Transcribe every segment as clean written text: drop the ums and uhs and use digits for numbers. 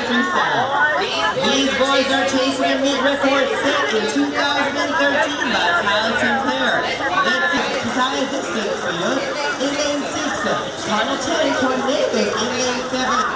freestyle. These boys are chasing a meet record set in 2013 by Kyle Sinclair. That's the desired distance for you. In lane 6, China 10 Tornado in lane 7.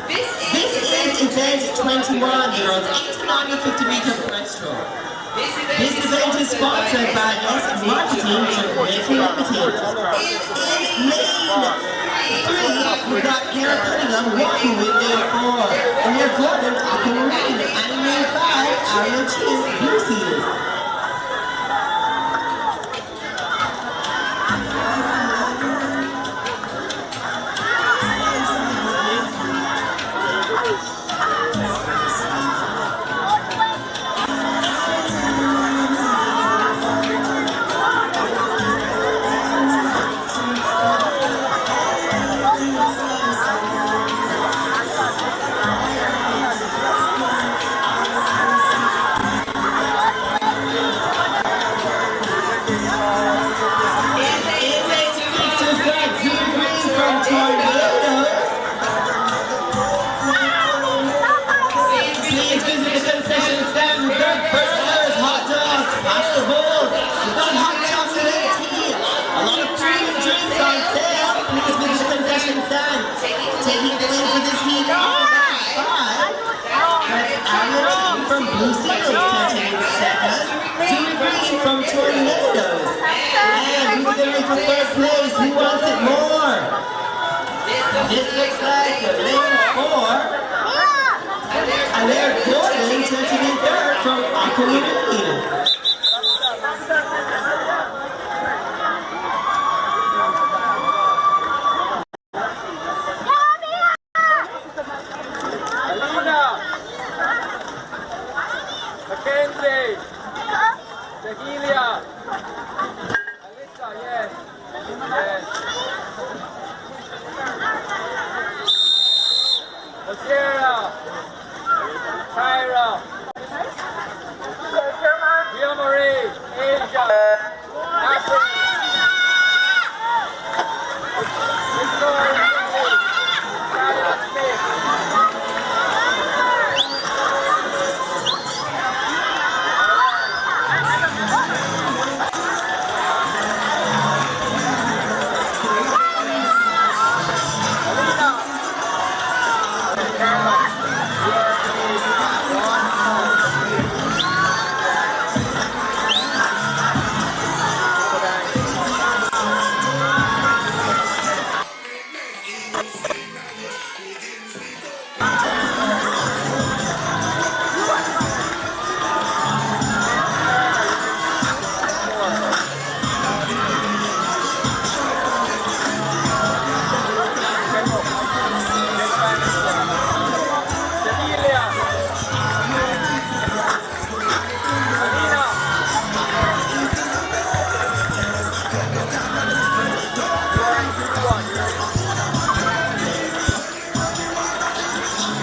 This is event 21, girls, 850-meter breaststroke. This event is sponsored by S Marketing Jamaica Limited. In lane 3, we got Garrett Cunningham walking with lane 4, and we have Gordon Aquamarine, and in lane 5, Ariel Chin, Blue Seals. Taking the win for this heat from Blue Seals, catching second. Jimmy Green from Tornadoes. And we're going for third place. Who wants it more? This looks like lane 4. And they're Gordon touching in third from Aquamarine.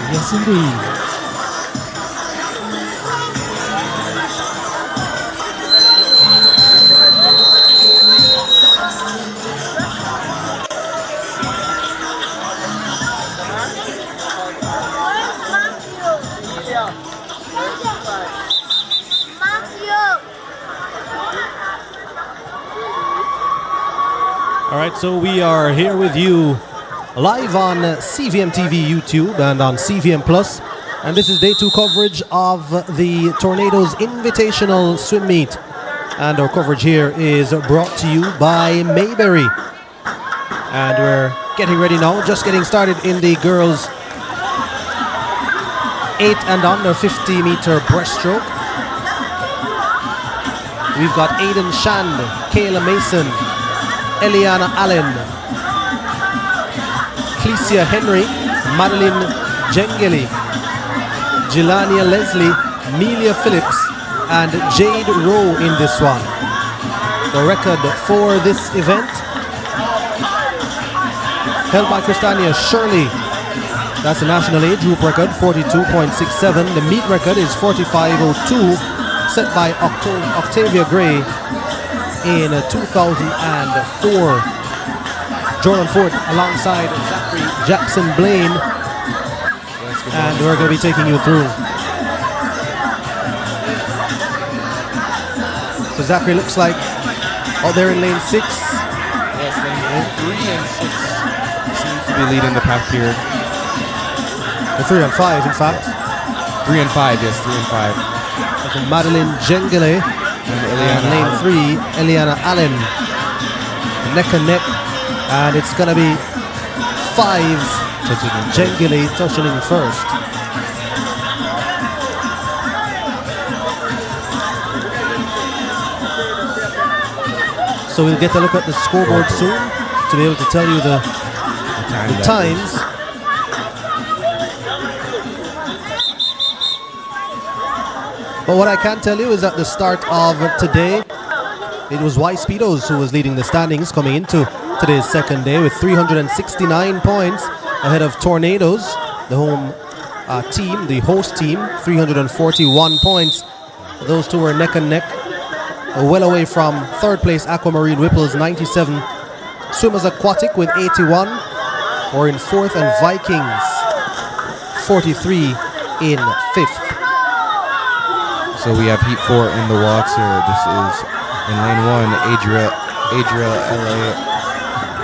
Yes, indeed. All right, so we are here with you live on CVM TV YouTube and on CVM Plus, and this is day 2 coverage of the Tornadoes Invitational Swim Meet, and our coverage here is brought to you by Mayberry, and we're getting ready now, just getting started in the girls 8 and under 50 meter breaststroke. We've got Aiden Shand, Kayla Mason, Eliana Allen, Clecia Henry, Madeline Jengeli, Jelania Leslie, Melia Phillips, and Jade Rowe in this one. The record for this event held by Christania Shirley. That's the national age group record, 42.67. The meet record is 45.02, set by Octavia Gray in 2004. Jordan Ford alongside Zachary Jackson Blaine, and we're going to be taking you through. So Zachary looks like out there in lane 6. Yes, lane 3 and 6 seems to be leading the pack here. The 3 and 5, in fact. 3 and 5, yes, 3 and 5. So Madeline Jengele and lane 3, Eliana Allen. Neck and neck, and it's going to be 5 Jengele touching in first. So we'll get a look at the scoreboard soon to be able to tell you the times. But what I can tell you is at the start of today, it was Y Speedos who was leading the standings coming into today's second day with 369 points ahead of Tornadoes, the home team, the host team, 341 points. Those two were neck and neck. Well away from third place Aquamarine Ripples, 97. Swimmers Aquatic with 81. Or in fourth, and Vikings 43 in fifth. So we have Heat 4 in the water. This is in lane 1, Adriel L.A.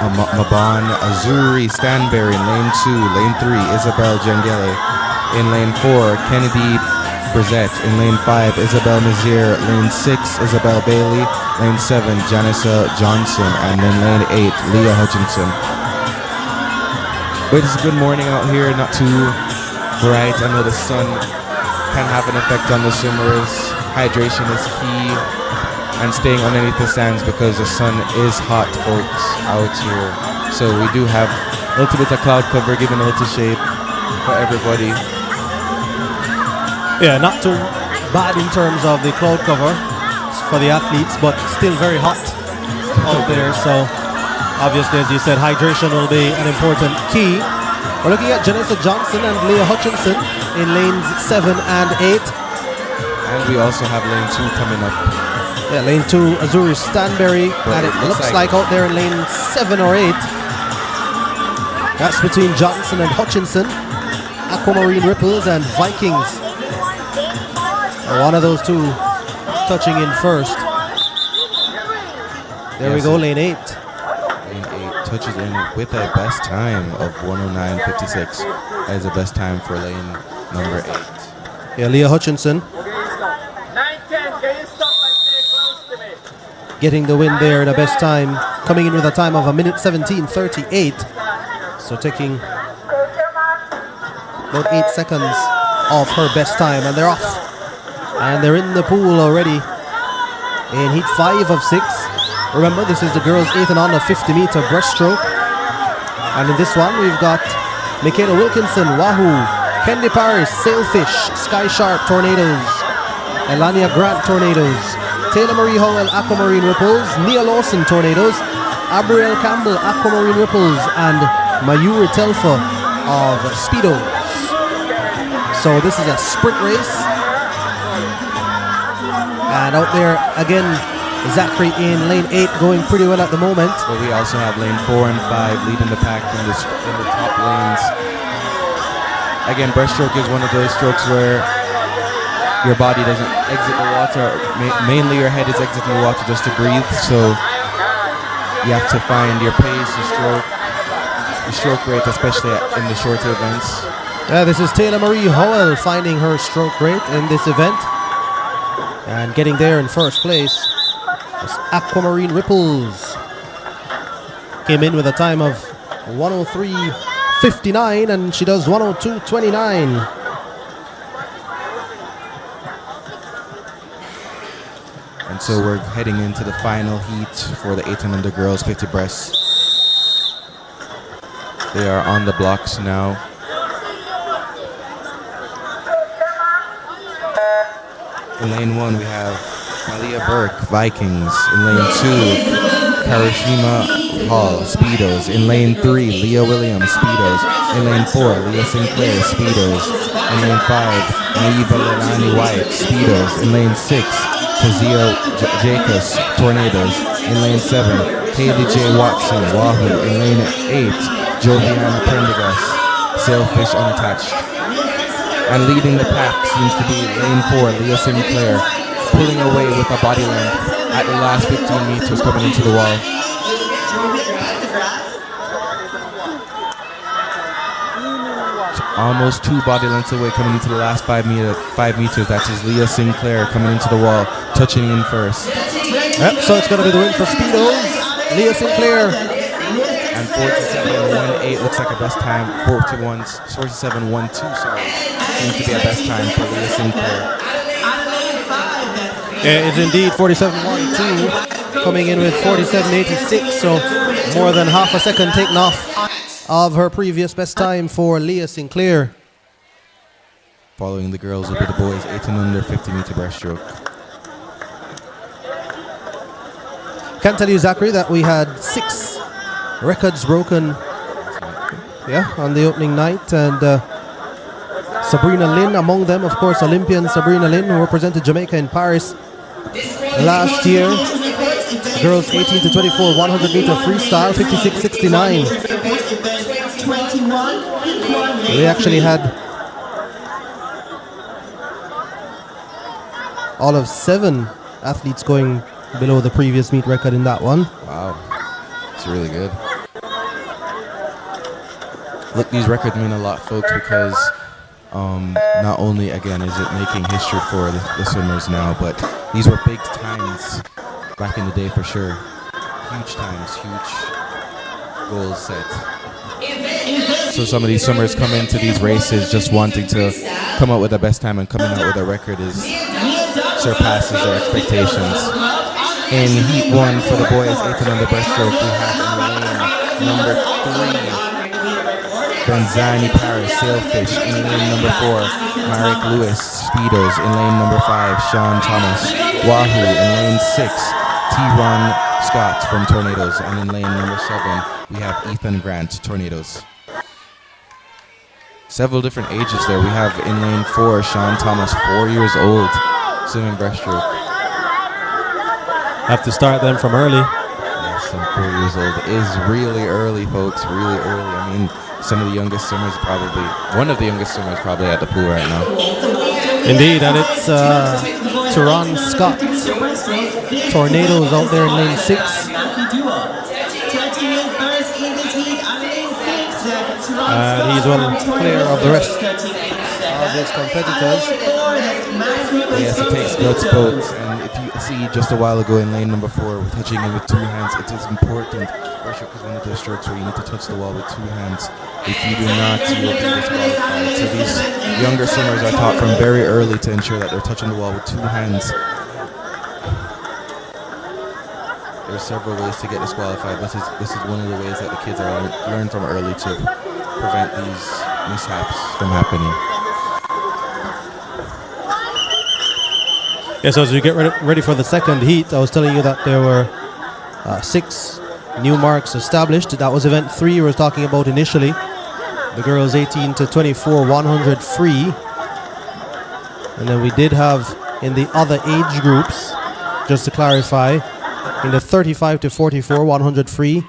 Maban Azuri Stanberry in lane 2. Lane 3, Isabel Jengele. In lane 4, Kennedy Brissette. In lane 5, Isabel Mazier. Lane 6, Isabel Bailey. Lane 7, Janissa Johnson. And then lane 8, Leah Hutchinson. But it's a good morning out here, not too bright. I know the sun can have an effect on the swimmers. Hydration is key, and staying underneath the stands because the sun is hot, folks, out here. So we do have a little bit of cloud cover, giving a little shade for everybody. Yeah, not too bad in terms of the cloud cover for the athletes, but still very hot out there. So obviously, as you said, hydration will be an important key. We're looking at Janessa Johnson and Leah Hutchinson in lanes 7 and 8. And we also have lane 2 coming up. Yeah, lane 2, Azuri Stanberry, and it looks like out there in lane 7 or 8. That's between Johnson and Hutchinson, Aquamarine Ripples and Vikings. One of those two touching in first. There we go, lane 8. Lane 8 touches in with a best time of 109.56. That is the best time for lane number 8. Yeah, Leah Hutchinson getting the win there, the best time, coming in with a time of 1:17:38. So taking about 8 seconds off her best time, and they're off. And they're in the pool already in heat 5 of 6. Remember, this is the girls 8 and under 50 meter breaststroke. And in this one, we've got Michaela Wilkinson, Wahoo, Kendi Paris, Sailfish, Sky Sharp, Tornadoes, Elania Grant, Tornadoes, Taylor Marie Howell, Aquamarine Ripples, Nia Lawson, Tornadoes, Abrielle Campbell, Aquamarine Ripples, and Mayuri Telfa of Speedos. So this is a sprint race. And out there again, Zachary in lane 8 going pretty well at the moment. But we also have lane 4 and 5 leading the pack in the top lanes. Again, breaststroke is one of those strokes where your body doesn't exit the water. Mainly your head is exiting the water just to breathe. So you have to find your pace, your stroke rate, especially in the shorter events. This is Taylor Marie Howell finding her stroke rate in this event. And getting there in first place is Aquamarine Ripples. Came in with a time of 1:03:59, and she does 1:02:29. so we're heading into the final heat for the 8 and under girls 50 breasts. They are on the blocks now. In lane 1, we have Malia Burke, Vikings. In lane 2, Karashima Hall, Speedos. In lane 3, Leah Williams, Speedos. In lane 4, Leah Sinclair, Speedos. In lane 5, Naiva Lelani White, Speedos. In lane 6, Tazia Jacobs, Tornadoes. In lane 7, Haley J. Watson, Wahoo. In lane 8, Joviana Prendergast, Sailfish Unattached. And leading the pack seems to be lane 4, Leah Sinclair, pulling away with a body length at the last 15 meters coming into the wall. Almost 2 body lengths away coming into the last 5 meters. That is Leah Sinclair coming into the wall, touching in first. Yep, so it's going to be the win for Speedos, Leah Sinclair. And 47.18 looks like a best time. 47.12, sorry. Seems to be a best time for Leah Sinclair. Yeah, it's indeed 47.12, coming in with 47.86, so more than half a second taken off of her previous best time for Leah Sinclair. Following the girls will be the boys 8 and under 50-meter breaststroke. Can't tell you, Zachary, that we had 6 records broken on the opening night, and Sabrina Lynn among them, of course, Olympian Sabrina Lynn, who represented Jamaica in Paris last year. Girls 18 to 24 100 meter freestyle 56.69. We actually had all of 7 athletes going below the previous meet record in that one. Wow, it's really good. Look, these records mean a lot, folks, because not only, again, is it making history for the swimmers now, but these were big times back in the day for sure. Huge times, huge goals set. So some of these swimmers come into these races just wanting to come out with the best time, and coming out with a record surpasses their expectations. In Heat 1 for the boys 8 and under breaststroke, we have in lane number 3 Benzani Paris, Sailfish. In lane number 4, Marek Lewis, Speedos. In lane number 5, Sean Thomas, Wahoo. In lane 6, T-Ron Scott from Tornadoes. And in lane number 7, we have Ethan Grant, Tornadoes. Several different ages there. We have in lane 4, Sean Thomas, 4 years old, swimming breaststroke. Have to start them from early. Yes, 4 years old is really early, folks, really early. I mean, some of the youngest swimmers probably, one of the youngest swimmers probably at the pool right now. Indeed, and it's Teron Scott, Tornadoes out there in lane 6. And he's well clear of the rest of his competitors. Yes, it takes guts, folks. And if you see just a while ago in lane number 4, touching it with 2 hands, it is important. Breaststroke is one of those strokes where you need to touch the wall with 2 hands. If you do not, you will be disqualified. So these younger swimmers are taught from very early to ensure that they're touching the wall with 2 hands. There's several ways to get disqualified. This is one of the ways that the kids are learn from early to prevent these mishaps from happening. Yeah, so as we get ready for the second heat, I was telling you that there were 6 new marks established. That was event 3 we were talking about initially. The girls 18 to 24 100 free. And then we did have in the other age groups, just to clarify, in the 35 to 44 100 free,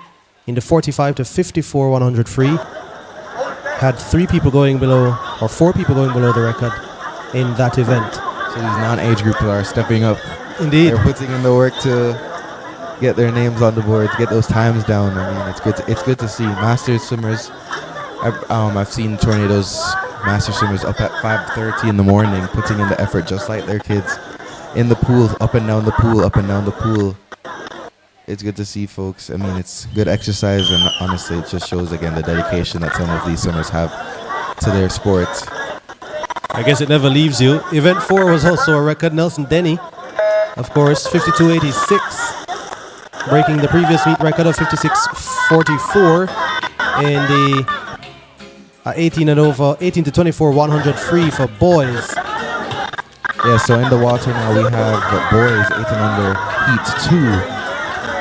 in the 45 to 54 100 free, had 3 people going below, or 4 people going below the record in that event. So these non-age groups are stepping up. Indeed. They're putting in the work to get their names on the board, to get those times down. I mean, it's good to see. Masters swimmers, I've seen Tornadoes master swimmers up at 5:30 in the morning, putting in the effort just like their kids in the pool, up and down the pool, up and down the pool. It's good to see, folks. I mean, it's good exercise, and honestly, it just shows again the dedication that some of these swimmers have to their sport. I guess it never leaves you. Event 4 was also a record. Nelson Denny of course, 52.86, breaking the previous meet record of 56.44 in the 18 and over, 18 to 24, 100 free for boys. Yeah, so in the water now we have boys 18 under heat 2.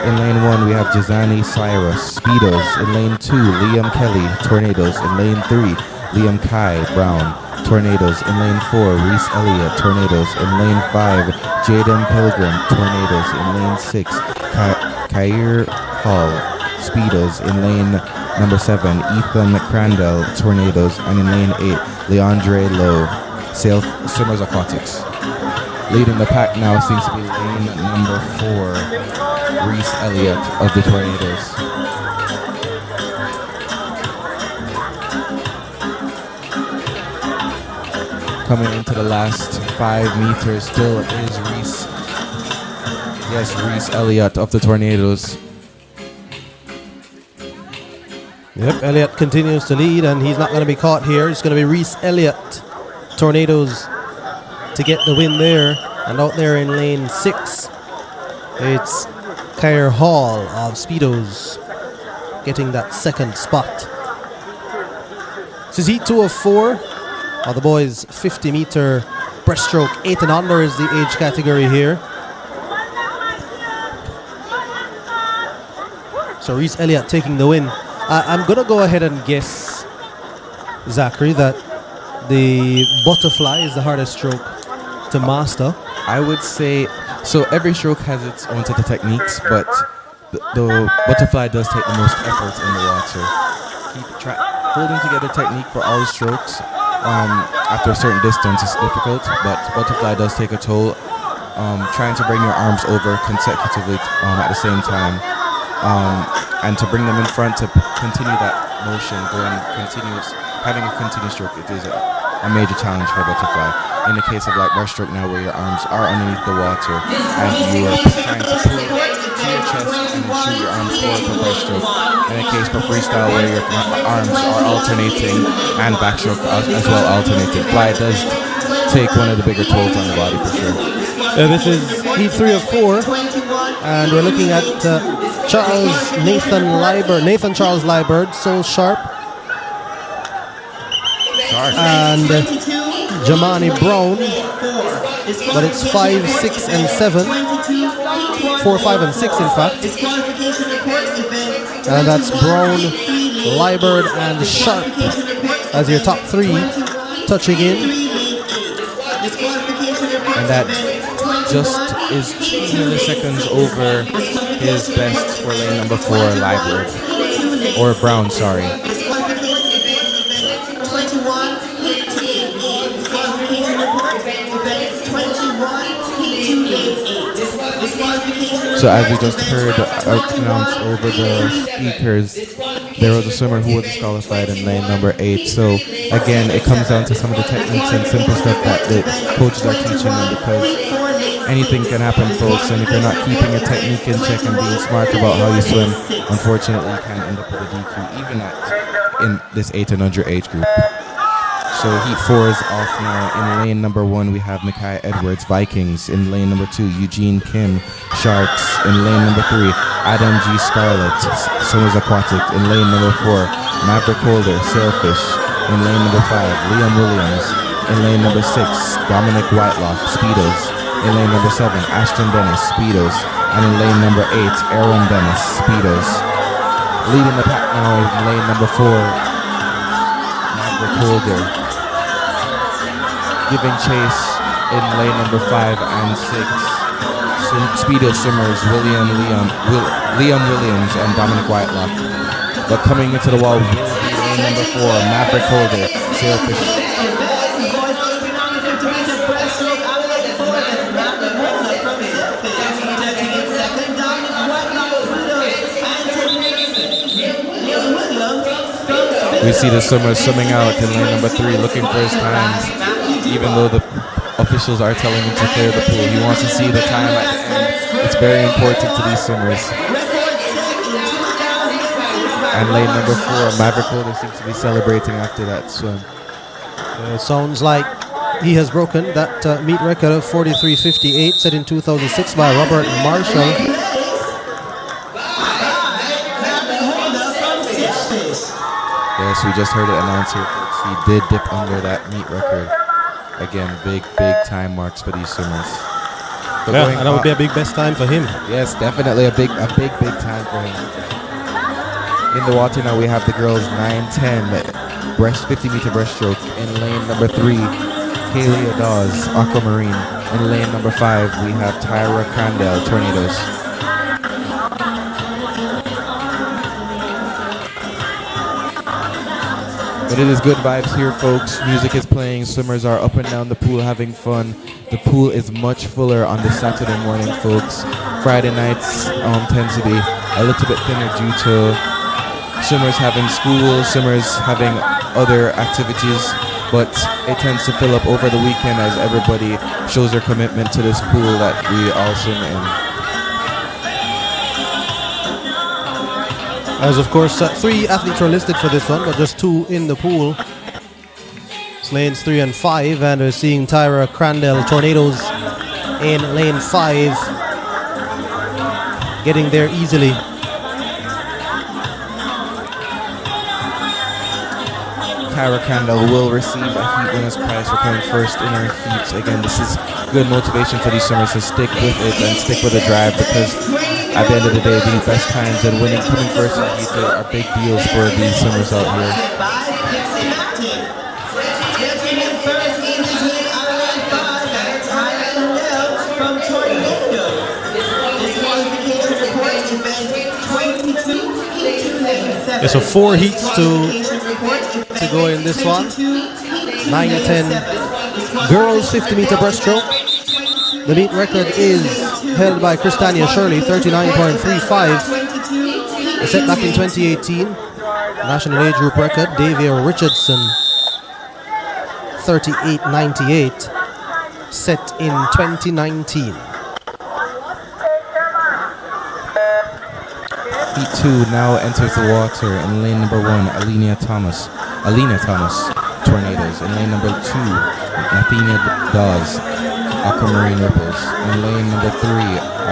In lane 1 we have Jazani Cyrus, Speedos. In lane 2, Liam Kelly, Tornadoes. In lane 3, Liam Kai, Brown, Tornadoes. In lane 4, Reese Elliott, Tornadoes. In lane 5, Jaden Pilgrim, Tornadoes. In lane 6, Kair Hall, Speedos. In lane number 7, Ethan Crandall, Tornadoes. And in lane 8, Leandre Lowe, Swimmers Aquatics. Leading the pack now seems to be lane number 4, Reese Elliott of the Tornadoes. Coming into the last 5 meters still is Reese. Yes, Reese Elliott of the Tornadoes. Yep, Elliott continues to lead, and he's not going to be caught here. It's going to be Reese Elliott, Tornadoes, to get the win there. And out there in lane 6, it's Kair Hall of Speedos getting that second spot. This is heat 2 of 4 of the boys' 50-meter breaststroke. 8 and under is the age category here. So Reese Elliott taking the win. I'm going to go ahead and guess, Zachary, that the butterfly is the hardest stroke to master. I would say, so every stroke has its own set of techniques, but the butterfly does take the most effort in the water. Holding together technique for all the strokes after a certain distance is difficult, but butterfly does take a toll. Trying to bring your arms over consecutively at the same time, and to bring them in front to continue that motion, having a continuous stroke, it is a major challenge for butterfly. In the case of like breaststroke now, where your arms are underneath the water and you are trying to pull to your chest and then shoot your arms forward for breaststroke. In the case for freestyle, where your arms are alternating and backstroke as well alternating. Fly does take one of the bigger tolls on the body for sure. This is heat 3 of 4, and we're looking at Nathan Charles Liebert, Soul Sharp, and Jamani Brown, but it's 5, 6, and 7. 4, 5, and 6, in fact. And that's Brown, Liebert, and Sharp as your top 3 touching in. And that just is 2 milliseconds over his best for lane number 4, Liebert. Or Brown, sorry. So as we just heard announced over the speakers, there was a swimmer who was disqualified in lane number 8. So again, it comes down to some of the techniques and simple stuff that the coaches are teaching them, because anything can happen, folks. And if you're not keeping a technique in check and being smart about how you swim, unfortunately you can end up with a DQ, even in this 8 and under age group. So heat 4 is off now. In lane number 1, we have Makai Edwards, Vikings. In lane number 2, Eugene Kim, Sharks. In lane number 3, Adam G. Scarlett, Swimmers Aquatic. In lane number 4, Maverick Holder, Sailfish. In lane number 5, Liam Williams. In lane number 6, Dominic Whitelock, Speedos. In lane number 7, Ashton Dennis, Speedos. And in lane number 8, Aaron Dennis, Speedos. Leading the pack now in lane number 4, Maverick Holder. Giving chase in lane number 5 and 6. Speedo swimmers Liam Williams and Dominic Whitelock. But coming into the wall will be lane number 4, Maverick Holder, Sailfish. We see the swimmer swimming out in lane number 3, looking for his times. Even though the officials are telling him to clear the pool, he wants to see the time at the end. It's very important to these swimmers. And lane number 4, Maverick Holder seems to be celebrating after that swim. It sounds like he has broken that meet record of 43.58 set in 2006 by Robert Marshall. Yes, we just heard it announced here, folks. He did dip under that meet record. Again, big time marks for these swimmers. But Yeah, and that would be a big best time for him. Yes, definitely a big time for him. In the water now we have the girls 9-10 50-meter breaststroke. In lane number 3, Kalia Dawes, Aquamarine. In lane number 5, we have Tyra Crandell, Tornadoes. But it is good vibes here, folks. Music is playing. Swimmers are up and down the pool having fun. The pool is much fuller on this Saturday morning, folks. Friday nights tend to be a little bit thinner due to swimmers having school, swimmers having other activities. But it tends to fill up over the weekend as everybody shows their commitment to this pool that we all swim in. As of course, 3 athletes were listed for this one, but just 2 in the pool. It's lanes 3 and 5, and we're seeing Tyra Crandell, Tornadoes, in lane 5, getting there easily. Tyra Crandell will receive a heat winner's prize for coming first in her heats. Again, this is good motivation for these swimmers to stick with it and stick with the drive, because at the end of the day, these best times and coming first in the heat are big deals for these swimmers out here. Yeah, so 4 heats to go in this one. 9-10 girls 50-meter breaststroke. The meet record is held by Christania Shirley, 39.35. Set back in 2018. National age group record, Davia Richardson, 38.98. Set in 2019. Heat 2 now enters the water in lane number 1, Alina Thomas, Tornadoes. In lane number 2, Athena Dawes, Aquamarine Ripples. In lane number 3,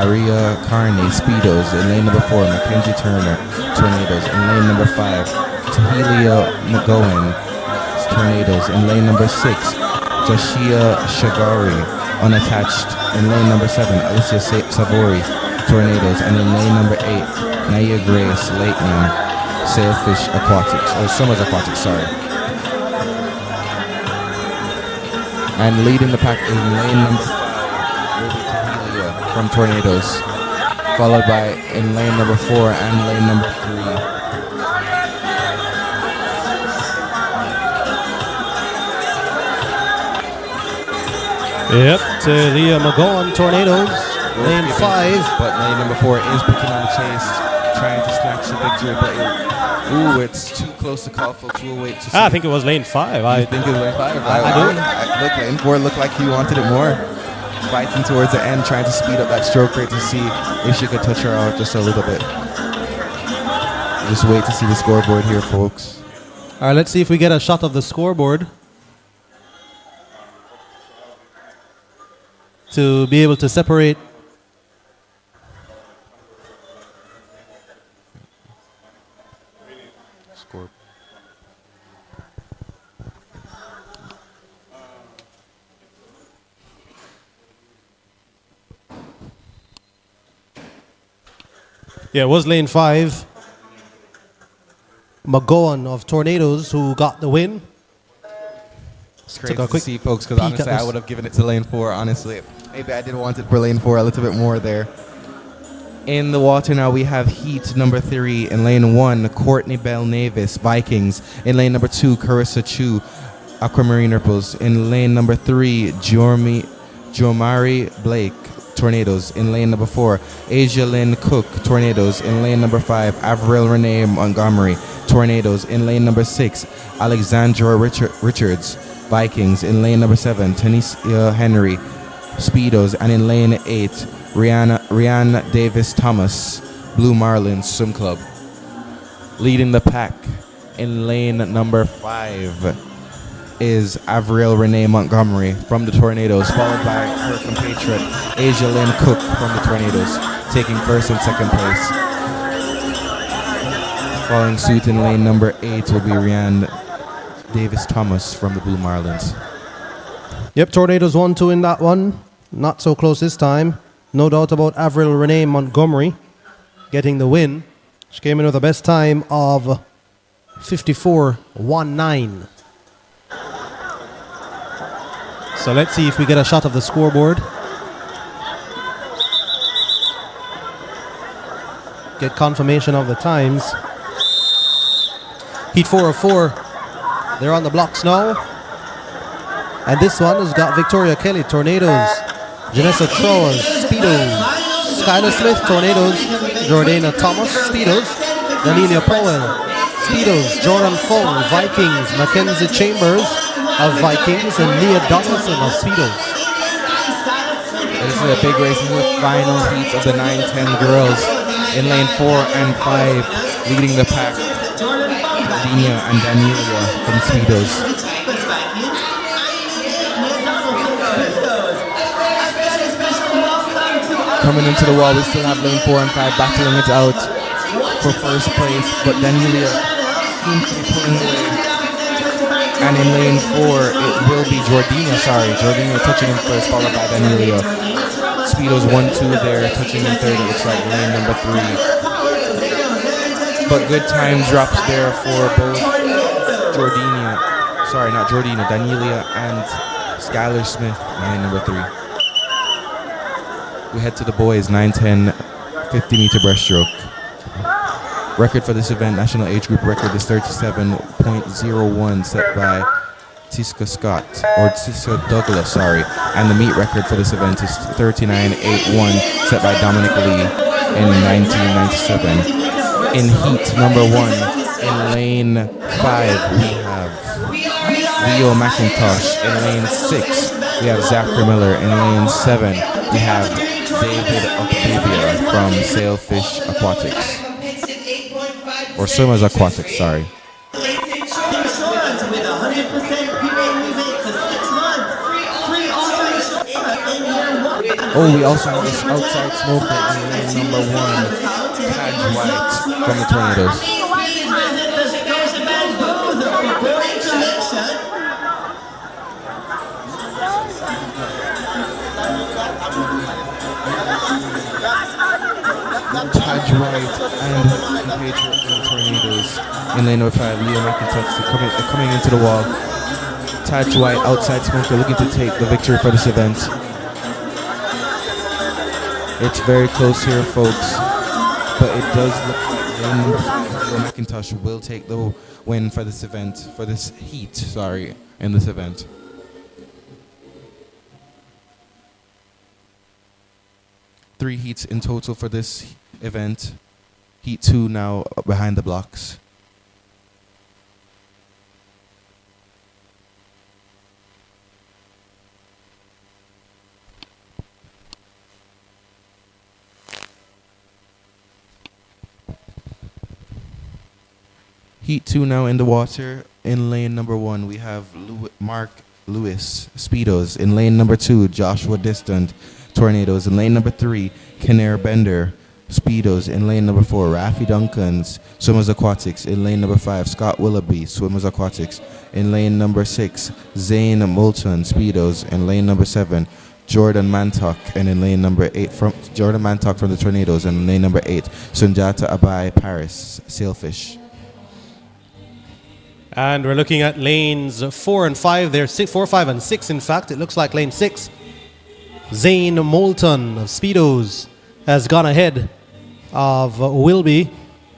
Aria Carney, Speedos. In lane number 4, Mackenzie Turner, Tornadoes. In lane number 5, Tahelia McGowan, Tornadoes. In lane number 6, Jashia Shagari, Unattached. In lane number 7, Alicia Savory, Tornadoes. And in lane number 8, Naya Grace Lightning, Sailfish Aquatics, or Summers Aquatics, sorry. And leading the pack in lane number 5, Ruby Tahelia from Tornadoes, followed by in lane number 4 and lane number 3. Yep, Tahelia McGowan, Tornadoes, lane 5. But lane number 4 is picking on the chase, trying to snatch the victory, but it's too close to call, folks. We'll wait to see. I think it was lane 5. I think it was lane 5. Look, lane 4 looked like he wanted it more. Fighting towards the end, trying to speed up that stroke rate to see if she could touch her out just a little bit. Just wait to see the scoreboard here, folks. All right, let's see if we get a shot of the scoreboard to be able to separate. Yeah, it was lane 5. McGowan of Tornadoes who got the win. It's crazy to see, folks, because honestly I would have given it to lane 4, honestly. Maybe I did want it for lane 4 a little bit more there. In the water now we have heat number 3. In lane 1, Courtney Bell Navis, Vikings. In lane number 2, Carissa Chu, Aquamarine Ripples. In lane number 3, Jomari Blake, Tornadoes. In lane number 4, Asia Lynn Cook, Tornadoes. In lane number 5, Avril Renee Montgomery, Tornadoes. In lane number 6, Alexandra Richards, Vikings. In lane number 7, Tanisha Henry, Speedos. And in lane 8, Rihanna Davis Thomas, Blue Marlins Swim Club. Leading the pack in lane number 5, is Avril Renee Montgomery from the Tornadoes, followed by her compatriot Asia Lynn Cook from the Tornadoes, taking first and second place. Following suit in lane number 8 will be Rianne Davis Thomas from the Blue Marlins. Yep, Tornadoes 1-2 in that one. Not so close this time. No doubt about Avril Renee Montgomery getting the win. She came in with a best time of 54.19. So let's see if we get a shot of the scoreboard. Get confirmation of the times. Heat 4 of 4. They're on the blocks now. And this one has got Victoria Kelly, Tornadoes. Janessa Trower, Speedos. Skylar Smith, Tornadoes. Jordana Thomas, Speedos. Daniela Powell, Speedos. Jordan Fong, Vikings. Mackenzie Chambers of Vikings. And Leah Donaldson of Speedos. This is a big race. This is the final heat of the 9-10 girls in lane 4 and 5, leading the pack. Dina and Daniela from Speedos. Coming into the wall, we still have lane 4 and 5 battling it out for first place, but Daniela seems to be pulling away. And in lane 4, it will be Jordina touching in first, followed by Daniela. Speedos 1-2 there, touching in third, it looks like lane number 3. But good time drops there for both Daniela and Skylar Smith, lane number 3. We head to the boys, 9-10, 50-meter breaststroke. Record for this event, national age group record is 37.01, set by Tiska Douglas, and the meet record for this event is 39.81, set by Dominic Lee in 1997. In heat number 1, in lane 5, we have Leo McIntosh. In lane 6, we have Zachary Miller. In lane 7, we have David Octavia from Sailfish Aquatics. Or Swimmers Aquatics, sorry. Oh, we also have this outside smoker in lane number 1, Taj White from the Tornadoes. Taj White and compatriot in the Tornadoes in lane number 5, Leo McIntosh coming into the wall. Taj White, outside smoker, looking to take the victory for this event. It's very close here, folks, but it does look like Leo McIntosh will take the win for this event, for this heat, in this event. Three heats in total for this event. Heat 2 now behind the blocks. Heat 2 now in the water. In lane number 1, we have Mark Lewis, Speedos. In lane number 2, Joshua Distant, Tornadoes. In lane number 3, Kenner Bender, Speedos. In lane number 4, Rafi Duncans, Swimmers Aquatics. In lane number 5, Scott Willoughby, Swimmers Aquatics. In lane number 6, Zane Moulton, Speedos. In lane number 7, Jordan Mantok, and in lane number 8 from Jordan Mantok from the Tornadoes. And in lane number 8, Sunjata Abai Paris, Sailfish. And we're looking at lanes 4 and 5. They're 4, 5, and 6. In fact, it looks like lane 6. Zane Moulton of Speedos has gone ahead of Wilby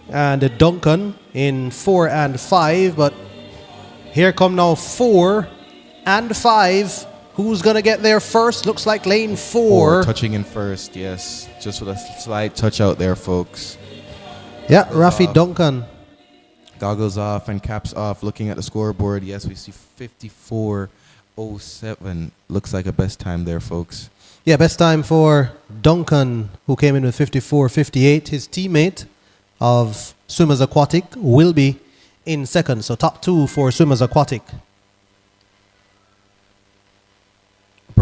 and Duncan in 4 and 5. But here come now 4 and 5. Who's going to get there first? Looks like lane 4. Touching in first, yes. Just with a slight touch out there, folks. Yeah, Rafi Duncan. Goggles off and caps off, looking at the scoreboard. Yes, we see 54.07. Looks like a best time there, folks. Yeah, best time for Duncan, who came in with 54.58. His teammate of Swimmers Aquatic will be in second. So top 2 for Swimmers Aquatic.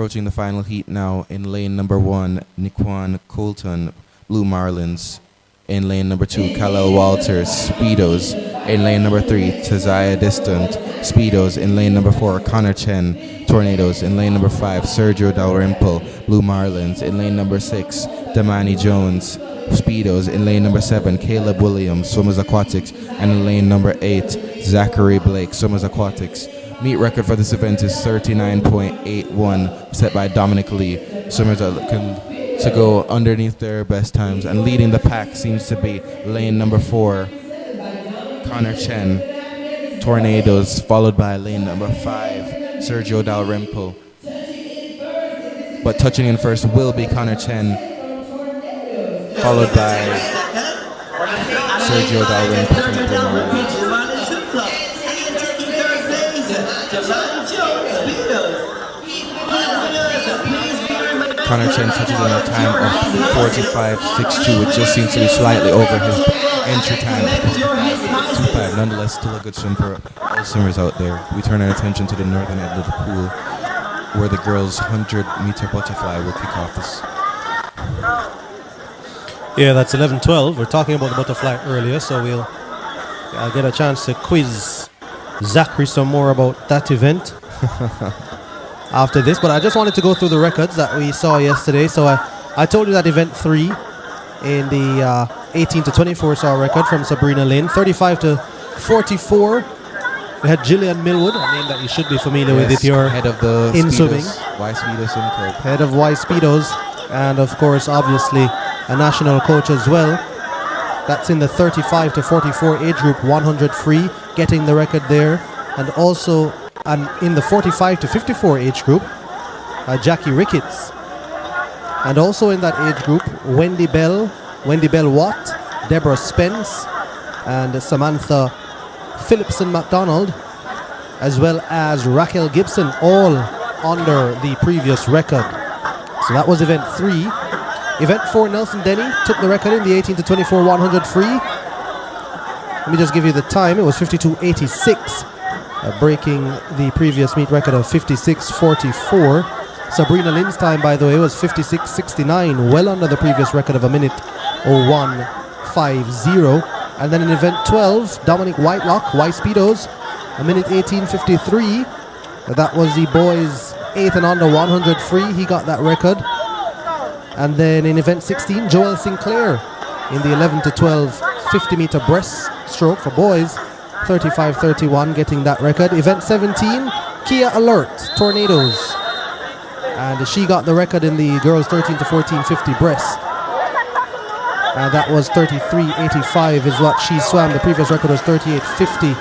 approaching the final heat now in lane number 1, Niquan Colton, Blue Marlins. In lane number 2, Khalil Walters, Speedos. In lane number 3, Tazaya Distant, Speedos. In lane number 4, Connor Chen, Tornadoes. In lane number 5, Sergio Dalrymple, Blue Marlins. In lane number 6, Damani Jones, Speedos. In lane number 7, Caleb Williams, Swimmers Aquatics. And in lane number 8, Zachary Blake, Swimmers Aquatics. Meet record for this event is 39.81, set by Dominic Lee. Swimmers are looking to go underneath their best times, and leading the pack seems to be lane number 4, Connor Chen, Tornadoes, followed by lane number 5, Sergio Dalrymple. But touching in first will be Connor Chen, followed by Sergio Dalrymple from the Blue Marlins. Connor Chen touches in a time of 45.62, which just seems to be slightly over his entry time of 45.25. Nonetheless, still a good swim for all swimmers out there. We turn our attention to the northern end of the pool, where the girls' 100-meter butterfly will kick off this. Yeah, that's 11:12. We're talking about the butterfly earlier, so I'll get a chance to quiz Zachary some more about that event after this. But I just wanted to go through the records that we saw yesterday. So I told you that event 3 in the 18 to 24 saw a record from Sabrina Lynn. 35 to 44. We had Gillian Millwood, a name that you should be familiar with if you're head of the in Speedos, swimming. Y Speedos Swim Club. Head of Y Speedos, and of course, obviously, a national coach as well. That's in the 35 to 44 age group, 100 free, getting the record there. And also in the 45 to 54 age group, Jackie Ricketts. And also in that age group, Wendy Bell Watt, Deborah Spence, and Samantha Phillipson McDonald, as well as Raquel Gibson, all under the previous record. So that was event 3. Event 4, Nelson Denny took the record in the 18 to 24 100 free. Let me just give you the time. It was 52.86, breaking the previous meet record of 56.44. Sabrina Lynn's time, by the way, was 56.69, well under the previous record of a minute 01.50. And then in event 12, Dominic Whitelock, Y Speedos, a minute 18.53. That was the boys' 8th and under 100 free. He got that record. And then in event 16, Joel Sinclair in the 11 to 12 50-meter breaststroke for boys, 35.31, getting that record. Event 17, Kia Alert, Tornadoes. And she got the record in the girls 13 to 14 50 breast. And that was 33.85 is what she swam. The previous record was 38.50.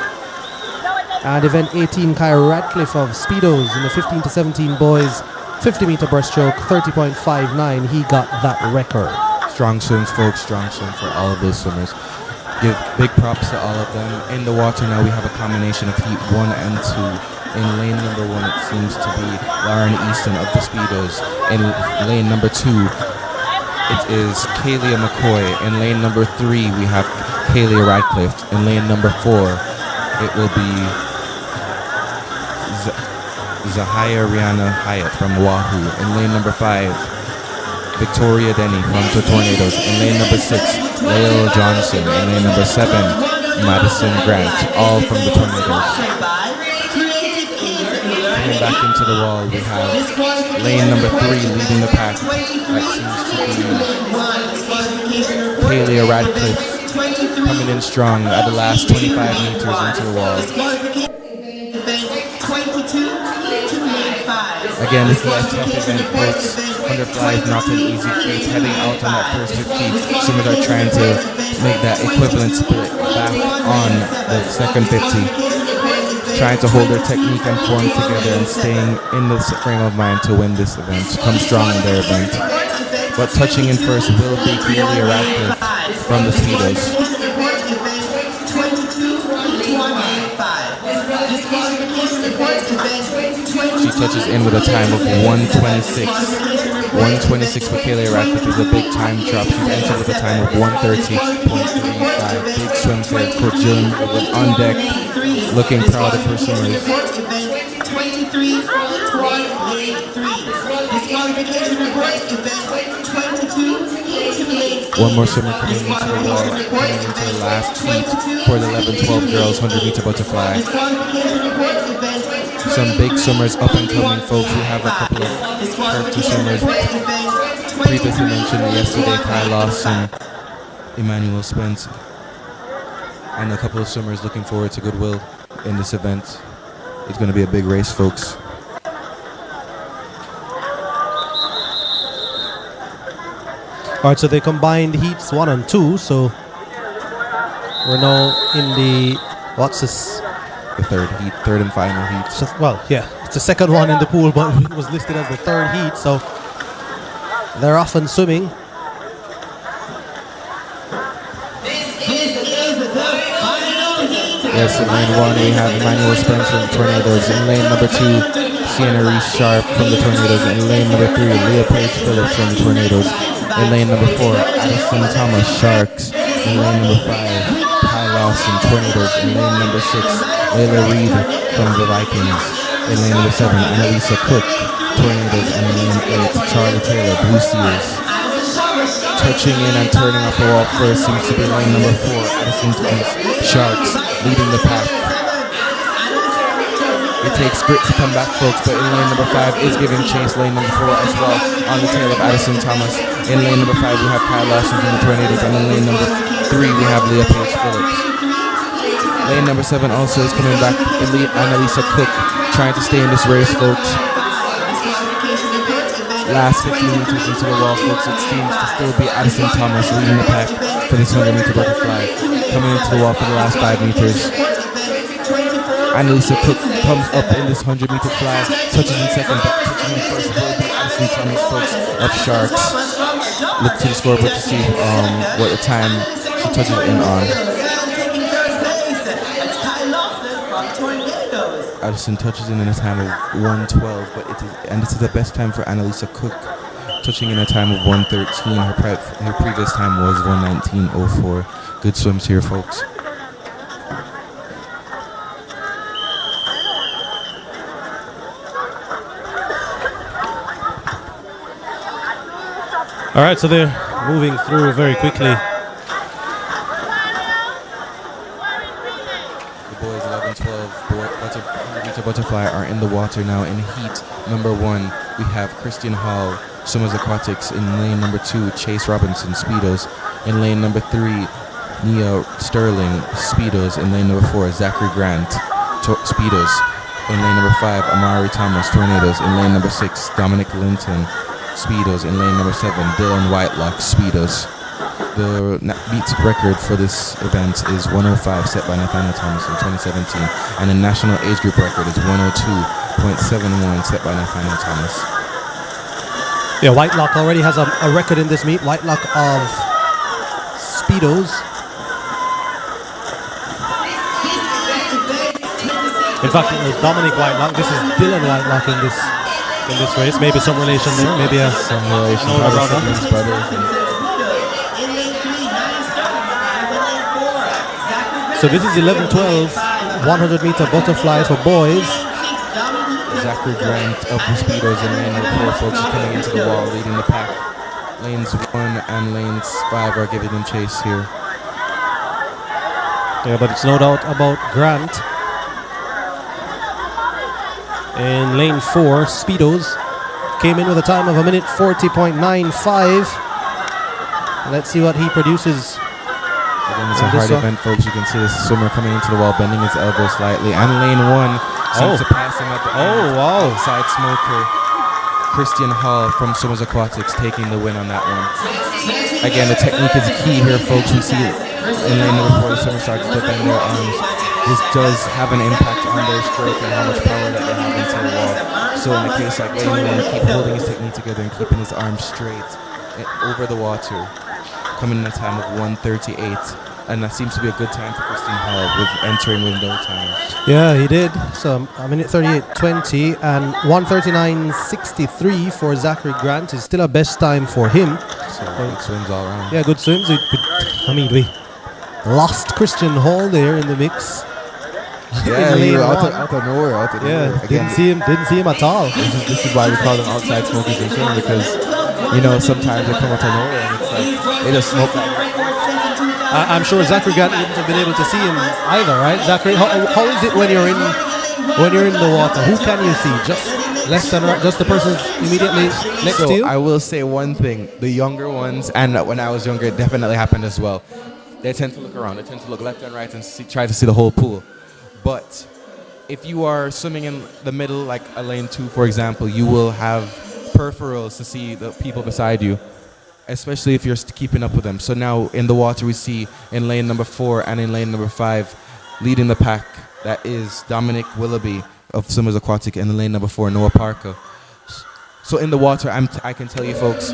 And event 18, Kyra Radcliffe of Speedos in the 15 to 17 boys 50-meter breaststroke, 30.59. He got that record. Strong swims, folks. Strong swim for all of those swimmers. Give big props to all of them. In the water now, we have a combination of heat 1 and 2. In lane number 1, it seems to be Lauren Easton of the Speedos. In lane number 2, it is Kaylia McCoy. In lane number 3, we have Kaylia Radcliffe. In lane number 4, it will be Zahaya Rihanna Hyatt from Wahoo. In lane number 5, Victoria Denny from the Tornadoes. In lane number 6, Lael Johnson. In lane number 7, Madison Grant, all from the Tornadoes. Coming back into the wall, we have lane number 3 leading the pack. That seems to be Kaylia Radcliffe coming in strong at the last 25 meters into the wall. Again, this is a tough event, folks. 100 fly is not an easy feat. Heading out on that first 50, swimmers are trying to make that equivalent split back on the second 50. Trying to hold their technique and form together and staying in this frame of mind to win this event. Come strong in their event. But touching in first will be Kaylia Radcliffe from the Speedos. She touches in with a time of 1:26. 1:26 for Kaylia Radcliffe is a big time drop. She's entered with a time of 1:30.35. Big swim there. Coach Jillian on deck, looking proud of her swimmers. Disqualification report, event 22, One more swimmer coming into the wall, coming into the last heat for the 11-12 girls 100 meter butterfly. Some big swimmers up and coming, folks. We have a couple of curvy swimmers previously mentioned yesterday, Kai Lawson, Emmanuel Spence, and a couple of swimmers looking forward to goodwill in this event. It's going to be a big race, folks. All right, so they combined heats 1 and 2, so we're now in the, what's this? The third heat, third and final heat. So, well, yeah, it's the second one in the pool, but it was listed as the third heat, so they're off and swimming. Yes, in lane 1 we have Emmanuel Spence from the Tornadoes. In lane number 2, Sienna Reese Sharp from the Tornadoes. In lane number 3, Leah Paige Phillips from the Tornadoes. In lane number 4, Addison Thomas Sharks. In lane number 5, Kai Lawson Tornadoes. In lane number 6, Layla Reed from the Vikings. In lane number 7, Annalisa Cook Tornadoes. And in lane 8, Charlie Taylor Blue Seals. Touching in and turning off the wall first seems to be lane number 4, Addison Thomas Sharks leading the pack. It takes grit to come back, folks, but in lane number 5 is giving chase lane number 4 as well on the tail of Addison Thomas. In lane number 5 we have Kyle Lawson from the Tornadoes, and in lane number 3 we have Leah Paige Phillips. Lane number 7 also is coming back, Annalisa Cook trying to stay in this race, folks. Last 15 meters into the wall, folks, it seems to still be Addison Thomas leading the pack for this 100 meter butterfly. Coming into the wall for the last 5 meters. Annalisa Cook comes up in this 100 meter fly, touches in second, but touching in first will be Addison Thomas, folks, of Sharks. Look to the scoreboard to see what the time she touches in on. Addison touches in a time of 1:12, but this is the best time for Annalisa Cook, touching in a time of 1:13. Her previous time was 1:19:04. Good swims here, folks. All right, so they're moving through very quickly. Boys 11-12 butterfly are in the water now. In heat number 1 we have Christian Hall Swimmers Aquatics. In lane number 2 Chase Robinson Speedos. In lane number 3 Nia Sterling Speedos. In lane number 4 Zachary Grant Speedos. In lane number 5 Amari Thomas Tornadoes. In lane number 6 Dominic Linton Speedos. In lane number 7 Dylan Whitelock Speedos. The beats record for this event is 105, set by Nathaniel Thomas in 2017, and the national age group record is 102.71, set by Nathaniel Thomas. Yeah, Whitelock already has a record in this meet. Whitelock of Speedos. In fact, it was Dominic Whitelock. This is Dylan Whitelock in this race. Maybe some relation there. Maybe some relation. Brothers. So this is 11-12, 100 meter butterfly for boys. Zachary Grant of the Speedos in lane number 4, folks, is coming into the wall, leading the pack. Lanes 1 and lanes 5 are giving them chase here. Yeah, but it's no doubt about Grant. In lane 4, Speedos came in with a time of 1:40.95. Let's see what he produces. Again, it's a hard event, folks. You can see this swimmer coming into the wall, bending his elbow slightly. And lane 1 seems to pass him at the end. Wow. Outside smoker, Christian Hall from Swimmers Aquatics taking the win on that one. Again, the technique is key here, folks. We see it in lane number 4, the swimmer starts to bend their arms. This does have an impact on their stroke and how much power that they have into the wall. So in a case like lane 1, keep holding his technique together and keeping his arms straight over the water. Coming in a time of 1:38, and that seems to be a good time for Christian Hall with entering with no time. Yeah, he did. So 1:38.20 and 1:39.63 for Zachary Grant is still a best time for him. So good swims all around. Yeah, good swims. We lost Christian Hall there in the mix. Yeah, in he lane out one. of nowhere, out of nowhere. Yeah, Again, didn't see him at all. this is why we call them outside smokers in swimming, because sometimes they come out of nowhere and it's like they just smoke. I'm sure Zachary Gant wouldn't have been able to see him either, right? Zachary, how is it when you're in the water? Who can you see? Just left and right, just the person immediately next to you? I will say one thing: the younger ones, and when I was younger, it definitely happened as well. They tend to look around. They tend to look left and right and try to see the whole pool. But if you are swimming in the middle, like a lane 2, for example, you will have peripherals to see the people beside you, especially if you're keeping up with them. So now in the water, we see in lane number 4 and in lane number 5, leading the pack, that is Dominic Willoughby of Swimmers Aquatic, and in lane number 4, Noah Parker. So in the water, I can tell you folks,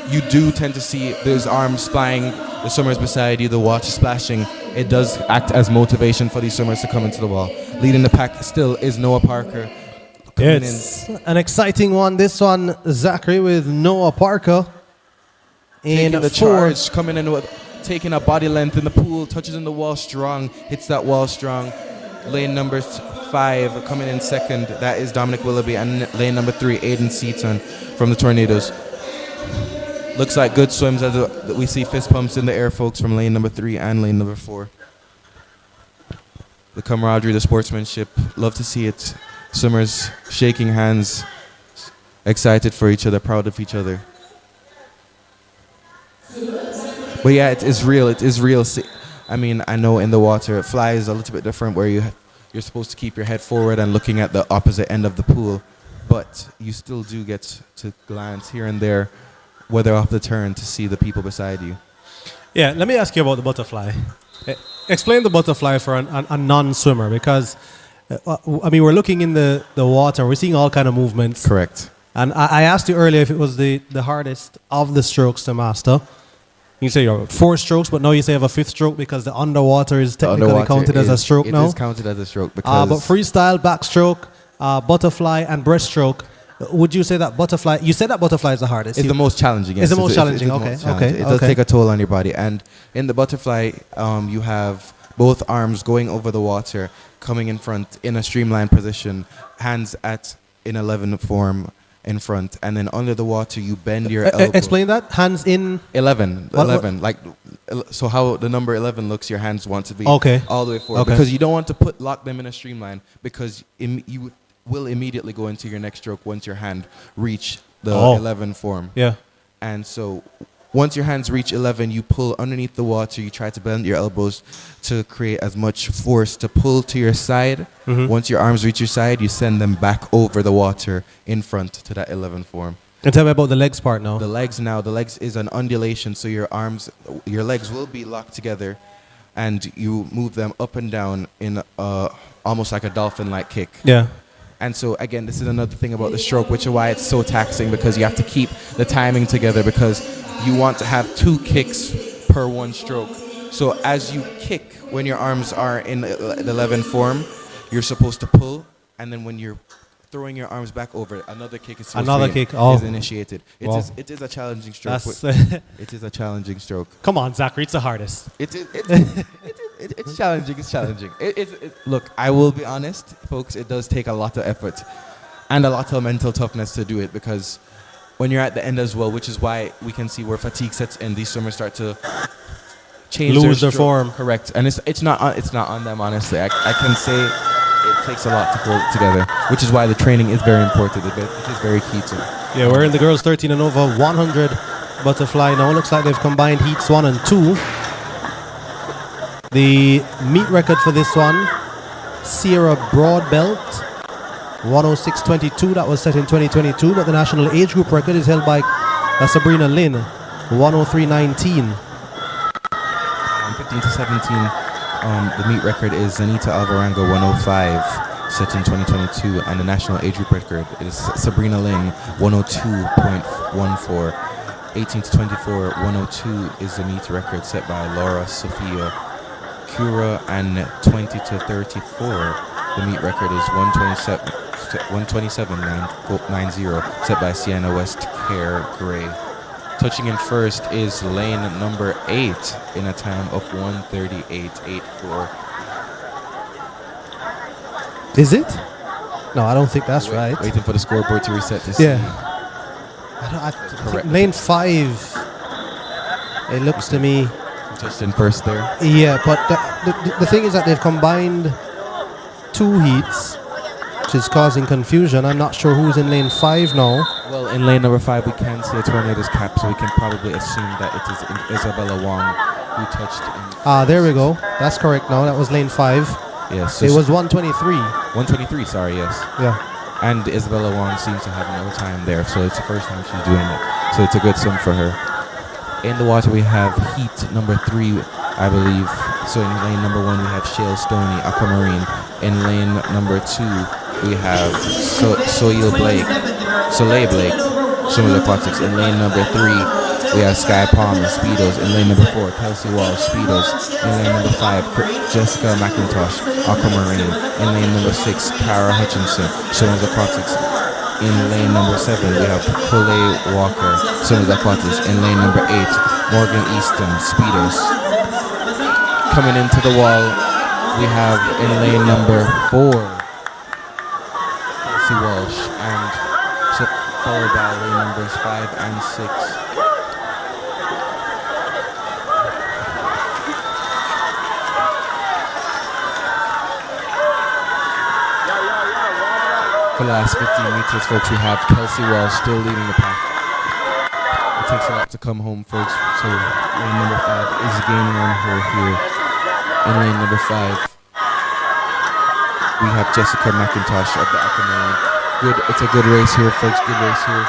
you do tend to see those arms flying, the swimmers beside you, the water splashing. It does act as motivation for these swimmers to come into the wall. Leading the pack still is Noah Parker. It's an exciting one. This one, Zachary, with Noah Parker. Taking the charge, coming in with taking a body length in the pool, touches in the wall strong, hits that wall strong. Lane number 5 coming in second, that is Dominic Willoughby, and lane number 3, Aiden Seaton from the Tornadoes. Looks like good swims as we see fist pumps in the air, folks, from lane number 3 and lane number 4. The camaraderie, the sportsmanship, love to see it. Swimmers shaking hands, excited for each other, proud of each other. But yeah, it is real. It is real. I mean, I know in the water, fly is a little bit different, where you're supposed to keep your head forward and looking at the opposite end of the pool, but you still do get to glance here and there, whether off the turn, to see the people beside you. Yeah, let me ask you about the butterfly. Explain the butterfly for a non-swimmer, because I mean, we're looking in the water, we're seeing all kind of movements. Correct. And I asked you earlier if it was the hardest of the strokes to master. You say you're 4 strokes, but now you say you have a 5th stroke because the underwater is technically counted as a stroke now. It is counted as a stroke because... But freestyle, backstroke, butterfly, and breaststroke. Would you say that butterfly? You said that butterfly is the hardest. It's the most challenging. Yes. It's the most challenging. Okay. It does take a toll on your body, and in the butterfly, you have both arms going over the water, coming in front in a streamlined position, hands in 11 form in front, and then under the water you bend your elbow. Explain that. Hands in 11. What? 11. Like, so how the number 11 looks, your hands want to be all the way forward, because you don't want to lock them in a streamline, because you will immediately go into your next stroke once your hand reach the 11 form. Yeah. And so once your hands reach 11, you pull underneath the water. You try to bend your elbows to create as much force to pull to your side. Mm-hmm. Once your arms reach your side, you send them back over the water in front to that 11 form. And tell me about the legs part now. The legs is an undulation, so your legs will be locked together, and you move them up and down in almost like a dolphin-like kick. Yeah. And so, again, this is another thing about the stroke, which is why it's so taxing, because you have to keep the timing together, because you want to have 2 kicks per 1 stroke. So as you kick, when your arms are in the 11 form, you're supposed to pull, and then when you're throwing your arms back over, another kick is is initiated. It is a challenging stroke. It is a challenging stroke. Come on, Zachary, it's the hardest. It's challenging. It's challenging. Look, I will be honest, folks. It does take a lot of effort and a lot of mental toughness to do it, because when you're at the end as well, which is why we can see where fatigue sets in, these swimmers start to lose their form. Correct, and it's not on them, honestly. I can say it takes a lot to pull it together, which is why the training is very important. It is very key to. Yeah, we're in the girls 13 and over 100 butterfly now. Looks like they've combined heats 1 and 2. The meet record for this one, Sierra Broadbelt, 106.22. That was set in 2022, but the national age group record is held by Sabrina Lynn, 103.19. 15 to 17, the meet record is Zanita Alvarenga, 105, set in 2022, and the national age group record is Sabrina Lynn, 102.14. 18 to 24, 102 is the meet record set by Laura Sophia Cura, and 20 to 34, the meet record is 127.90, set by Sienna West Care Gray. Touching in first is lane number 8 in a time of 1:38.84. Is it? No, I don't think that's right. Waiting for the scoreboard to reset to see. Yeah. I think lane 5, it looks to me. Just in first there. Yeah, but the thing is that they've combined 2 heats, which is causing confusion. I'm not sure who's in lane 5 now. Well, in lane number 5, we can see a Tornado's cap, so we can probably assume that it is Isabella Wong who touched in. There we go. That's correct now. That was lane 5. Yes. It was 123. 123, sorry, yes. Yeah. And Isabella Wong seems to have no time there, so it's the first time she's doing it. So it's a good swim for her. In the water, we have heat number 3, I believe. So in lane number 1, we have Shale Stoney, Aquamarine. In lane number 2, we have Soleil Blake, Swimmers Aquatics. In lane number 3, we have Sky Palmer, Speedos. In lane number 4, Kelsey Walsh, Speedos. In lane number 5, Jessica McIntosh, Aquamarine. In lane number 6, Cara Hutchinson, Swimmers Aquatics. In lane number 7, we have Coley Walker, Swimmers Aquatics. In lane number 8, Morgan Easton, Speedos. Coming into the wall, we have in lane number 4, Kelsey Walsh, and followed by lane numbers 5 and 6. For the last 15 meters, folks, we have Kelsey Walsh still leading the pack. It takes a lot to come home, folks. So lane number 5 is gaining on her here. In lane number 5, we have Jessica McIntosh of the Aquamarine. It's a good race here, folks. Good race here.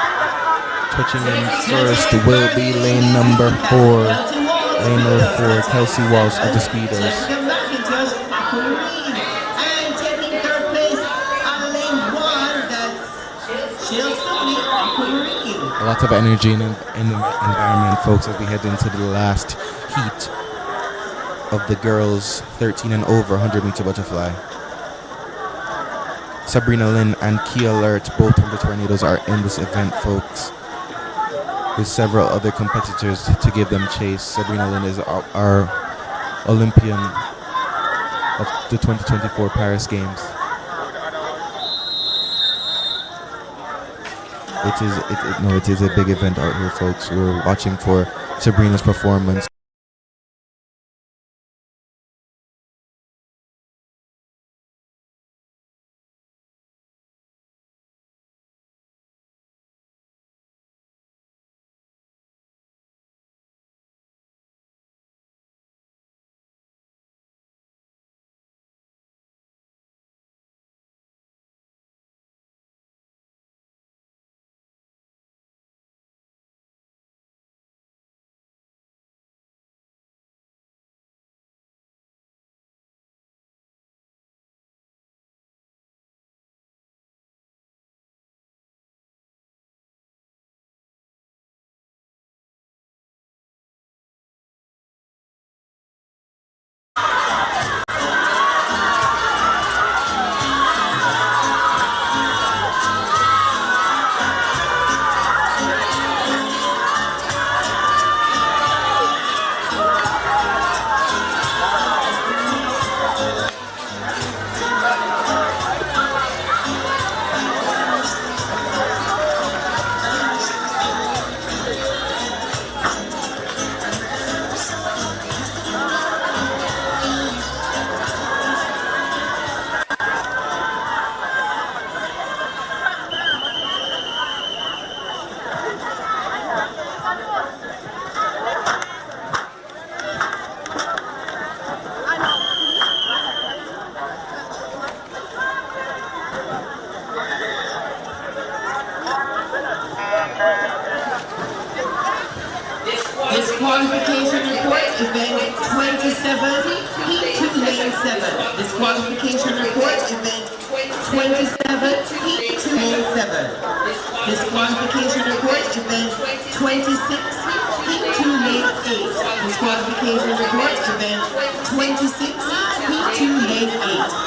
Touching in first will be lane number 4. Lane number 4, Kelsey Walsh of the Speedos. A lot of energy in the environment, folks, as we head into the last heat of the girls 13 and over 100-meter butterfly. Sabrina Lynn and Kia Alert, both from the Tornadoes, are in this event, folks, with several other competitors to give them chase. Sabrina Lynn is our Olympian of the 2024 Paris Games. It is a big event out here, folks. We're watching for Sabrina's performance. Disqualification report, event 27, heat 2, lane 7. Disqualification report, event 27, heat 2, lane 7. Disqualification report, event 26, heat 2, lane 8. Disqualification report, event 26, heat 2, lane 8.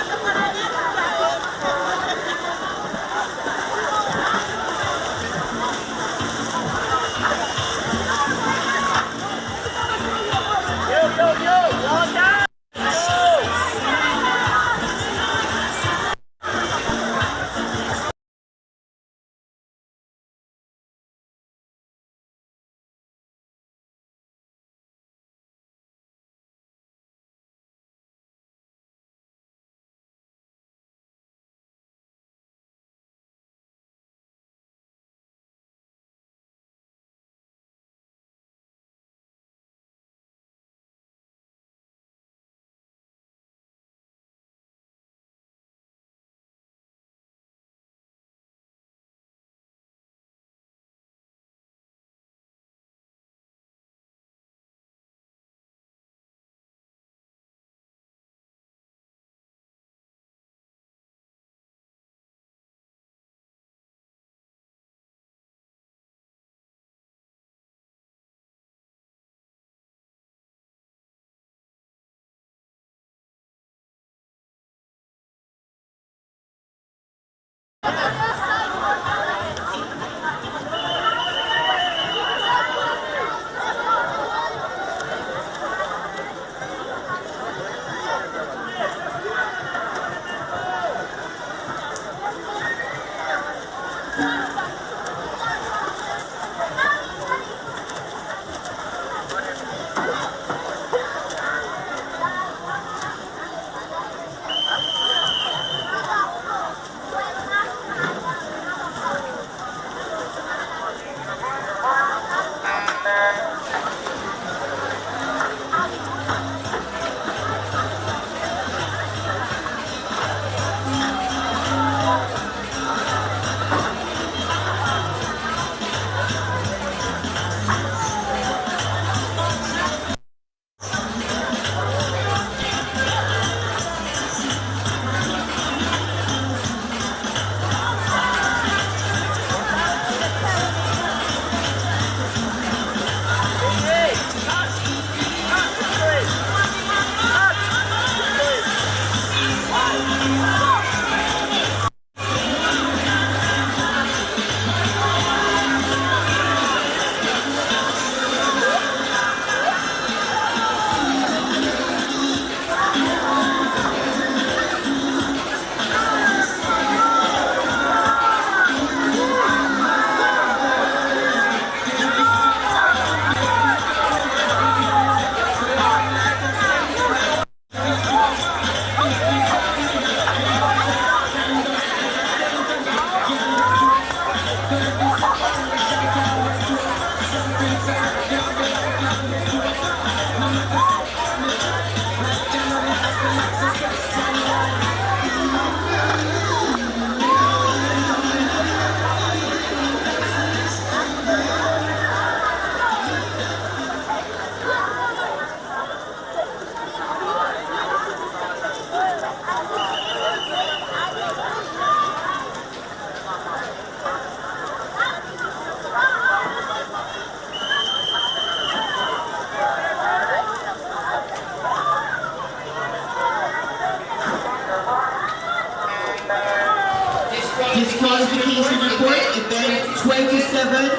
27,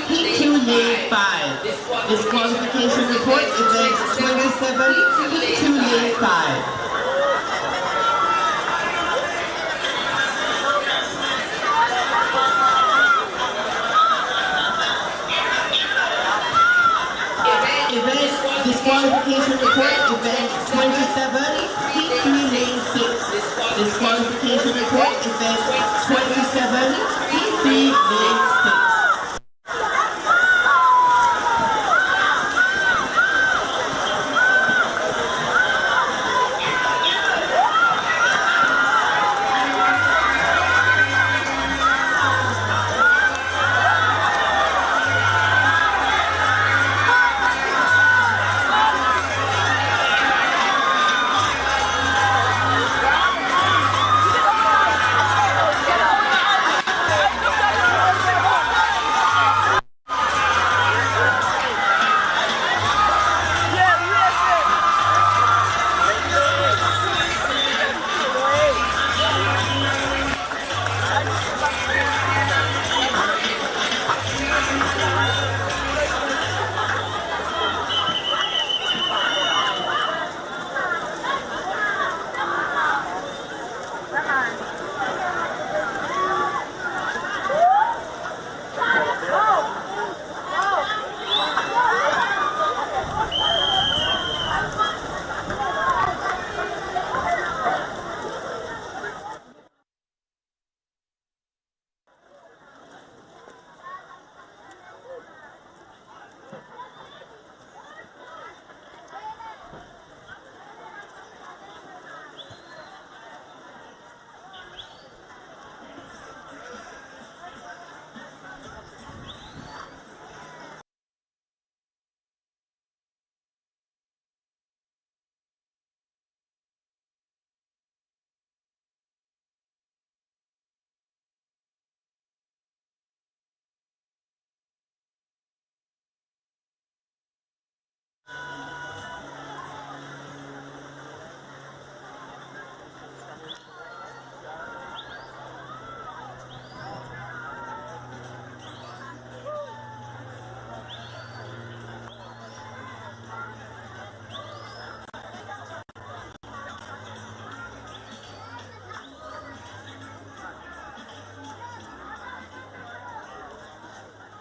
heat 2, lane 5. Disqualification report, event 27, heat 2, lane 5. Event disqualification report, event 27, heat 3, lane 6. Disqualification report, event 27, heat 3, lane 6.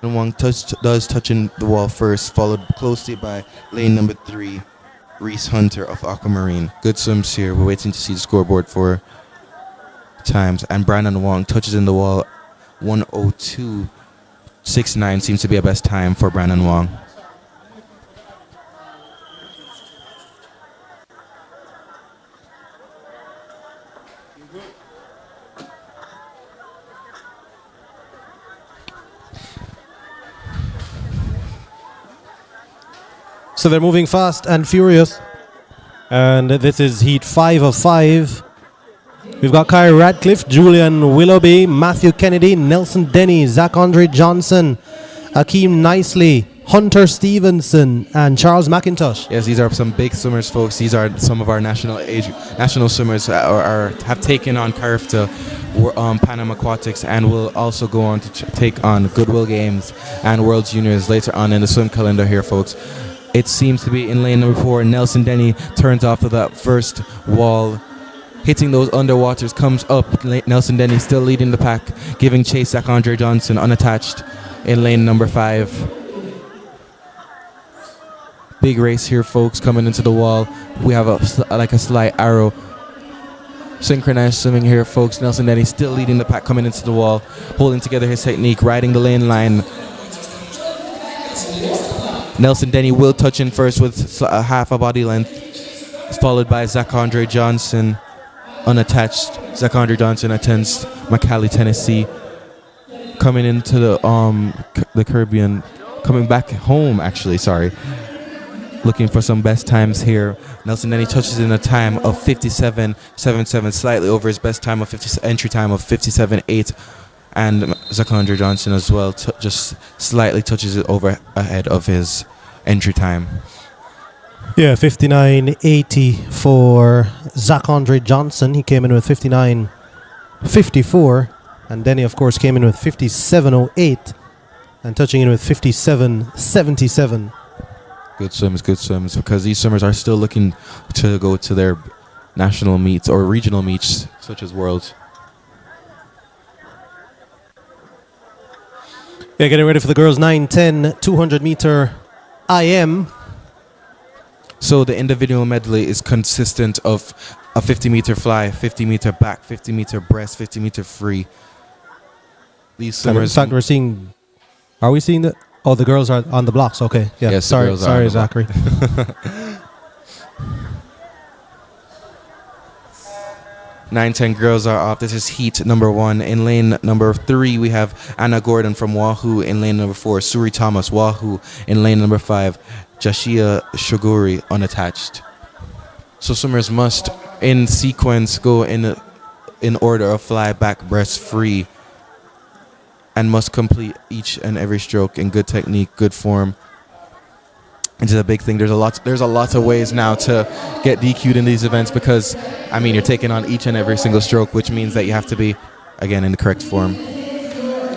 Wong does touching the wall first, followed closely by lane number 3, Reese Hunter of Aquamarine. Good swims here. We're waiting to see the scoreboard for times. And Brandon Wong touches in the wall 1:02.69 seems to be a best time for Brandon Wong. So they're moving fast and furious. And this is heat 5 of 5. We've got Kyrie Radcliffe, Julian Willoughby, Matthew Kennedy, Nelson Denny, Zach Andre Johnson, Akeem Nicely, Hunter Stevenson, and Charles McIntosh. Yes, these are some big swimmers, folks. These are some of our national swimmers have taken on Carif to Pan Am Aquatics and will also go on to take on Goodwill Games and World Juniors later on in the swim calendar here, folks. It seems to be in lane number 4. Nelson Denny turns off of that first wall, hitting those underwaters, comes up. Nelson Denny still leading the pack, giving chase Zach Andre Johnson unattached in lane number 5. Big race here, folks, coming into the wall. We have a slight arrow. Synchronized swimming here, folks. Nelson Denny still leading the pack, coming into the wall, holding together his technique, riding the lane line. Nelson Denny will touch in first with a half a body length, followed by Zach Andre Johnson, unattached. Zach Andre Johnson attends McAllen, Tennessee, coming into the Caribbean, coming back home, actually, sorry. Looking for some best times here. Nelson Denny touches in a time of 57.77, slightly over his best time of entry time of 57.8. And Zach Andre Johnson as well, just slightly touches it over ahead of his entry time. Yeah, 59.80 for Zach Andre Johnson. He came in with 59.54. And Denny, of course, came in with 57.08. and touching in with 57.77. Good swims, because these swimmers are still looking to go to their national meets or regional meets, such as Worlds. Yeah, getting ready for the girls 9-10 200 meter IM. So the individual medley is consistent of a 50 meter fly, 50 meter back, 50 meter breast, 50 meter free. These And in swimmers. fact, are we seeing the? Oh, the girls are on the blocks. Okay, yeah. Yes, sorry, Zachary. 9-10 girls are off. This is heat number 1. In lane number 3, we have Anna Gordon from Wahoo. In lane number 4, Suri Thomas, Wahoo. In lane number 5, Jashia Shoguri, unattached. So swimmers must, in sequence, go in order of fly, back, breast, free, and must complete each and every stroke in good technique, good form. It's a big thing. There's a lot of ways now to get DQ'd in these events because, I mean, you're taking on each and every single stroke, which means that you have to be, again, in the correct form.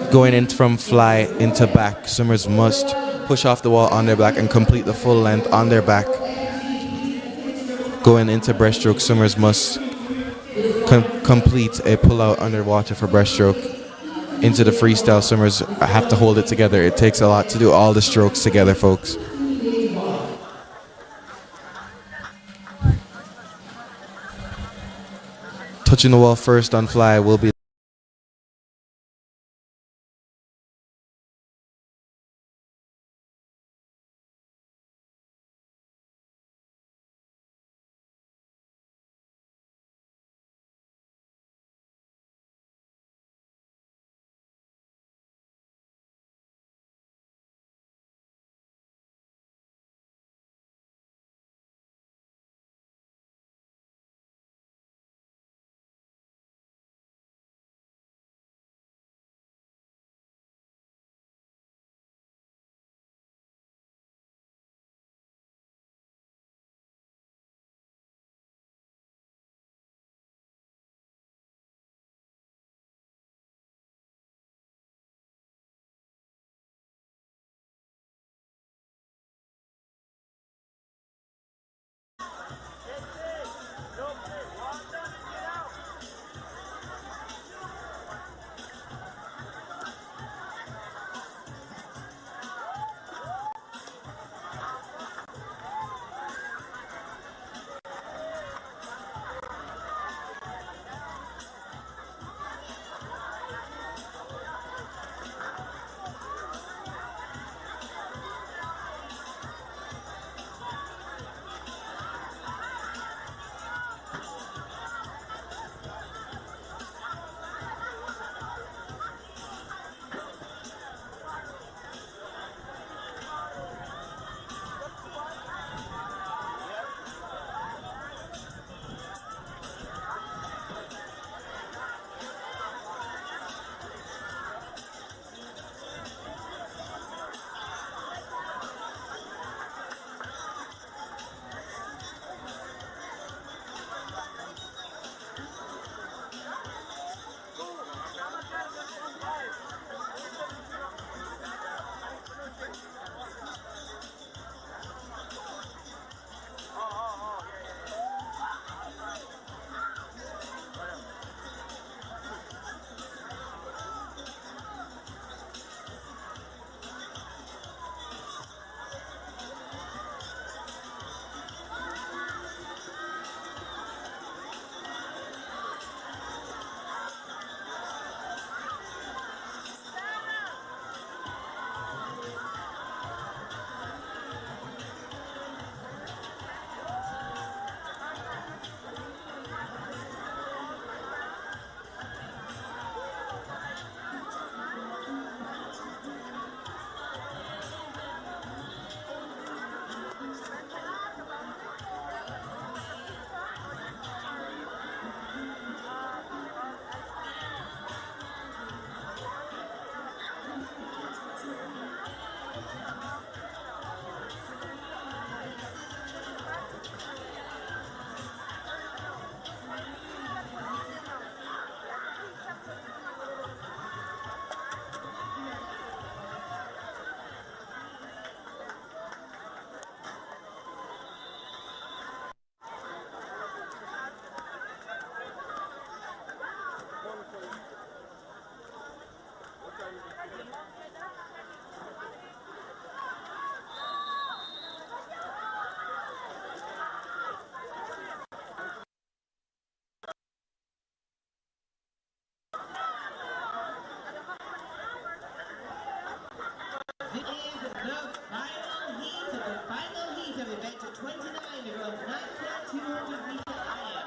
Going in from fly into back, swimmers must push off the wall on their back and complete the full length on their back. Going into breaststroke, swimmers must complete a pull-out underwater for breaststroke. Into the freestyle, swimmers have to hold it together. It takes a lot to do all the strokes together, folks. Touching the wall first on fly will be 29, the girls 9,200 meter iron.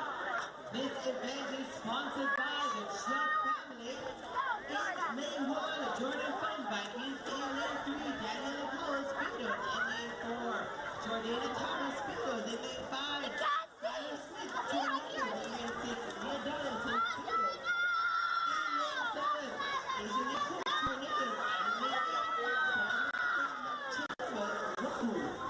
This event is sponsored by the Chuck family. In lane 1, Jordan Fun Vikings. In lane 3, Daniel Powell Speedos. In lane 4, Jordana Thomas Speedos. In lane 5, Tyler Smith Tornadoes. In lane 6, Neil Donaldson Speedos. In lane 7, Asian Nicole Tornadoes. And in lane 8, Chancellor Roku.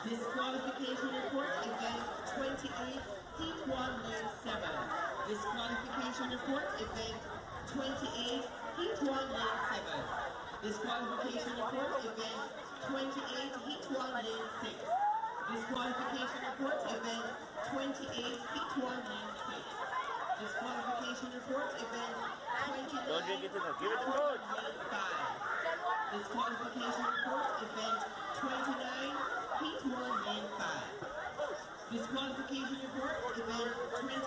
Disqualification report, event 28, heat 1, lane 7. Disqualification report, event 28, heat 1, lane 7. Disqualification report, event 28, heat 1, lane 6. Disqualification report, event 28, heat 1, lane 6. Disqualification report, event 29, Don't drink it to them. Give it to heat 1, coach. lane 5. Disqualification report, event 29, heat 1, lane 5. Disqualification report, event 29,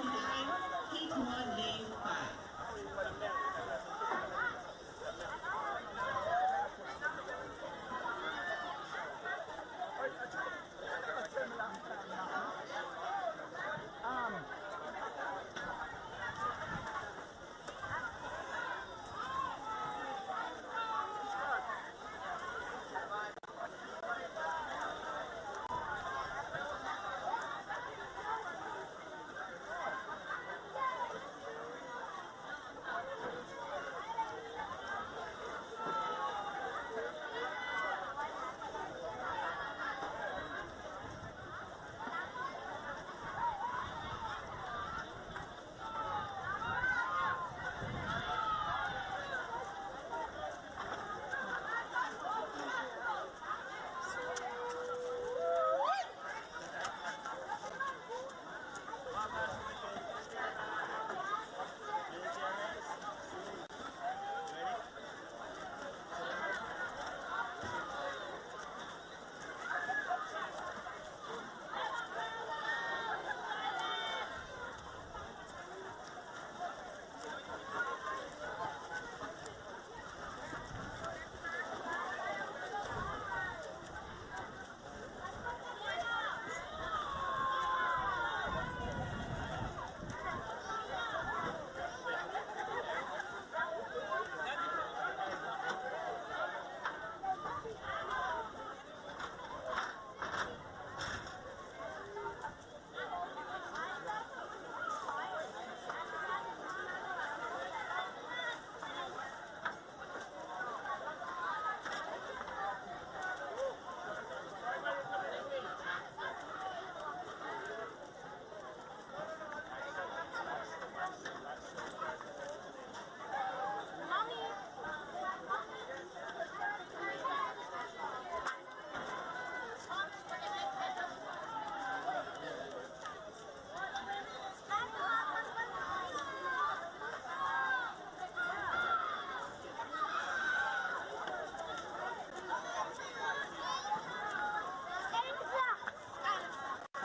heat 1, lane 5.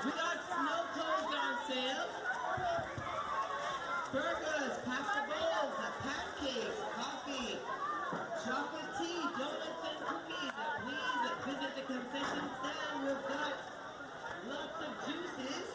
We got snow cones on sale. Burgers, pasta bowls, pancakes, coffee, chocolate tea, donuts and cookies. Please visit the concession stand. We've got lots of juices.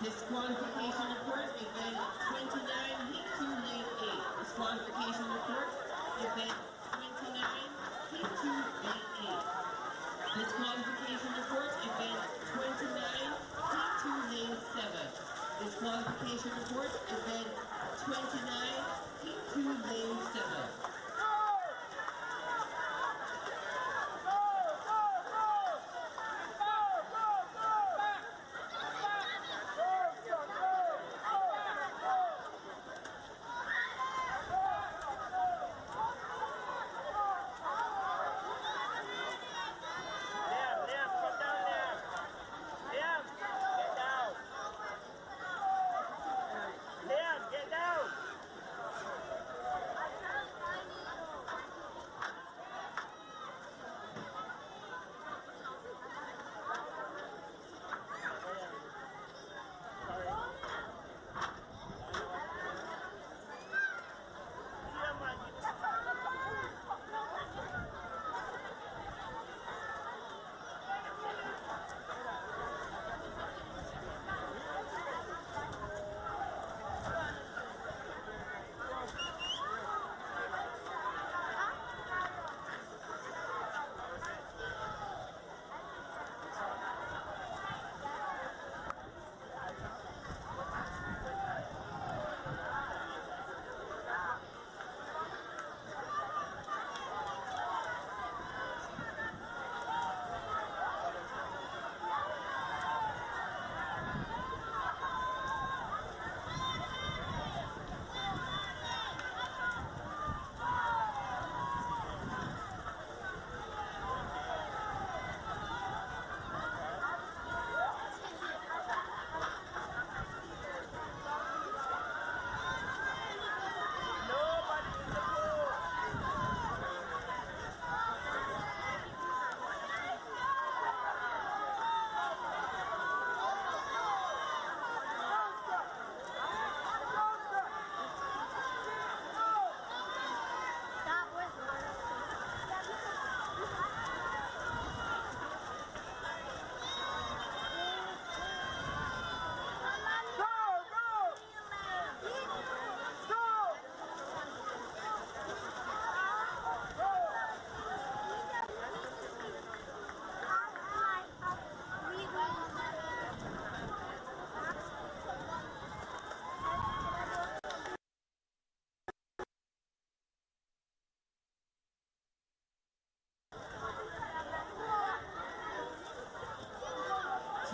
Disqualification report, event 29, heat 2, lane 8. Disqualification report, event 29, heat 2, lane 8. Disqualification report, event 29, heat 2, lane 7. Disqualification report, event 29, heat 2, lane 7.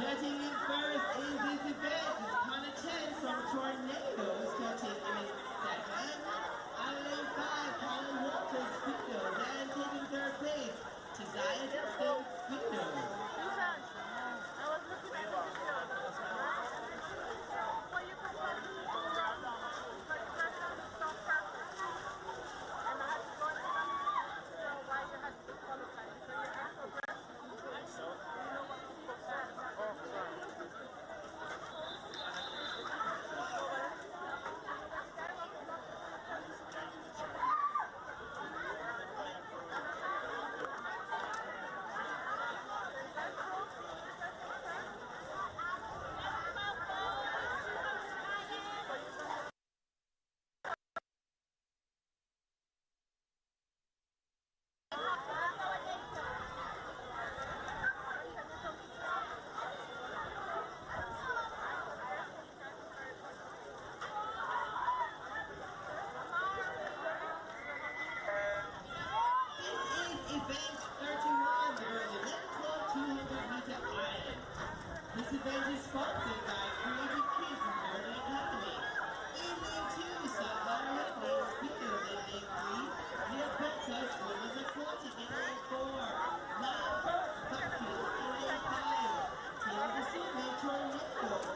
Touching in first in this event is Connor Chen from Tornadoes, touching in second. On lane 5, Colin Walters, Speedos, and taking third place, Josiah Dixon, Speedos. I was looking at the video. Well, you can put the pressure on the stop pressure. And I had to go into the why you had to qualify. So your actual breast. So? You know what the fuck that? Oh, sorry. This event is sponsored by Creative Kids and Learning Academy. In lane 2, Salvador Medley, Speedos in lane 3, Neil Podcast, Winners Aquatic in lane 4, Lion Park, Buckfield in lane 5, Tail the Silver Tornadoes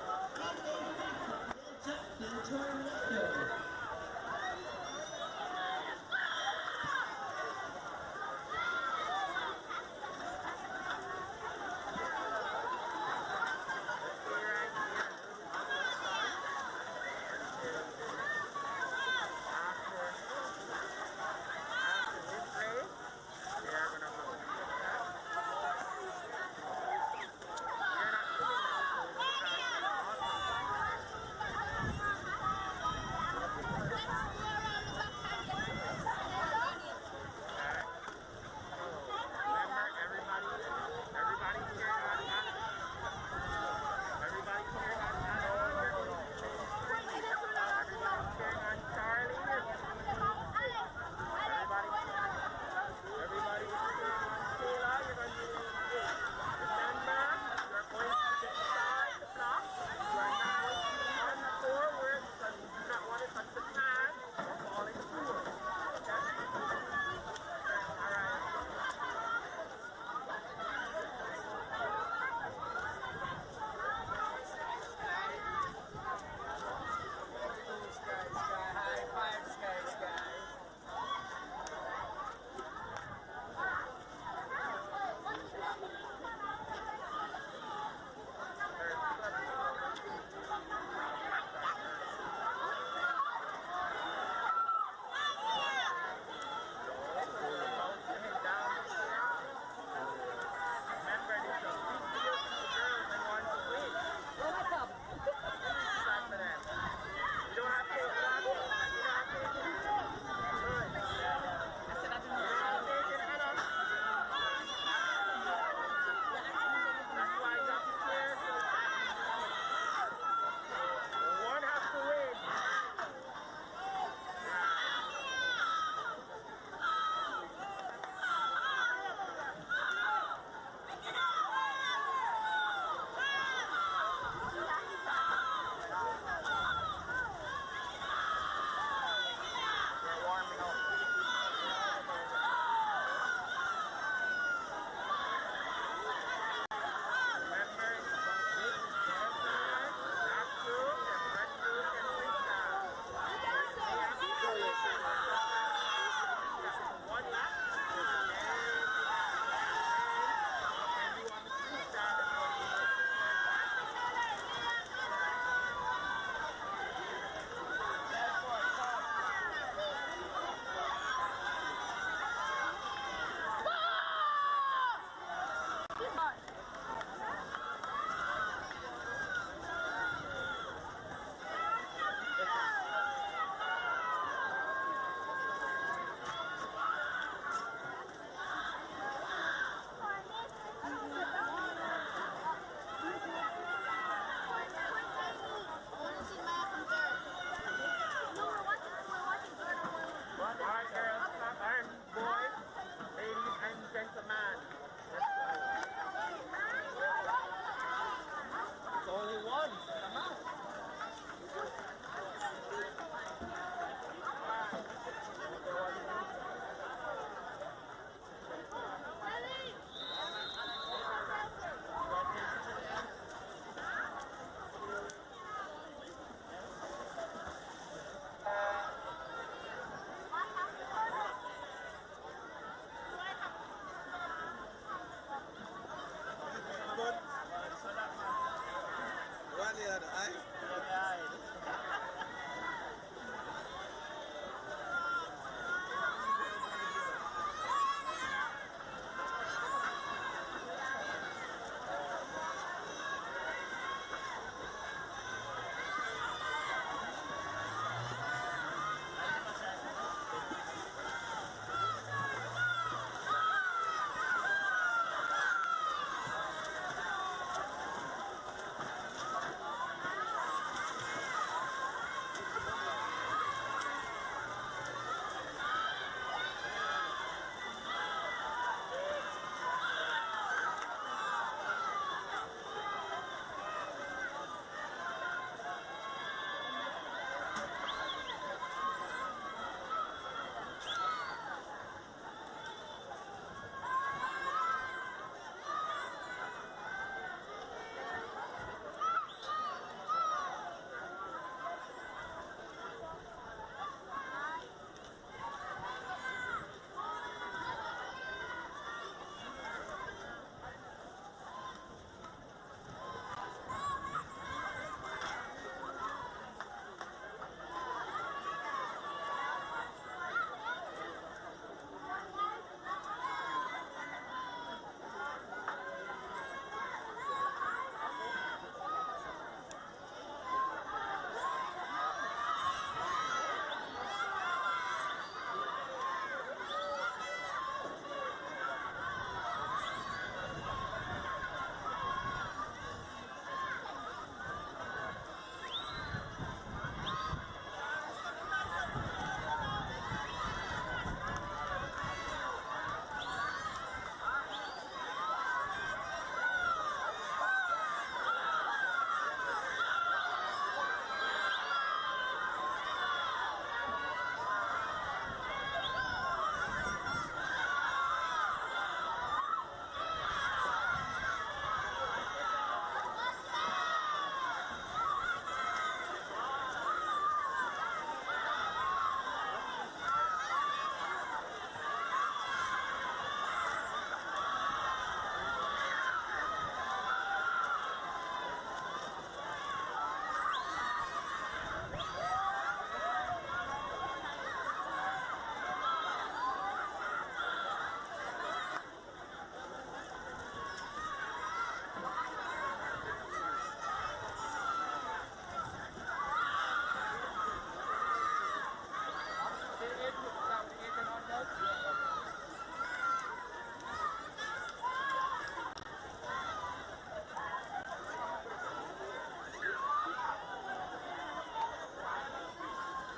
in lane 6, Will Jackson Tornadoes.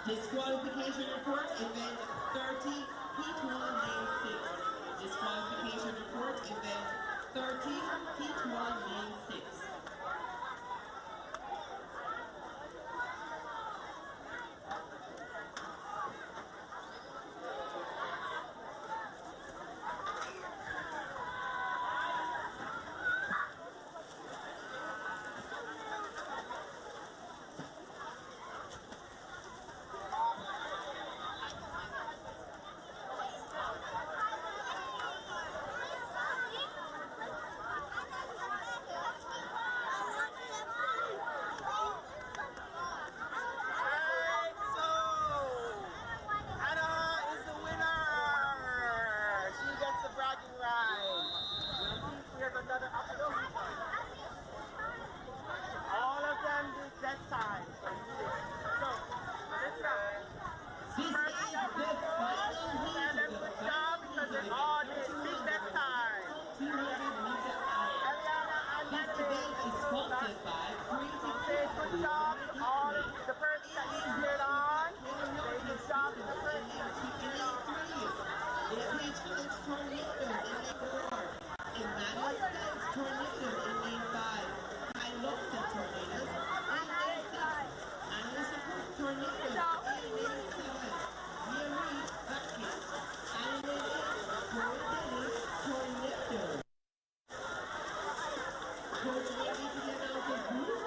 Disqualification report, event 30, heat 1, lane 6. Disqualification report, event 30, heat 1, lane 6. Another opportunity. All of them did that time. So, this time. This is the final heat And of the good job because they all did big that time. 200-meter iron. Eliana and This event is sponsored by Creative say good job to all of the person that you cheered on. Say good job to the person that you cheered on. The Patriots Tornadoes in lane 4. Emmanuel Spence Tornadoes in lane 5. Kyle Lawson Tornadoes in lane 6. Anderson Cook Tornadoes in lane 7. Mary Bucket and in lane 8. Corey Dennis Tornadoes. Coach ready to get out the booth?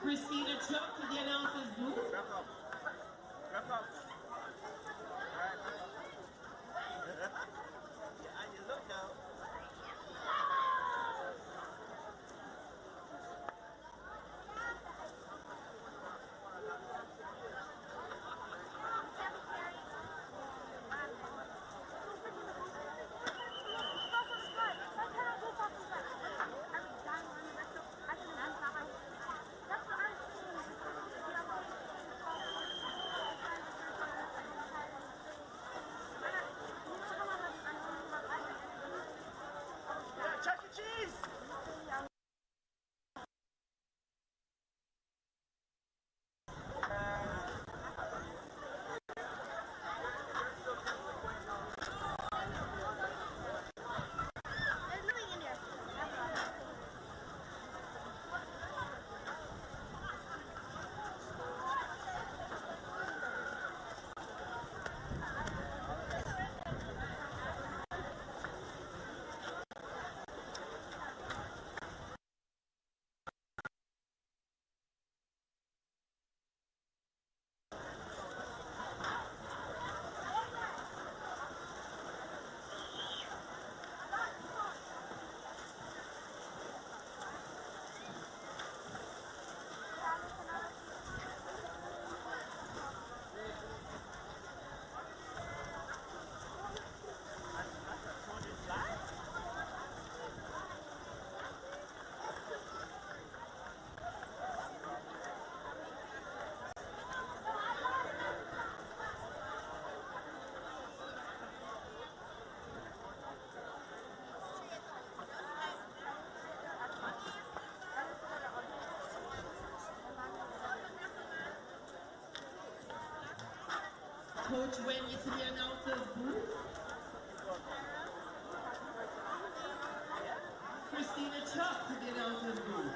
Christina Chuck to the announcer's booth. Wrap up. Wrap up. Alright. Yeah, I just look now. Coach Wendy to the announcer's booth. Christina Chuck to the announcer's booth.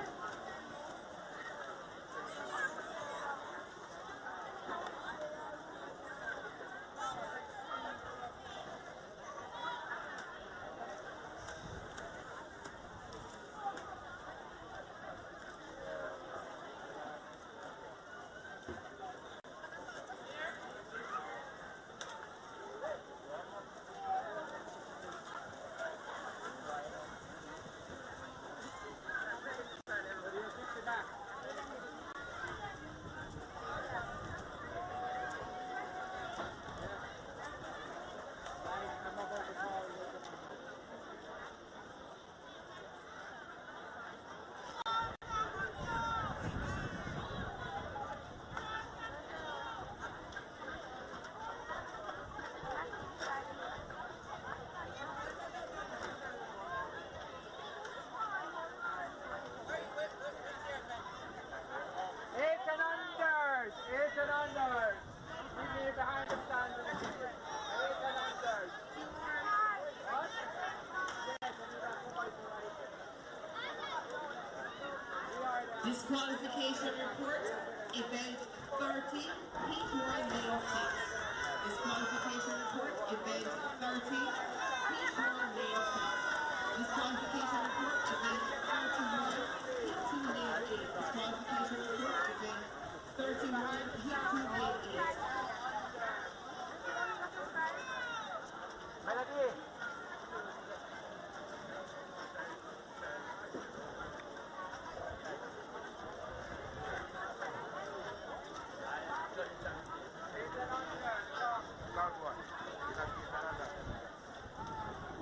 Eight and unders. Leave me behind the stand. Eight and unders. What? Disqualification report, event 30, heat 1, male 6. Disqualification report, event 30, heat 1, male 6. Disqualification report, event 31, heat 2, male 8. Disqualification report, event 31, heat 2, male 8. Melody. Last one.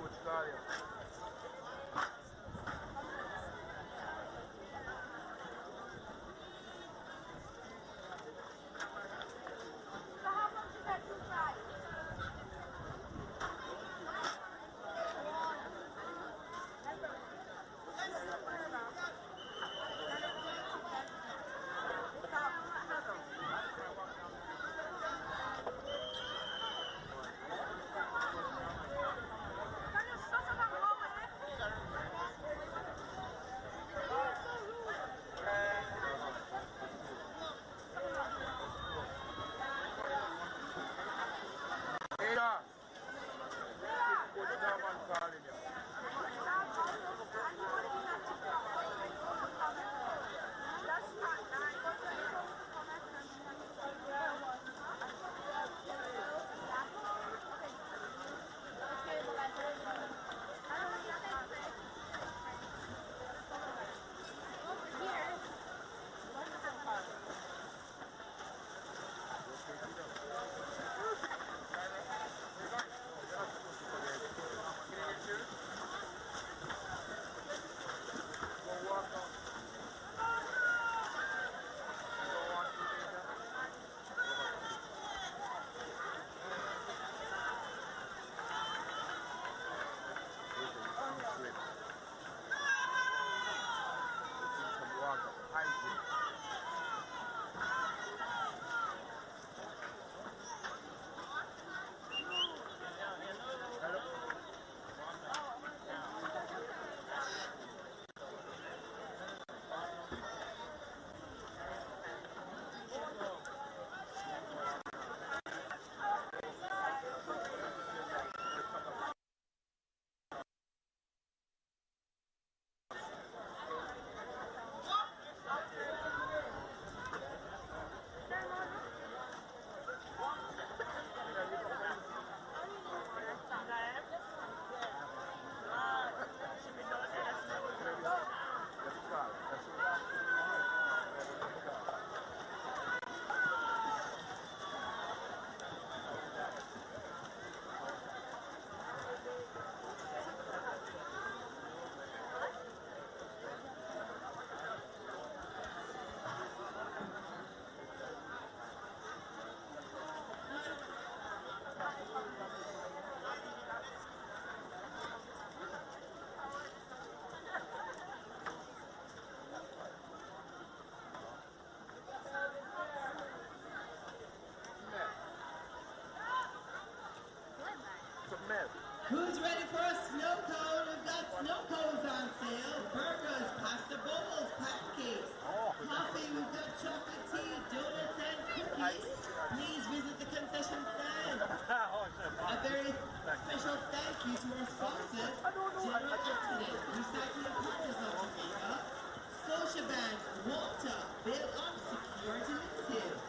Good start. So how much is that to try? Ada. Put the German call in here. you to our sponsors, General Accident, Recycling Partners of Jamaica, Scotiabank, Water, Build Up Security Limited.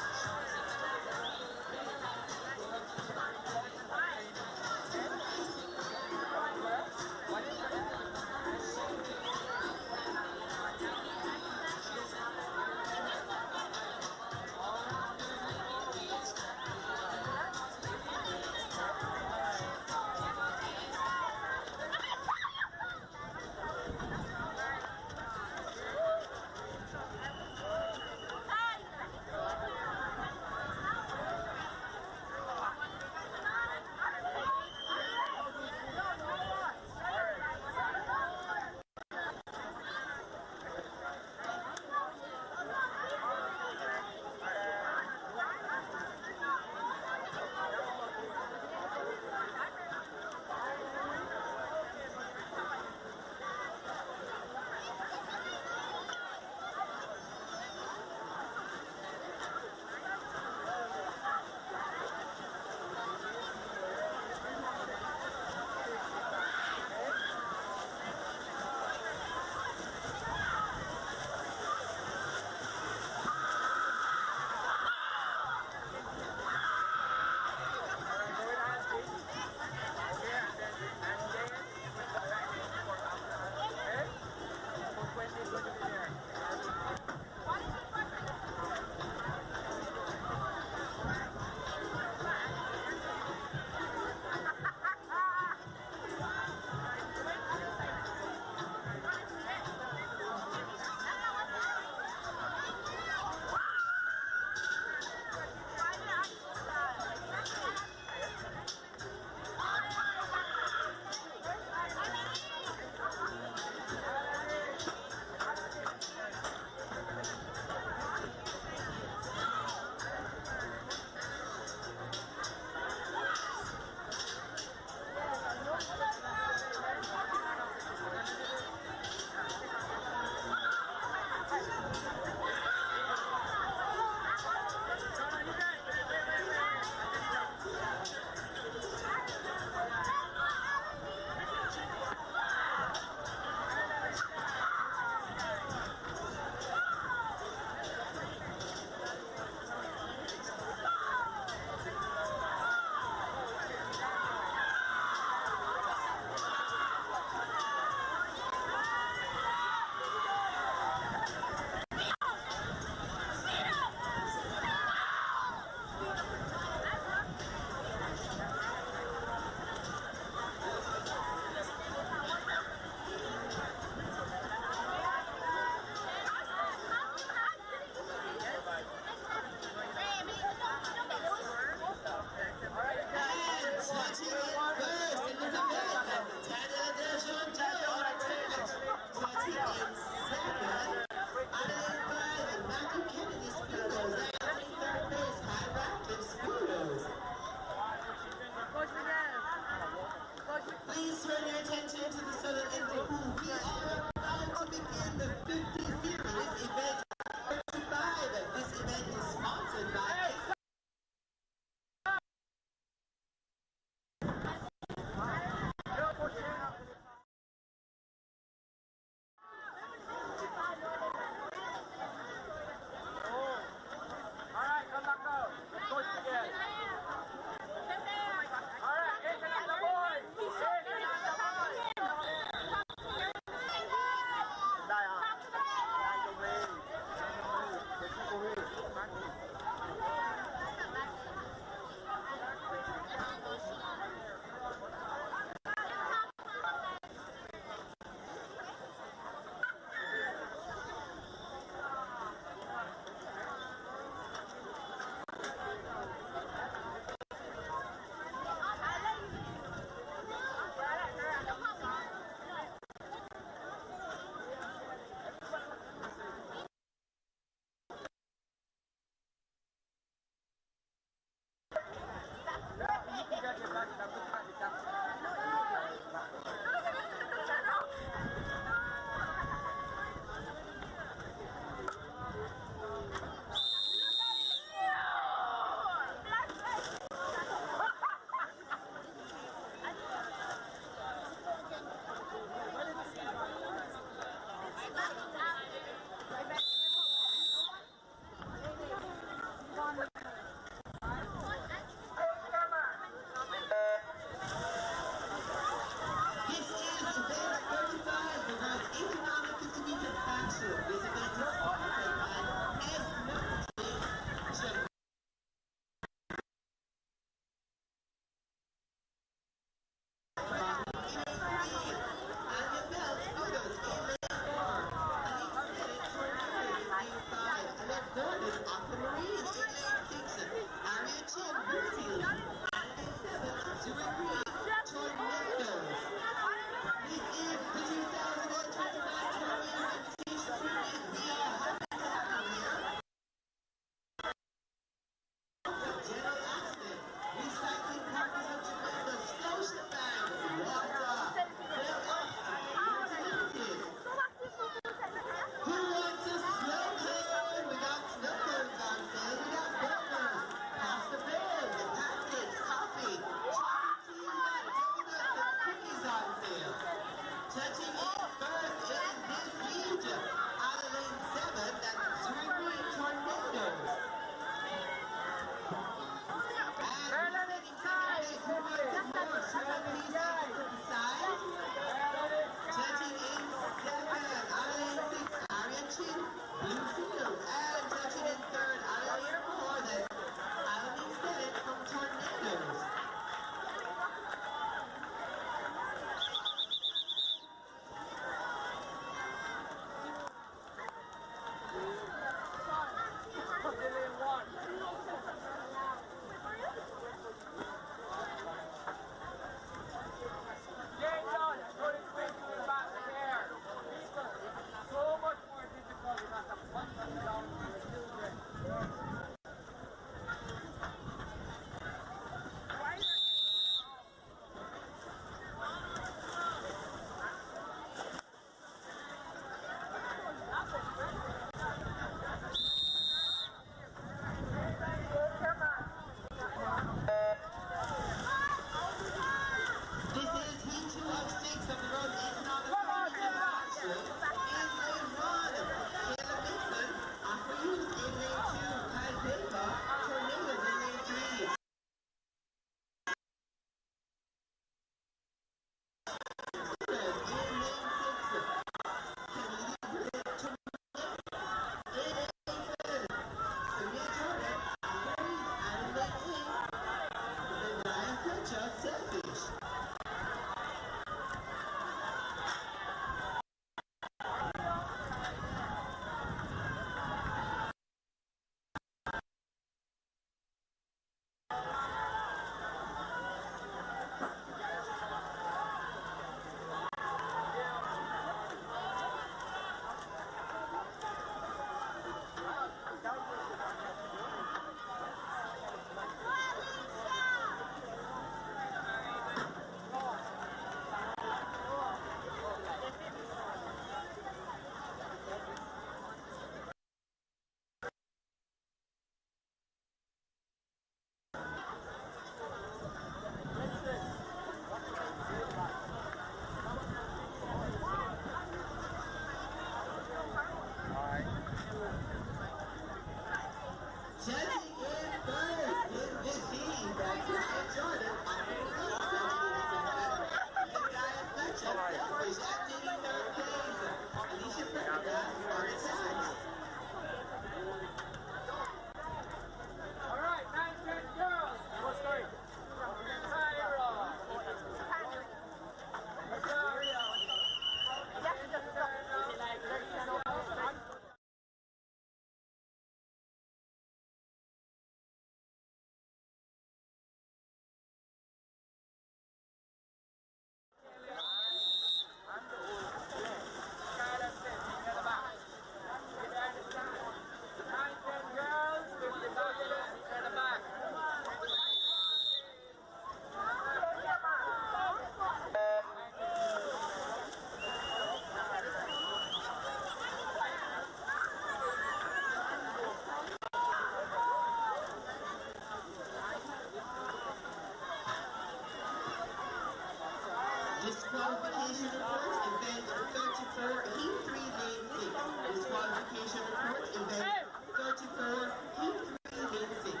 Disqualification report, event 34, heat 3, lane 6. Disqualification report, event 34, heat 3, lane 6.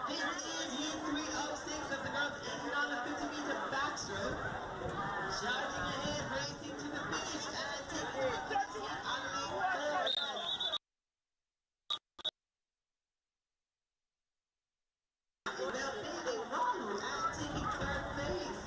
This is heat 3 of 6 of the girls 850-meter backstroke. Charging ahead, racing to the finish, and taking the heat on lane 4. They'll be the Walu and taking 3rd place.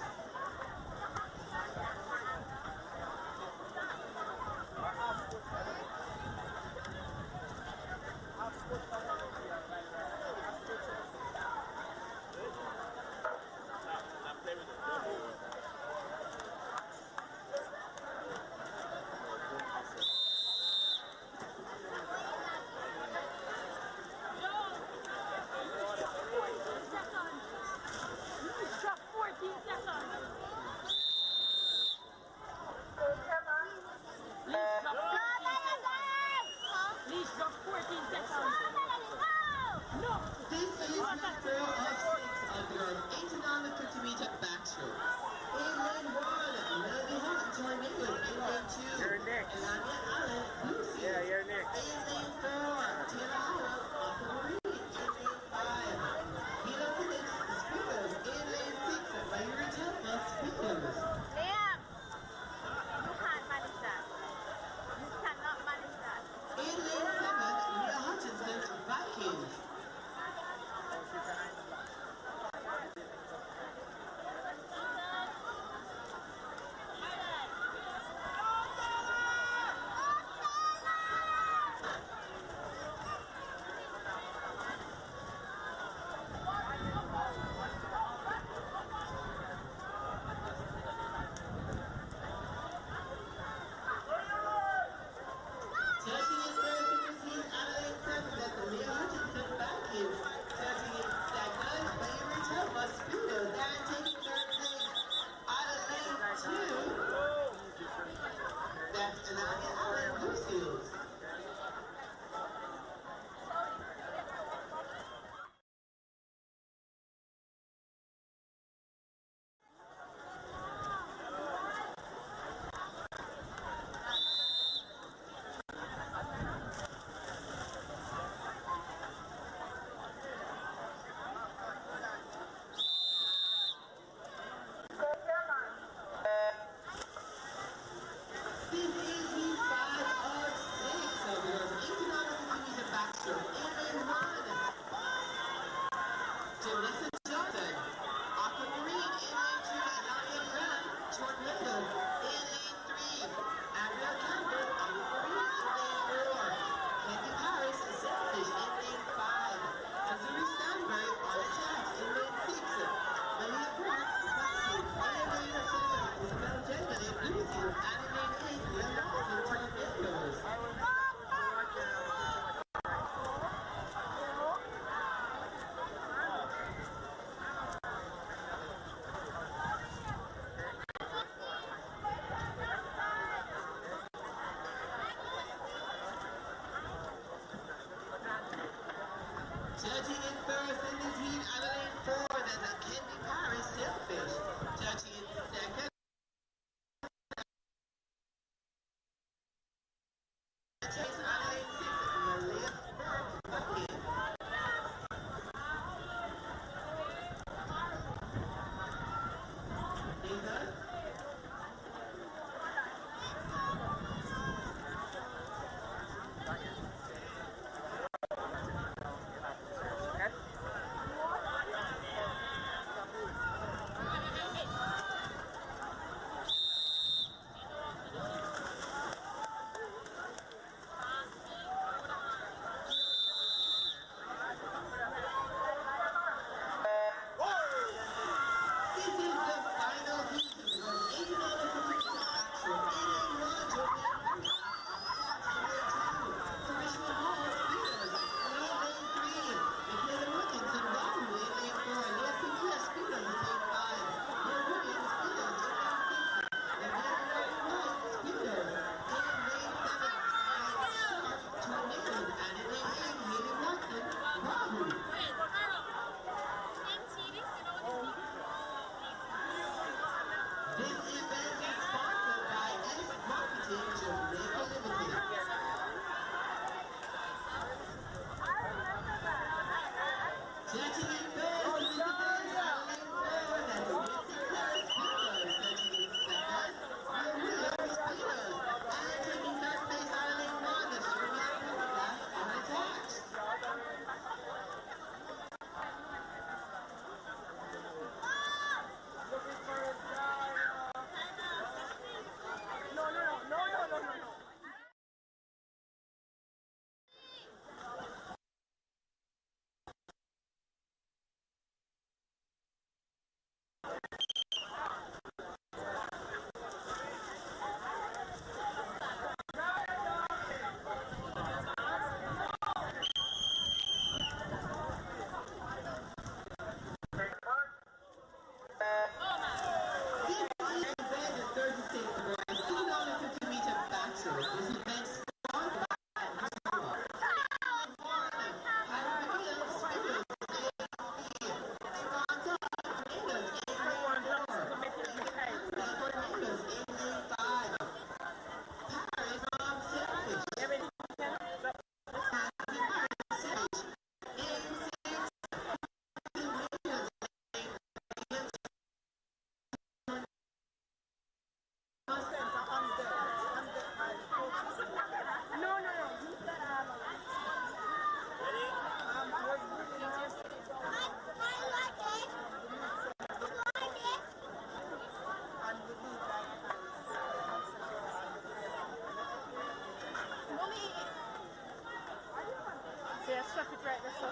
Right, that's all.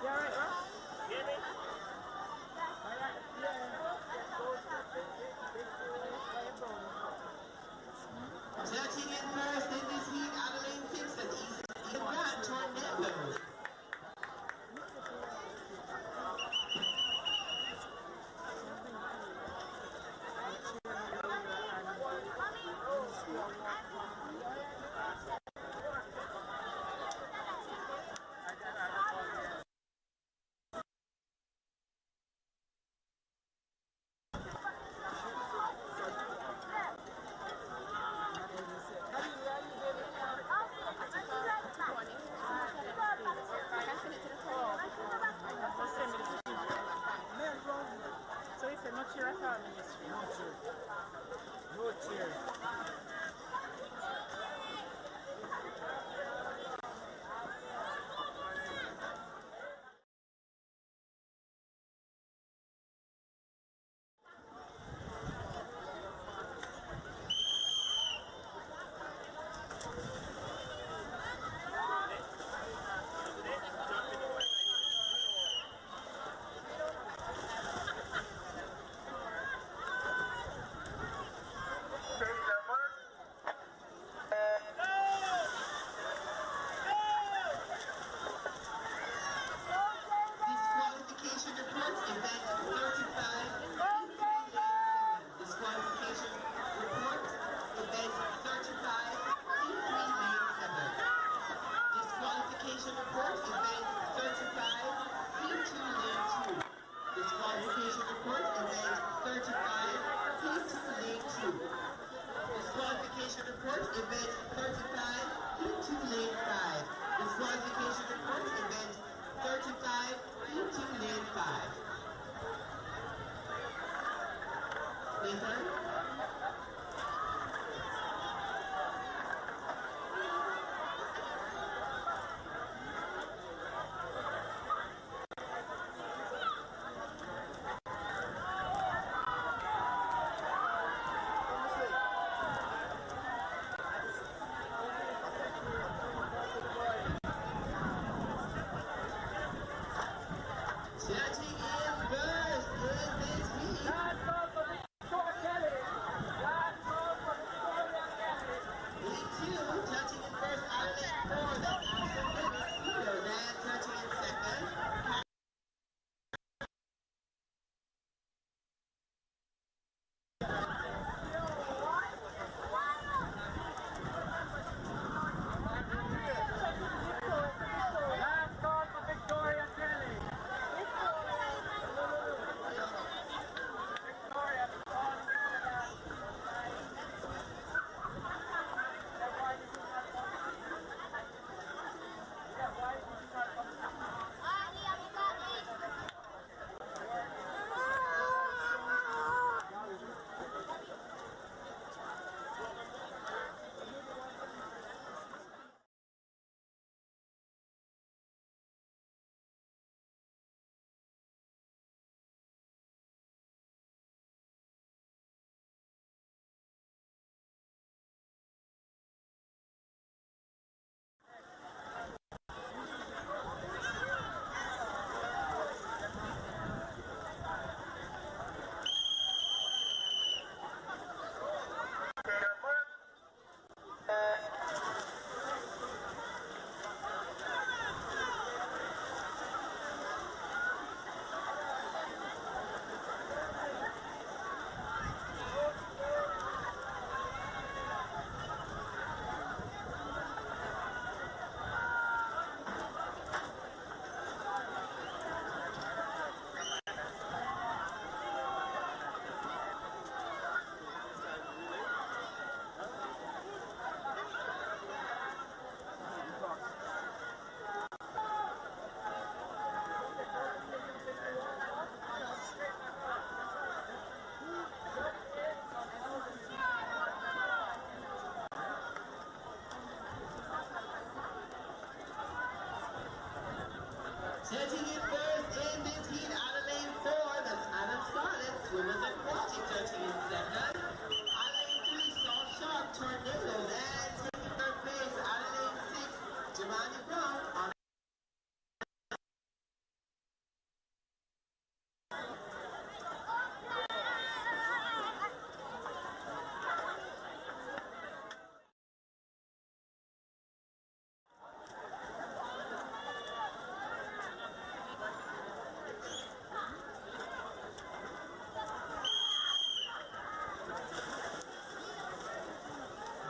You alright, Ross? Hear me? Judging in first in this heat, Adelaide Kingston, Ethan Grant, Tornadoes. So he said, no chair at all, ministry. No chair. No chair. Disqualification report, event 35. Disqualification report, event 35, P3 lane 7. Disqualification report, event 35, P2 lane 2. Disqualification report, event 35, P2 lane 2. Disqualification report, event 35, P2 lane 5. Disqualification report, event 35, P2 lane 5. Nathan? Judging in first in this heat.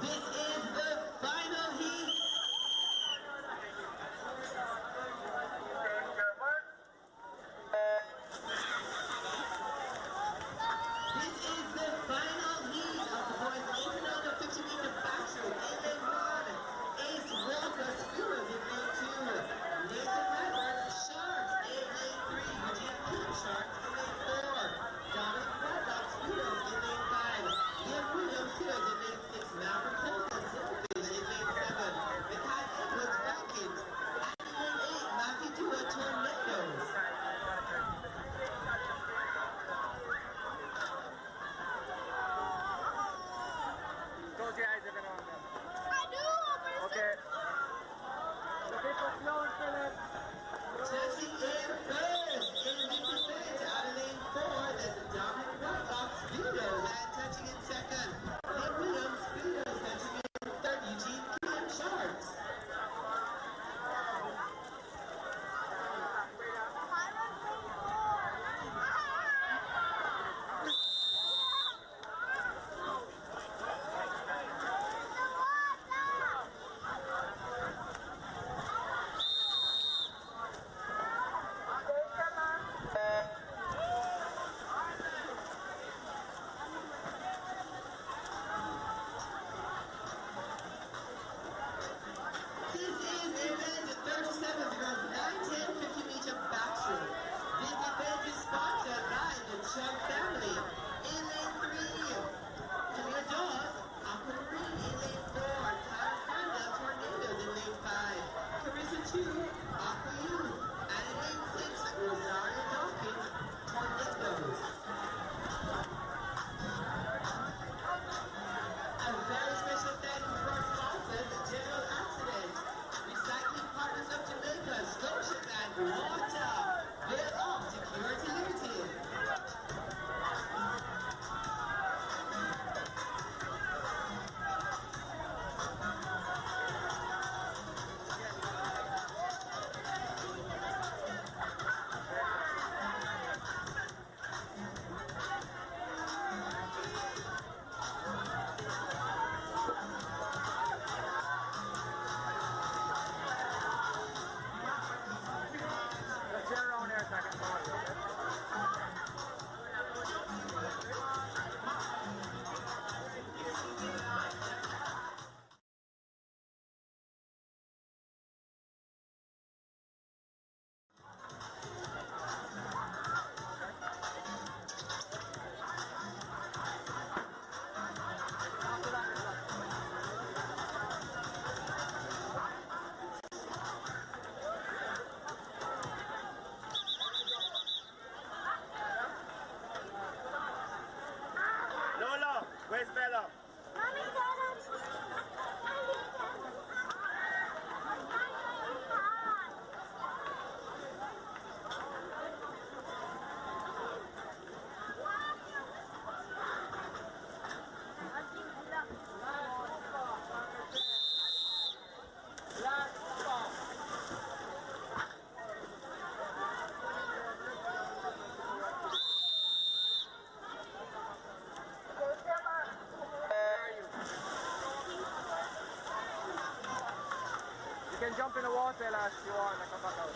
This is the final heat. This is the final heat of the boys 850-meter backstroke. In lane 1, Ace Walker Spears in lane 2. Nathan Lambert Sharks in lane 3. Eugene King Sharks in lane 4. Dominic Braddock Spears in lane 5. Ian Williams Spears in lane 6. Malcolm Colton Silverfish in lane 7. Mikhail Edwards Rackett. And in lane 8, Matthew Dua Tornadoes. Close your eyes if anyone does. I do, but it's Okay. The people slow and Philip. Touching in first in this event out of lane 4, that's Dominic Braddock Speedos, and touching in second, Nick Williams Speedos, touching in third, Eugene Kim Sharks. This is event 37, the girls 9, 10, 50-meter backstroke. This event is sponsored by the Chubb family. In lane 3, Camille Dawes, Aquamarine in lane 4, Tyler Crandall, Tornadoes in lane 5, Carissa Chu, Aqua Youth, and in lane 6, Rosario Dawkins, Tornadoes. A very special thank you for our sponsors, General Accident, Recycling Partners of Jamaica, Scotiabank, Water, Bill Off, Security Limited. Let's get around there a second. Lola, where's Bella? Mommy, You can jump in the water last if you want and come back out.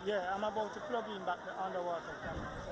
Yeah, I'm about to plug in back the underwater camera.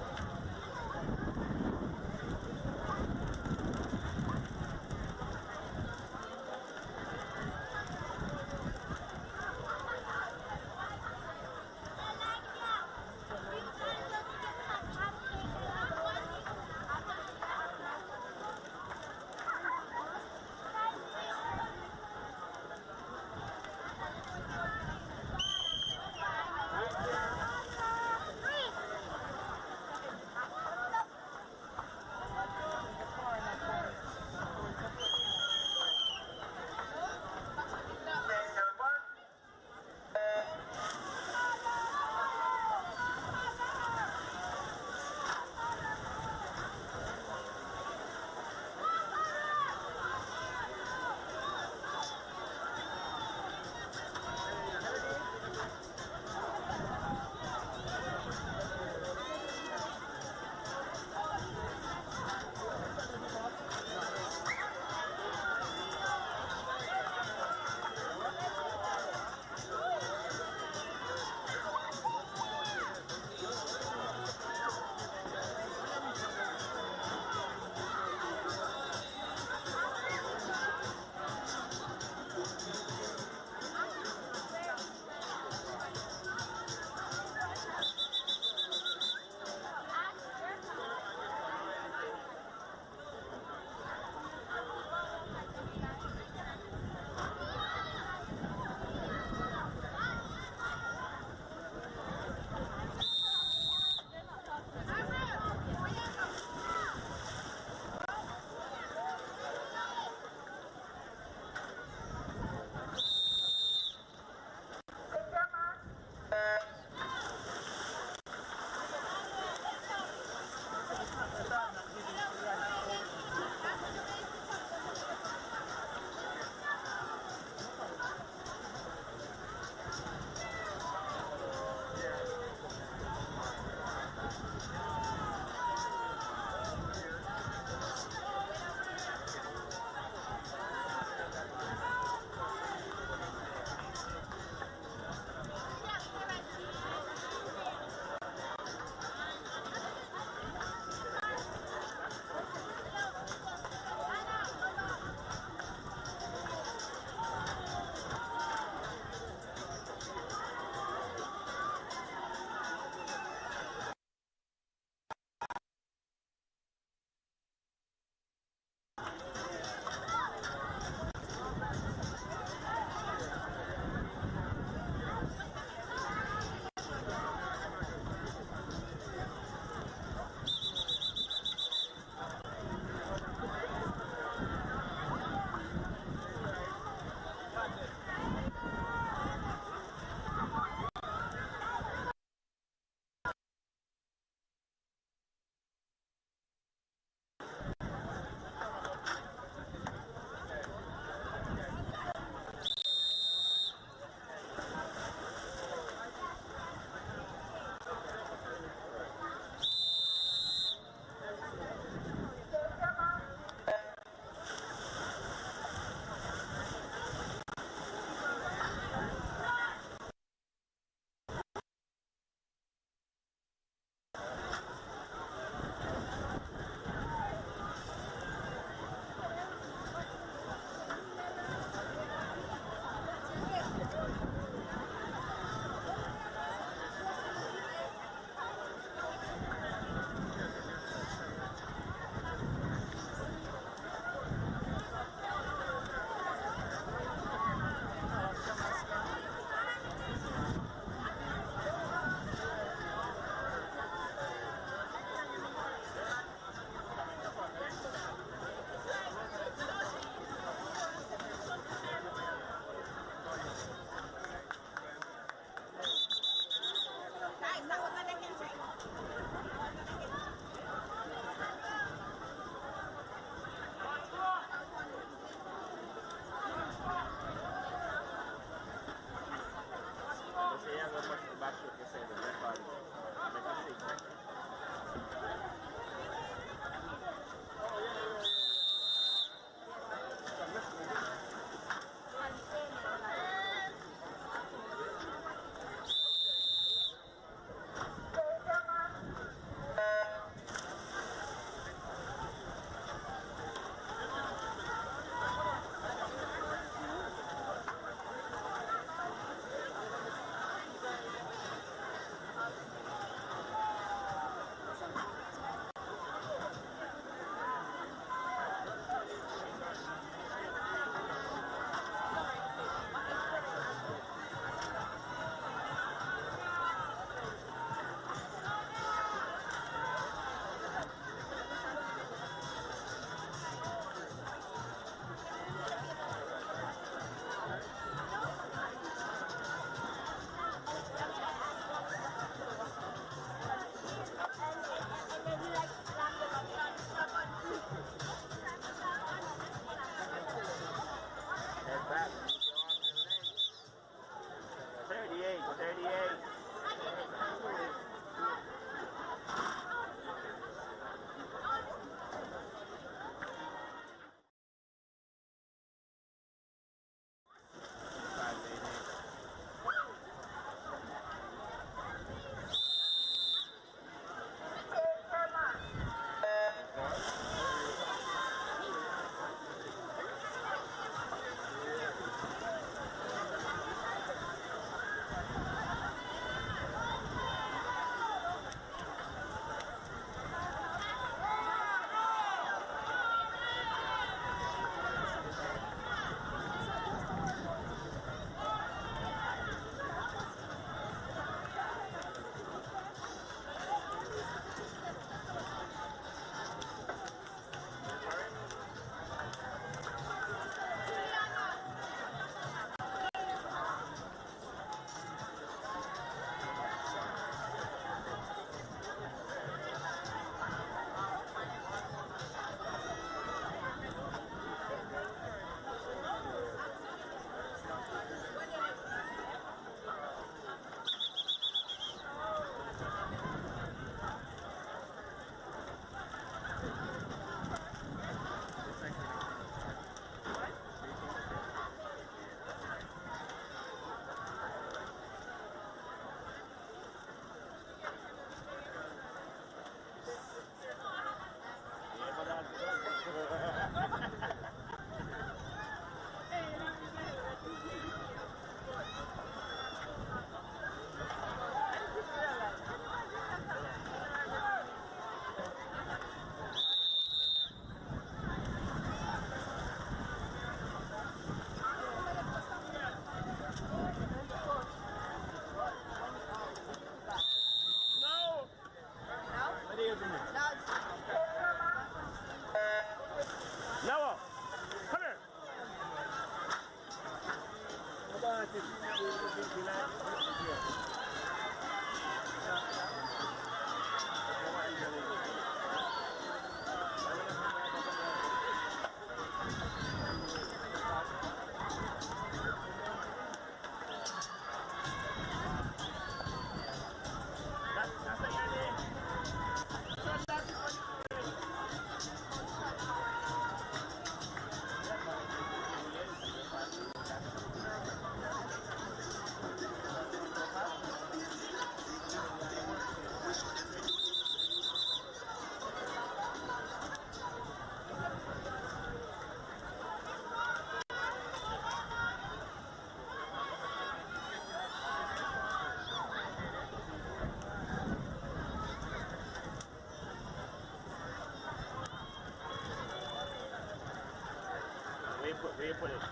you put it.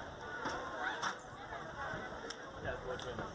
Yeah, which one?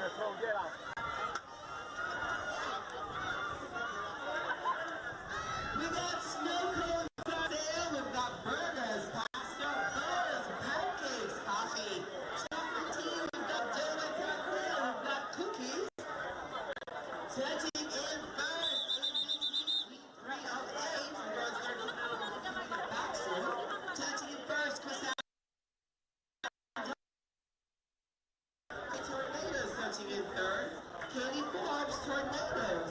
We got snow cones on sale. We've got burgers, pasta, bowls, pancakes, coffee, chocolate tea. We've got donuts on sale. We've got cookies. Touching in first in this week 3 of 8. The girls are going to the backstroke. Touching in first, Chris Tornadoes touching in third. Katie Forbes, Tornadoes.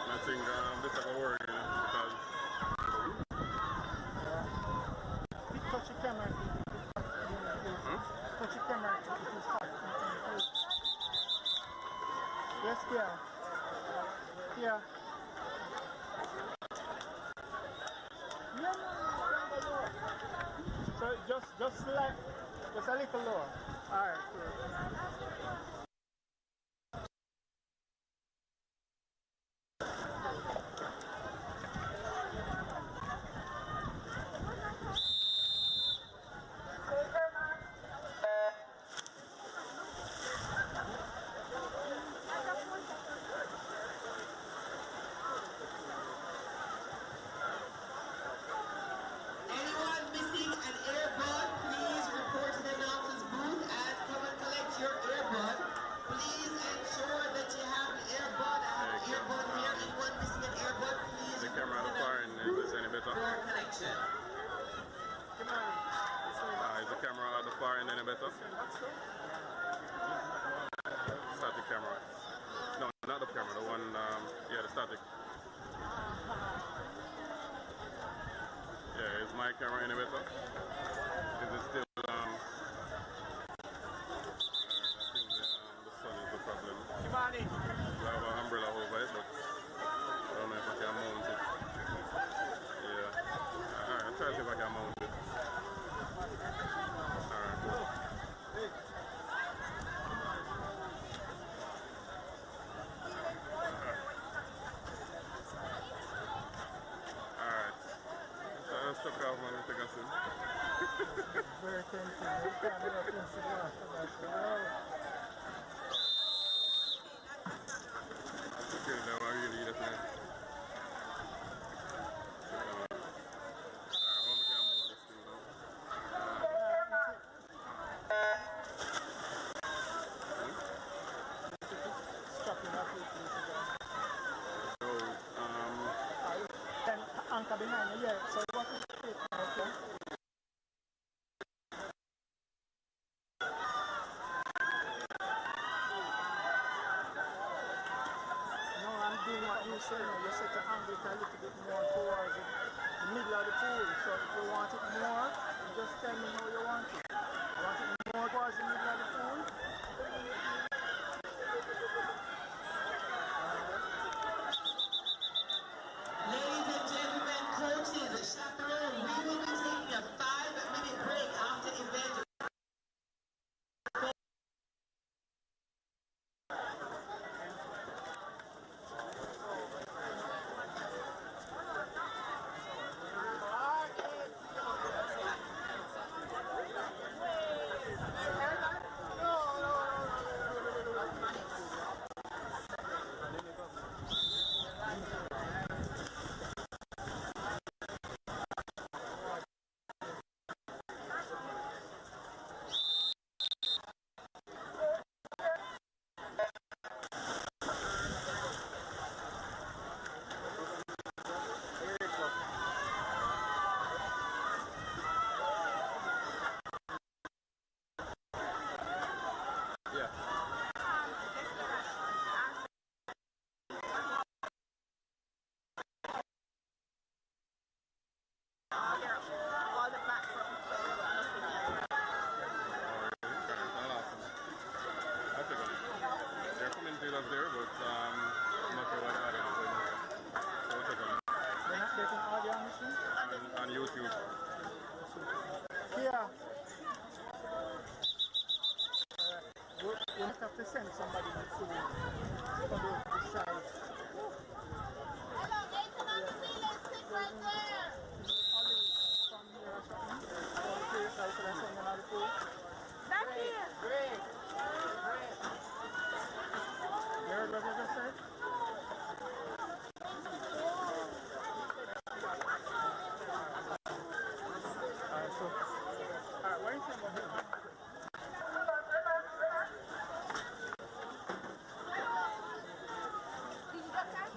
I think this is going to work, you know, because touch the camera. Touch the camera. Yes, yeah. Yeah. So just like just a little lower. Alright, cool. Anyone missing an earbud, please report to the announcer's booth and come and collect your earbud. Please ensure that you have an earbud. I have an earbud here. Anyone missing an earbud, please the camera on report the to far the end announcer's is any booth better. for connection. Is the camera on the far end any better? Static camera. No, not the camera, the one, yeah, the static. Yeah, is my camera any better? Is it still, I think the sun is the problem. I have an umbrella over it, but I don't know if I can mount it. Yeah. Alright, I'll try to see if I can mount it. Alright, cool. Alright. So let's took off when we take us in. Very tempting. You can't do it Okay, now I really need it. Anchor behind you, yeah. So what is it? Okay. No, I'm doing what you say now. You set the angle a little bit more towards the middle of the pool. So if you want it more, you just tell me how you want it. You want it more towards the middle of the pool? Ladies and gentlemen, coaches, chaperone, we will be taking a 5-minute break after event. on YouTube. Yeah. You might have to send somebody to for the side. Hello, Nathan on the wheel, let's sit right there. From here or something. Okay, so I send another two. Back here. Great. You heard what I just said? Alright, so. Alright, where is it? Did you get that?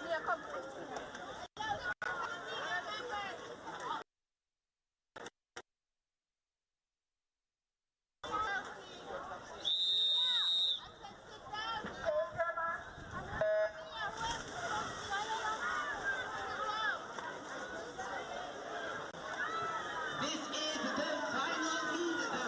Yeah, come. This is the final heat of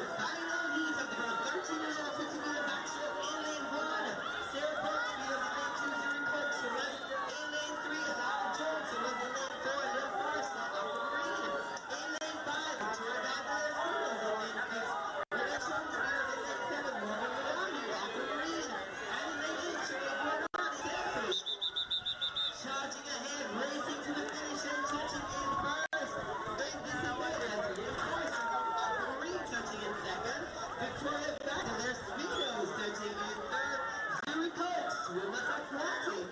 the girls 13 and 50 meter backstroke in lane 1. Sarah Brooks fields in lane 2, Zuri Cooks, who was in lane 3, Alana Jones, who was in lane 4, Lil Forrest, Green. In lane 5, Victoria Badass, who was in lane 6, Rita Jones fields in lane 7, Morgan Milani, Green. And in lane 8, Sherry Gordon, Jeffrey. Charging ahead, racing to the finish and touching in first. Then this is what has reinforced Green touching in second. Victoria back and their Speedos touching in third. Zuri Cooks, Willis Aquatic.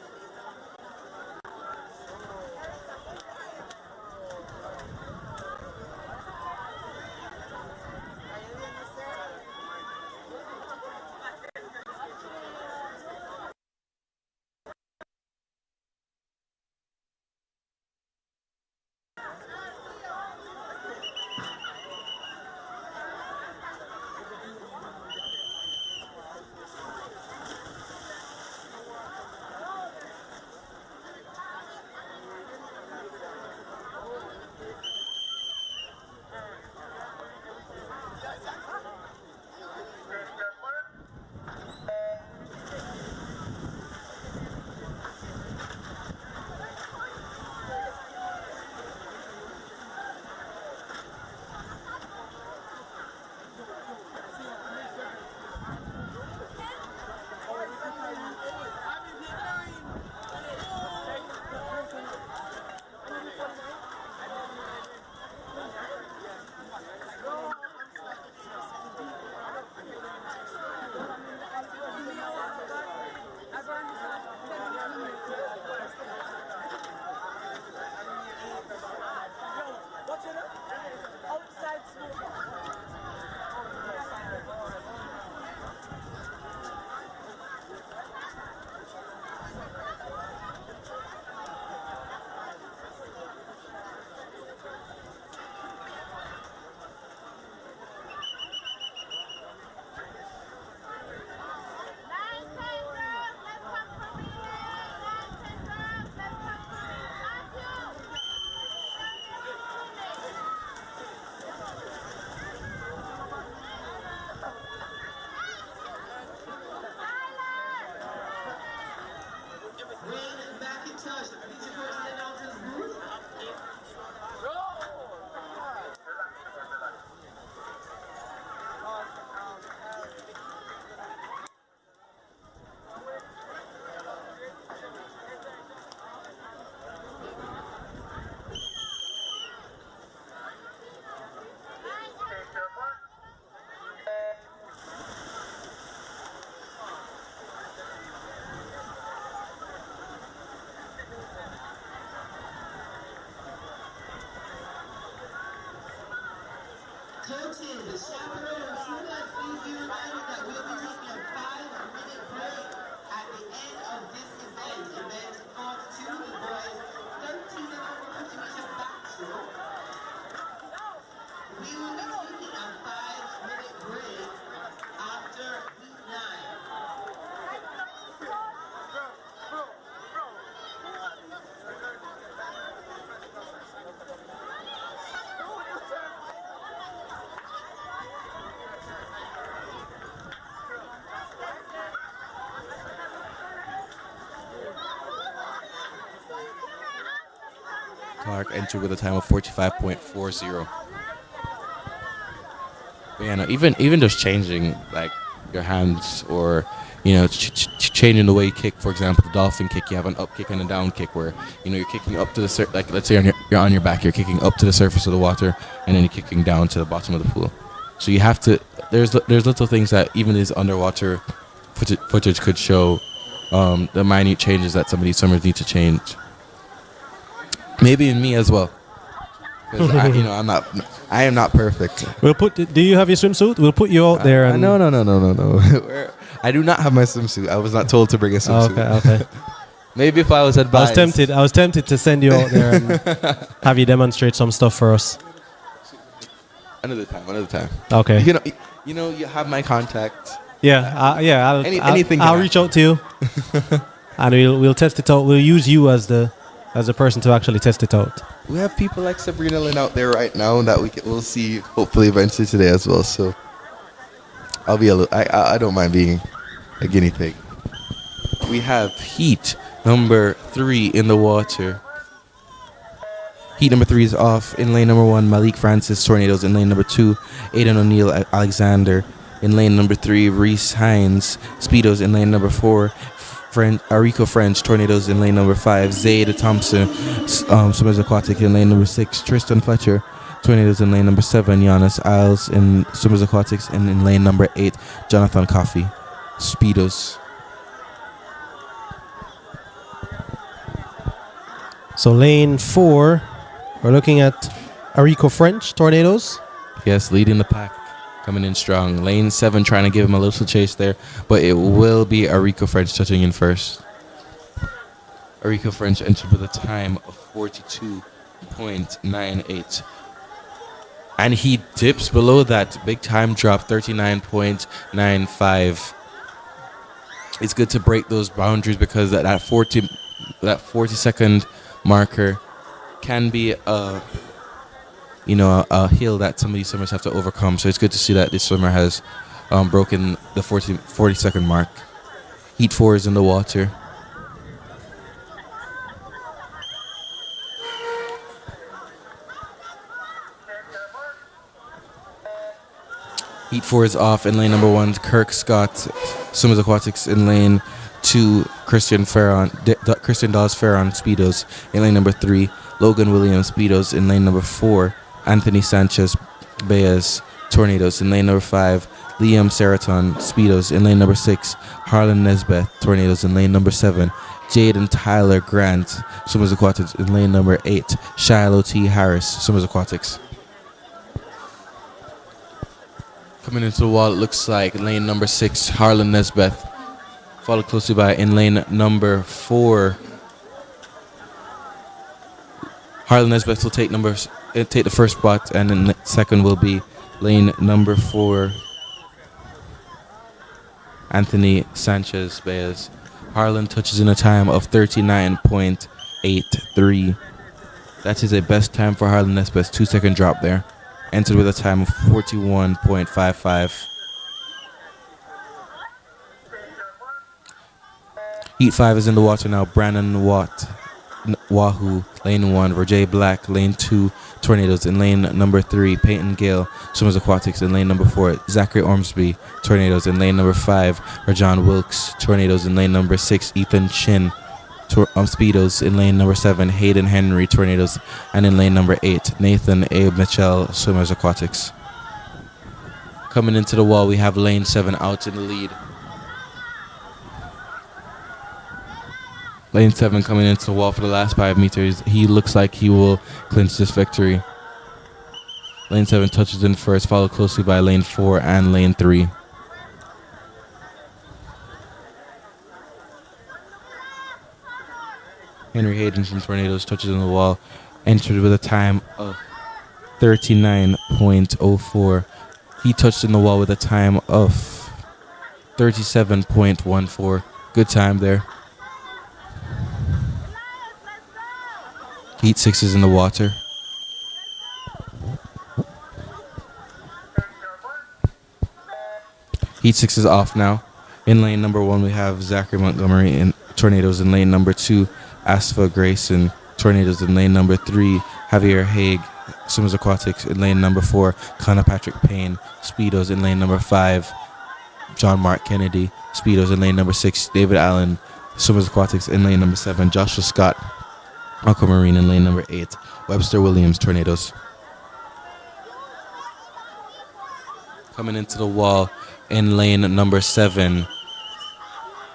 What's it? Outside smoke. Coaches, the chaperones, please be reminded that we'll be taking a 5-minute break at the end of this event. Event 42, the boys 13 and over 50 meter backstroke. We will be taking a 5-minute break after heat 9. Clark entered with a time of 45.40. But yeah, no, even just changing like your hands or changing the way you kick. For example, the dolphin kick, you have an up kick and a down kick where you're kicking up to the like let's say you're on your back, you're kicking up to the surface of the water, and then you're kicking down to the bottom of the pool. So you have to. There's little things that even this underwater footage could show. The minute changes that some of these swimmers need to change. Maybe in me as well. Because I am not perfect. We'll put. Do you have your swimsuit? We'll put you out there. And no. I do not have my swimsuit. I was not told to bring a swimsuit. Okay. Maybe if I was advised. I was tempted to send you out there and have you demonstrate some stuff for us. Another time. Okay. You have my contact. Yeah. Anything. I'll reach out to you, and we'll test it out. We'll use you as the person to actually test it out. We have people like Sabrina Lynn out there right now that we'll see hopefully eventually today as well. So I'll be I don't mind being a guinea pig. We have heat number 3 in the water. Heat number 3 is off. In lane number 1, Malik Francis, Tornadoes. In lane number 2, Aidan O'Neill, Alexander. In lane number 3, Reese Hines, Speedos. In lane number 4, Arico French, Tornadoes. In lane number 5, Zayd Thompson, Swimmers Aquatic. In lane number 6, Tristan Fletcher, Tornadoes. In lane number 7, Giannis Isles in Swimmers Aquatics. And in lane number 8, Jonathan Coffey, Speedos. So lane 4, we're looking at Arico French, Tornadoes. Yes, leading the pack, coming in strong. Lane 7 trying to give him a little chase there, but it will be Arico French touching in first. Arico French entered with a time of 42.98. And he dips below that big time drop, 39.95. It's good to break those boundaries because that 40 second marker can be a hill that some of these swimmers have to overcome. So it's good to see that this swimmer has broken the 40 second mark. Heat 4 is in the water. Heat 4 is off. In lane number 1, Kirk Scott, Swimmers Aquatics. In lane 2, Christian Dawes Ferron, Speedos. In lane number 3, Logan Williams, Speedos. In lane number 4, Anthony Sanchez Baez, Tornadoes. In lane number 5, Liam Seraton, Speedos. In lane number 6, Harlan Nesbeth, Tornadoes. In lane number 7, Jaden Tyler Grant, Swimmers Aquatics. In lane number 8, Shiloh T. Harris, Swimmers Aquatics. Coming into the wall, it looks like lane number 6, Harlan Nesbeth, followed closely by in lane number 4. Harlan Nesbeth will take the first spot, and then the second will be lane number 4, Anthony Sanchez Baez. Harlan touches in a time of 39.83. That is a best time for Harlan Nesbeth, 2-second drop there. Entered with a time of 41.55. Heat 5 is in the water now. Brandon Wahoo, lane 1. Roger Black, lane 2. Tornadoes. In lane number 3, Peyton Gale, Swimmers Aquatics. In lane number 4, Zachary Ormsby, Tornadoes. In lane number 5, Rajon Wilkes, Tornadoes. In lane number 6, Ethan Chin, Speedos. In lane number 7, Hayden Henry, Tornadoes. And in lane number 8, Nathan Abe Mitchell, Swimmers Aquatics. Coming into the wall, we have lane 7 out in the lead. Lane 7 coming into the wall for the last 5 meters. He looks like he will clinch this victory. Lane 7 touches in first, followed closely by lane 4 and lane 3. Henry Hayden from Tornadoes touches in the wall, entered with a time of 39.04. He touched in the wall with a time of 37.14. Good time there. Heat 6 is in the water. Heat 6 is off now. In lane number 1, we have Zachary Montgomery in Tornadoes. In lane number 2, Asfa Grayson, Tornadoes in lane number 3. Javier Haig, Swimmers Aquatics in lane number 4. Connor Patrick Payne, Speedos in lane number 5. John Mark Kennedy, Speedos in lane number 6. David Allen, Swimmers Aquatics in lane number 7. Joshua Scott, Aquamarine in lane number 8. Webster Williams, Tornadoes. Coming into the wall in lane number 7.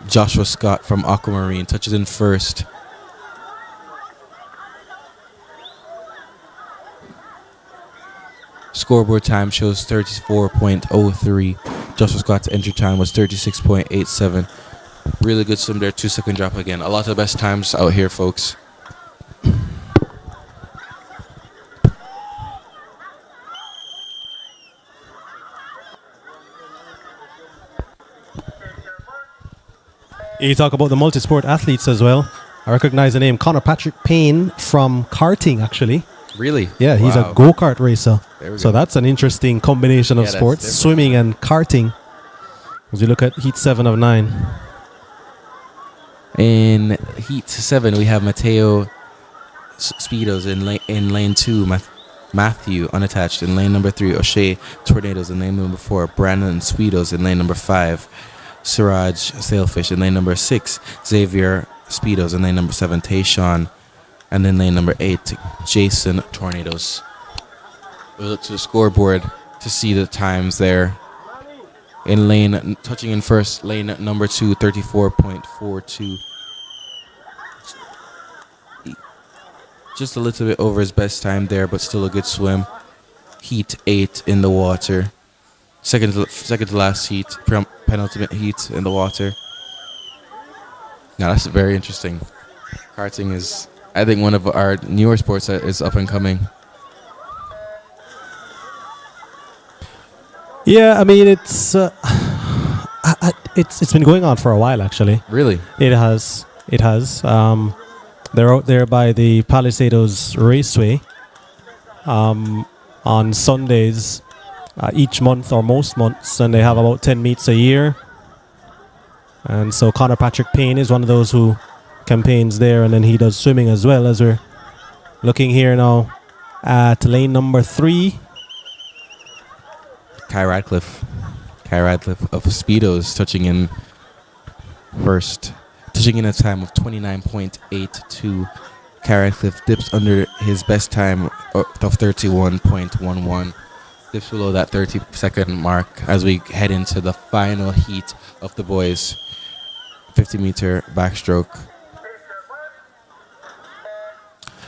Joshua Scott from Aquamarine touches in first. Scoreboard time shows 34.03. Joshua Scott's entry time was 36.87. Really good swim there, 2-second drop again. A lot of the best times out here, folks. You talk about the multi-sport athletes as well. I recognize the name Connor Patrick Payne from karting, actually. Really? Yeah, he's Wow. a go-kart racer. There we So go. that's an interesting combination of Yeah, that's sports, different. swimming and karting. As we look at Heat 7 of 9. In Heat 7, we have Mateo Speedos in lane 2. Matthew unattached in lane number 3. O'Shea Tornadoes in lane number 4. Brandon Speedos in lane number 5. Siraj Sailfish in lane number 6. Xavier Speedos in lane number 7. Tayshawn. And then lane number 8, Jason Tornadoes. We look to the scoreboard to see the times there. In lane, touching in first, lane number 2, 34.42. Just a little bit over his best time there, but still a good swim. Heat 8 in the water. Second to last heat, penultimate heat in the water. Now that's very interesting. Karting is, I think, one of our newer sports that is up and coming. Yeah, I mean, it's been going on for a while, actually. Really? It has. They're out there by the Palisados Raceway on Sundays each month or most months, and they have about 10 meets a year. And so Connor Patrick Payne is one of those who campaigns there, and then he does swimming as well. As we're looking here now at lane number 3. Kai Radcliffe of Speedos touching in first. Touching in a time of 29.82. Kai Radcliffe dips under his best time of 31.11. Dips below that 30-second mark as we head into the final heat of the boys. 50-meter backstroke.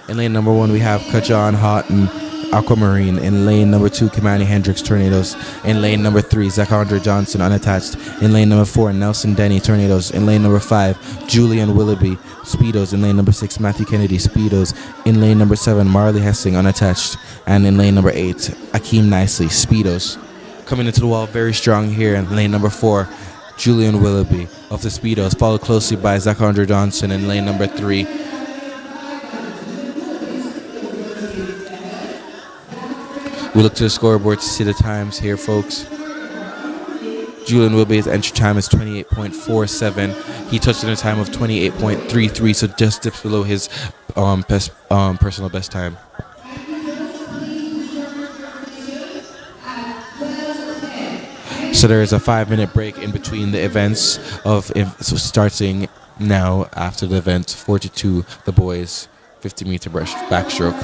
In lane number 1, we have Kajan Houghton, Aquamarine. In lane number 2, Kimani Hendricks, Tornadoes. In lane number 3, Zachary Johnson, unattached. In lane number 4, Nelson Denny, Tornadoes. In lane number 5, Julian Willoughby, Speedos. In lane number 6, Matthew Kennedy, Speedos. In lane number 7, Marley Hessing, unattached. And in lane number 8, Akeem Nicely, Speedos. Coming into the wall very strong here in lane number 4, Julian Willoughby of the Speedos, followed closely by Zachary Johnson in lane number 3. We look to the scoreboard to see the times here, folks. Julian Willoughby's entry time is 28.47. He touched in a time of 28.33, so just dips below his personal best time. So there is a 5-minute break in between the events starting now after the event 42, the boys 50-meter backstroke.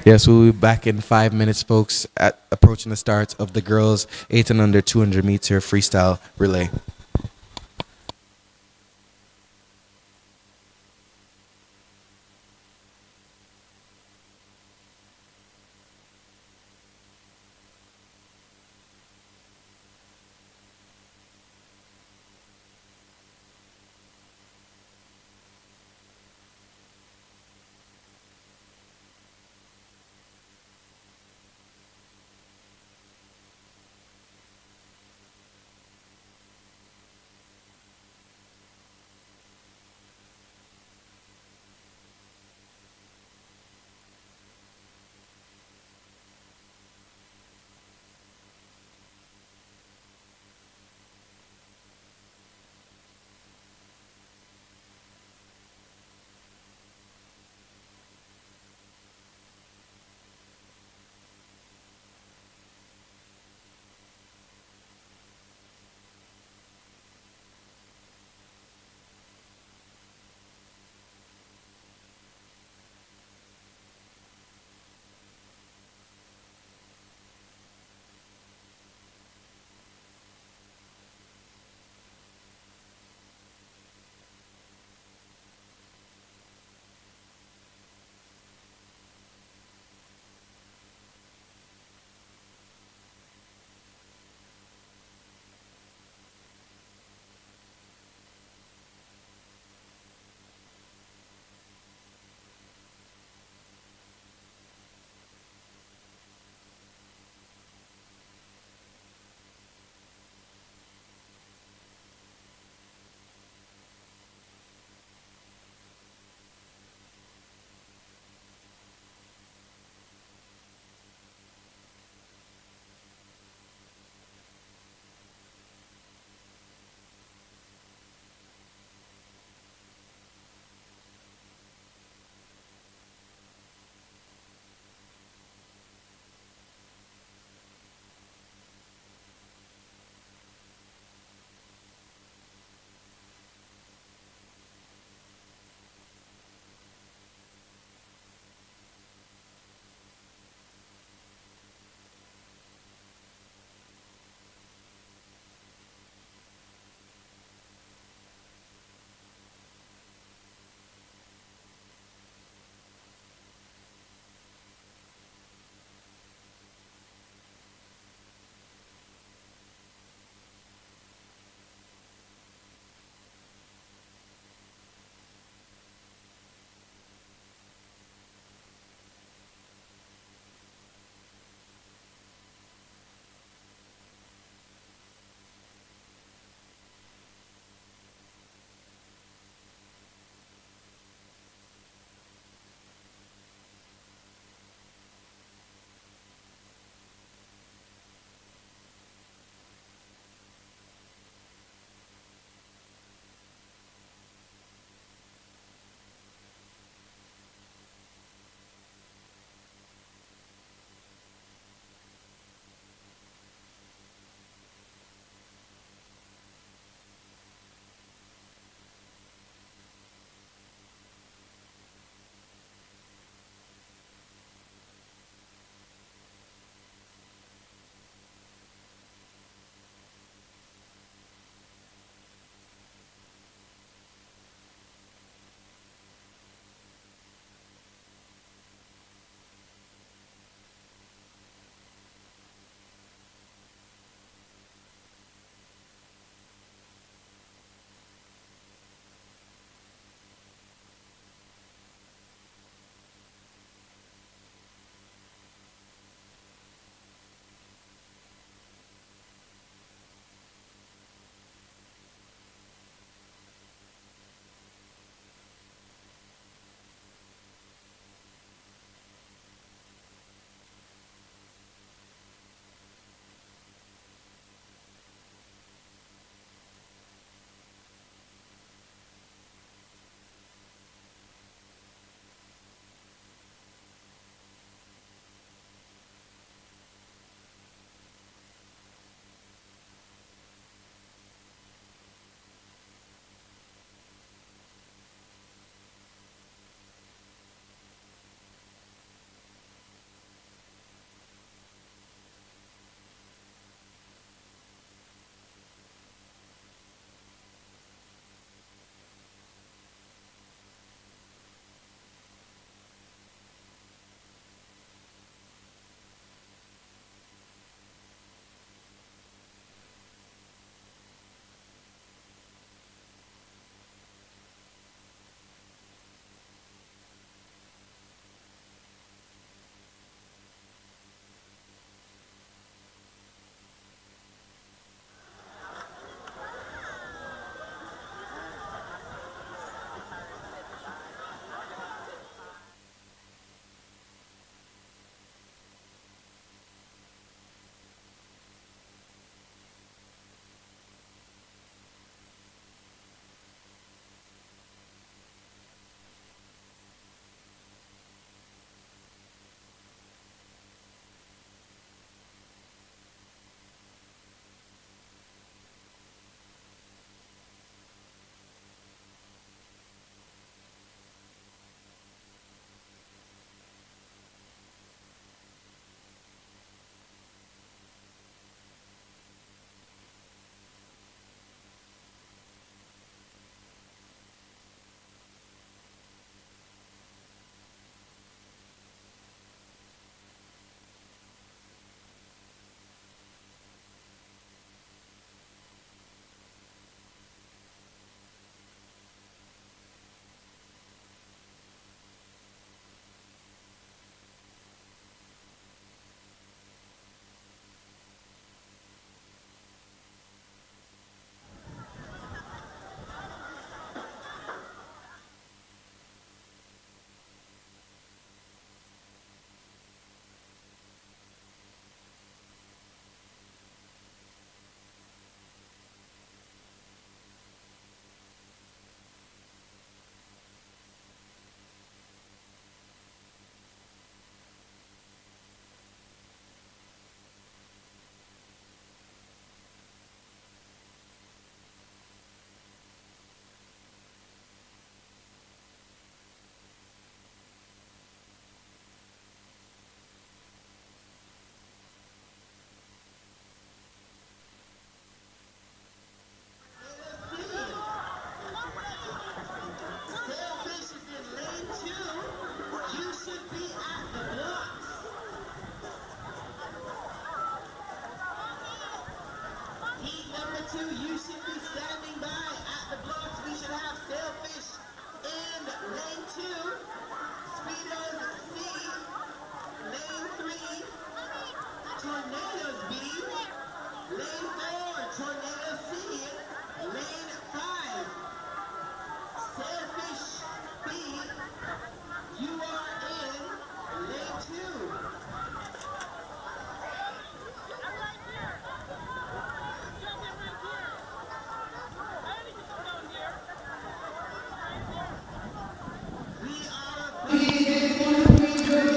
Yes, we'll be back in 5 minutes, folks, at approaching the start of the girls 8 and under 200 meter freestyle relay.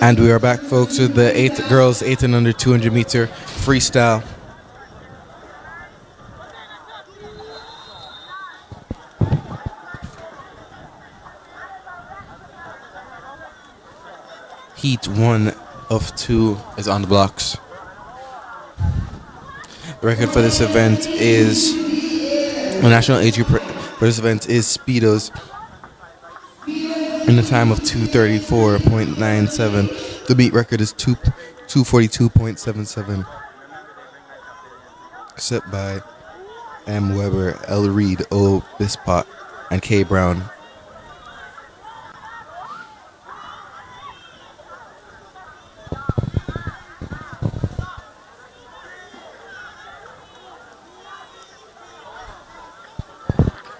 And we are back, folks, with the girls 8 and under 200 meter freestyle. Heat 1 of 2 is on the blocks. The record for this event is, the national age group for this event is Speedos in the time of 2:34.97. The beat record is 2:42.77. Set by M. Weber, L. Reed, O. Bispot, and K. Brown.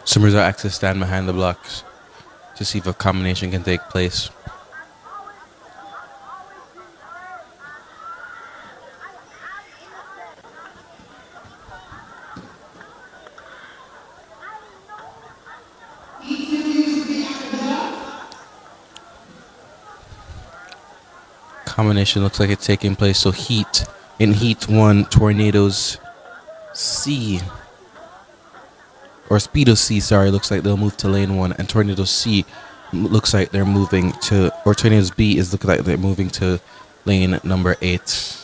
Swimmers are asked to stand behind the blocks to see if a combination can take place. Combination looks like it's taking place. So in Heat 1, Tornadoes C, or Speedo C, sorry, looks like they'll move to lane 1, and Tornadoes C looks like they're moving to, or Tornadoes B is looking like they're moving to lane number 8.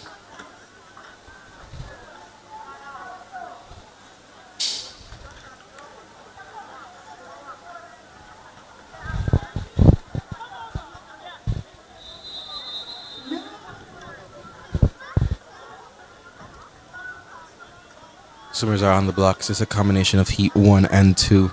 Swimmers are on the blocks. It's a combination of Heat 1 and 2.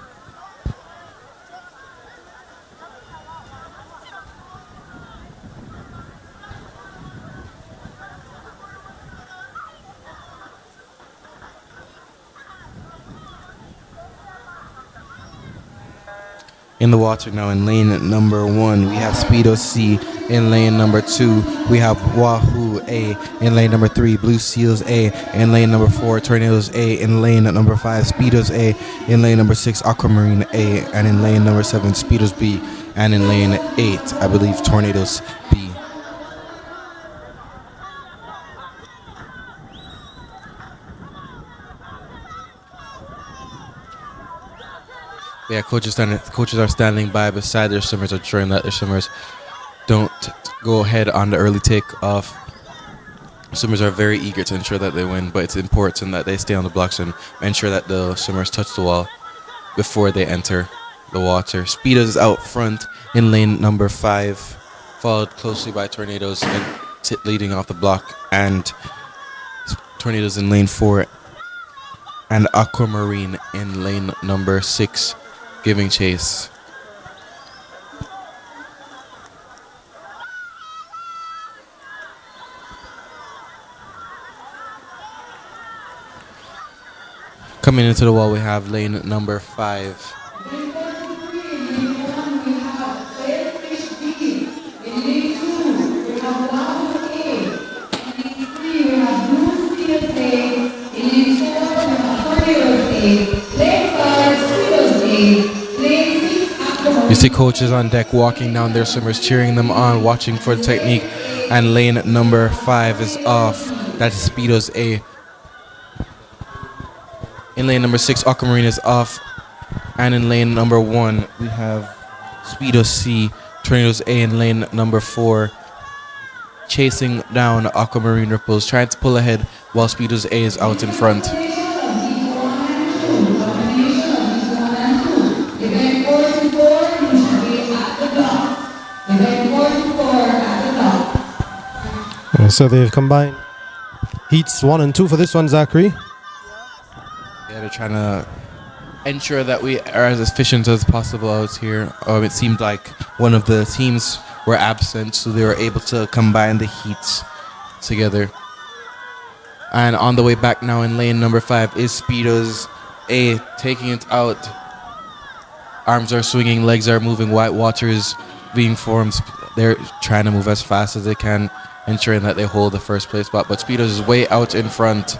In the water now, in lane number 1, we have Speedo C. In lane number 2, we have Wahoo A. In lane number 3, Blue Seals A. In lane number 4, Tornadoes A. In lane number 5, Speedos A. In lane number 6, Aquamarine A. And in lane number 7, Speedos B. And in lane 8, I believe, Tornadoes B. Yeah, coaches are standing by beside their swimmers, ensuring that their swimmers don't go ahead on the early takeoff. Swimmers are very eager to ensure that they win, but it's important that they stay on the blocks and ensure that the swimmers touch the wall before they enter the water. Speedos is out front in lane number 5, followed closely by Tornadoes and leading off the block, and Tornadoes in lane 4, and Aquamarine in lane number 6. Giving chase. Coming into the wall, we have lane number 5. You see coaches on deck walking down their swimmers, cheering them on, watching for the technique. And lane number 5 is off. That's Speedos A. In lane number 6, Aquamarine is off. And in lane number 1, we have Speedos C, Tornadoes A in lane number 4, chasing down Aquamarine Ripples, trying to pull ahead while Speedos A is out in front. So they've combined heats 1 and 2 for this one, Zachary. Yeah, they're trying to ensure that we are as efficient as possible out here. It seemed like one of the teams were absent, so they were able to combine the heats together. And on the way back now in lane number 5 is Speedos A, taking it out. Arms are swinging, legs are moving, white water is being formed. They're trying to move as fast as they can, ensuring that they hold the first place spot. But Speedos is way out in front.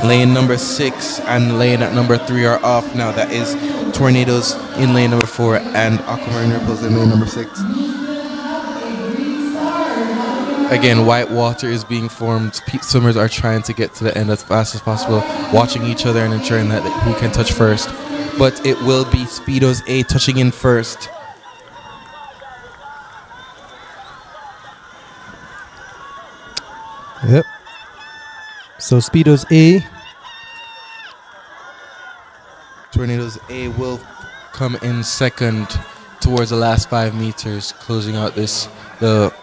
Lane number 6 and lane number 3 are off now. That is Tornadoes in lane number 4 and Aquamarine Ripples in lane number 6. Again, white water is being formed. Swimmers are trying to get to the end as fast as possible, watching each other and ensuring that who can touch first. But it will be Speedos A touching in first. Yep. So Speedos A. Tornadoes A will come in second towards the last 5 meters, closing out the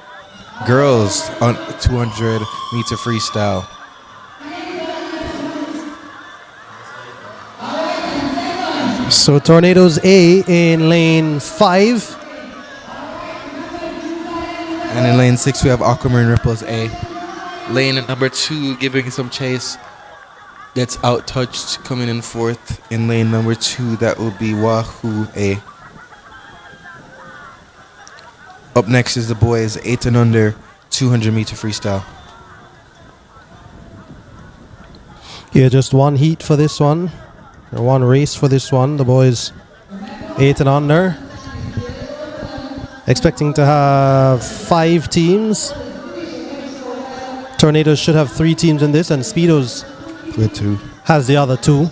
girls on 200-meter freestyle. So Tornadoes A in lane 5. And in lane 6, we have Aquamarine Ripples A. Lane number 2 giving some chase. Gets out-touched, coming in fourth. In lane number 2, that will be Wahoo A. Up next is the boys 8 and under 200-meter freestyle. Yeah, just one heat for this one. Or one race for this one. The boys 8 and under. Expecting to have 5 teams. Tornadoes should have 3 teams in this, and Speedos With 2. has the other 2.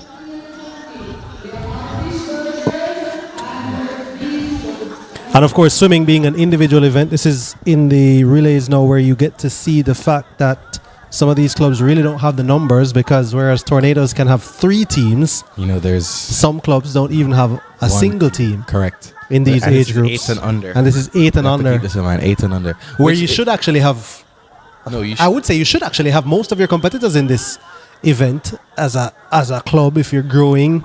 And of course, swimming being an individual event, this is in the relays now where you get to see the fact that some of these clubs really don't have the numbers, because whereas Tornadoes can have 3 teams, You know, there's some clubs don't even have a single team correct in these And this age is groups. 8 and under. And this is 8 and You have to under, keep this in mind, 8 and under. where Which you should actually have, No, you I would say you should actually have most of your competitors in this event as a club if you're growing.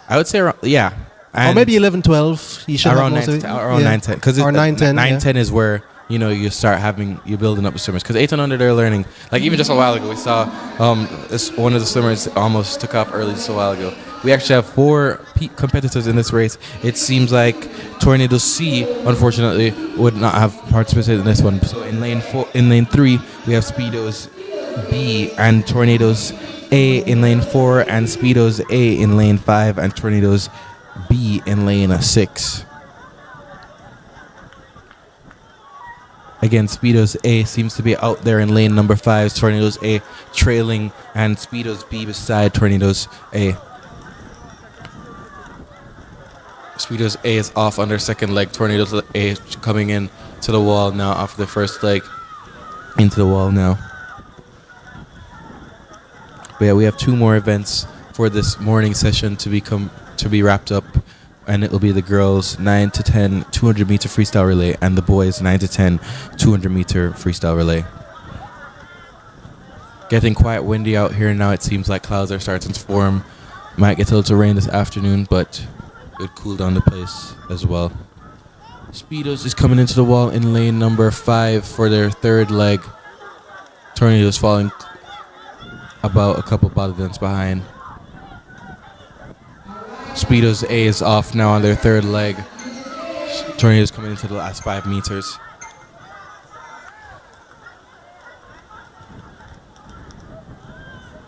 I would say around, yeah. Or And maybe 11, 12. You should around have most 9 of it. around Yeah. 9 10 because Or 9, 10, 9 yeah. 10 is where you start having you're building up the swimmers, because 8 and under they're learning. Like even just a while ago we saw one of the swimmers almost took off early just a while ago. We actually have 4 competitors in this race. It seems like Tornado C unfortunately would not have participated in this one. So in lane 3 we have Speedos B and Tornadoes A in lane 4, and Speedos A in lane 5, and Tornadoes B in lane 6. Again, Speedos A seems to be out there in lane number 5. Tornadoes A trailing, and Speedos B beside Tornadoes A. Speedos A is off on their second leg. Tornadoes A coming in to the wall now off the first leg. Into the wall now. But yeah, we have 2 more events for this morning session to be wrapped up, and it will be the girls 9 to 10 200-meter freestyle relay, and the boys 9 to 10 200-meter freestyle relay. Getting quite windy out here now. It seems like clouds are starting to form. Might get a little rain this afternoon, but it would cool down the place as well. Speedos is coming into the wall in lane number 5 for their third leg. Tornadoes falling about a couple body lengths behind. Speedos A is off now on their third leg. Tornadoes coming into the last 5 meters.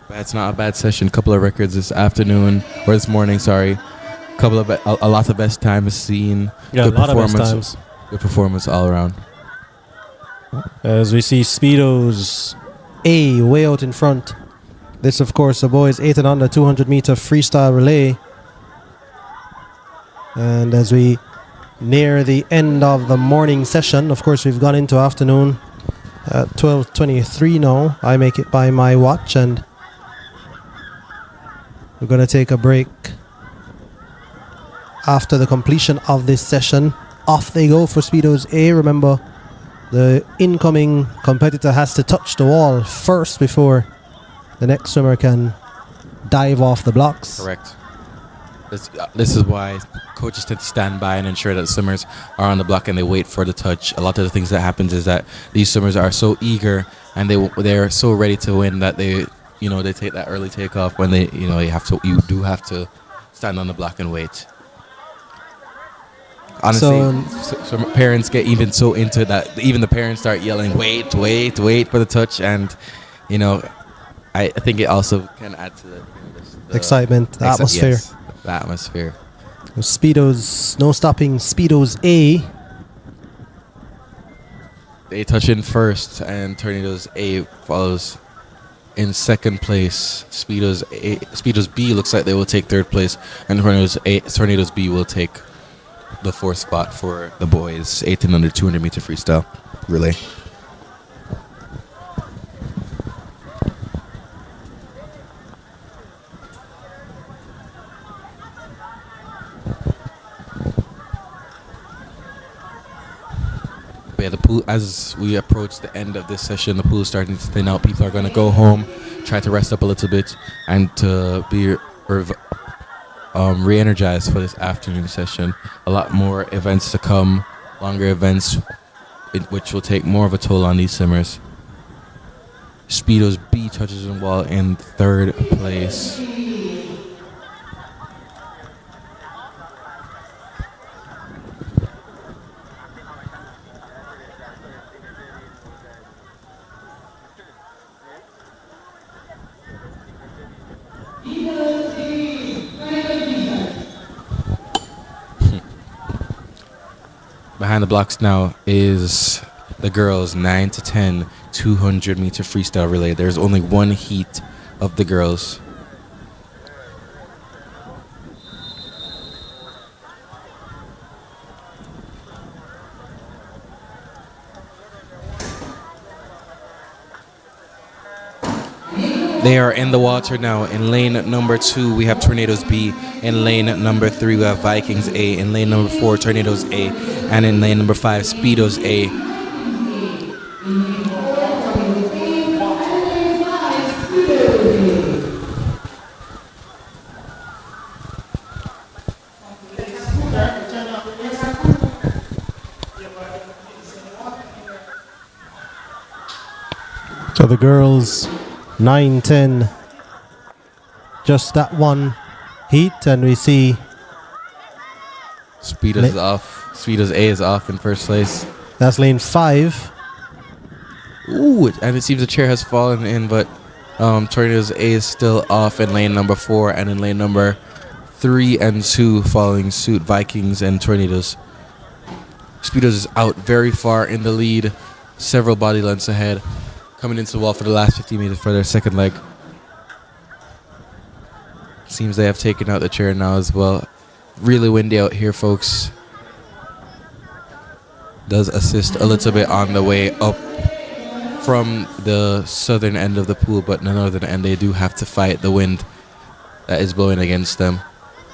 But it's not a bad session. Couple of records this afternoon, or this morning, sorry. Couple of a lot of best times seen. Yeah, Good a lot of best performance. times. Good performance all around. As we see Speedos A way out in front. This, of course, the boys 8 and under 200-meter freestyle relay. And as we near the end of the morning session, of course, we've gone into afternoon at 12:23 now. I make it by my watch, and we're going to take a break after the completion of this session. Off they go for Speedos A. Remember, the incoming competitor has to touch the wall first before the next swimmer can dive off the blocks. Correct. This is why coaches tend to stand by and ensure that swimmers are on the block and they wait for the touch. A lot of the things that happens is that these swimmers are so eager and they're so ready to win that they take that early takeoff when you do have to stand on the block and wait. Honestly, so parents get even so into that. Even the parents start yelling, "Wait for the touch!" And I think it also can add to the Excitement, the atmosphere. Yes, the atmosphere. Speedos, no stopping Speedos A. They touch in first, and Tornadoes A follows in second place. Speedos B looks like they will take third place, and Tornadoes B will take the fourth spot for the boys 18 under 200 meter freestyle relay. But yeah, the pool, as we approach the end of this session, the pool is starting to thin out. People are going to go home, try to rest up a little bit, and to be re-energized for this afternoon session. A lot more events to come, longer events, which will take more of a toll on these swimmers. Speedos B touches the wall in third place. Behind the blocks now is the girls 9 to 10 200 meter freestyle relay. There's only one heat of the girls. They are in the water now. In lane number 2, we have Tornadoes B. In lane number 3, we have Vikings A. In lane number 4, Tornadoes A. And in lane number 5, Speedos A. So the girls 9-10, just that one heat, and we see Speedos is off. Speedos A is off in first place. that's lane 5. Ooh, and it seems the chair has fallen in, but Tornadoes A is still off in lane number 4, and in lane number 3 and 2 following suit, Vikings and Tornadoes. Speedos is out very far in the lead, several body lengths ahead, coming into the wall for the last 50 meters for their second leg. Seems they have taken out the chair now as well. Really windy out here, folks. Does assist a little bit on the way up from the southern end of the pool, but the northern end they do have to fight the wind that is blowing against them.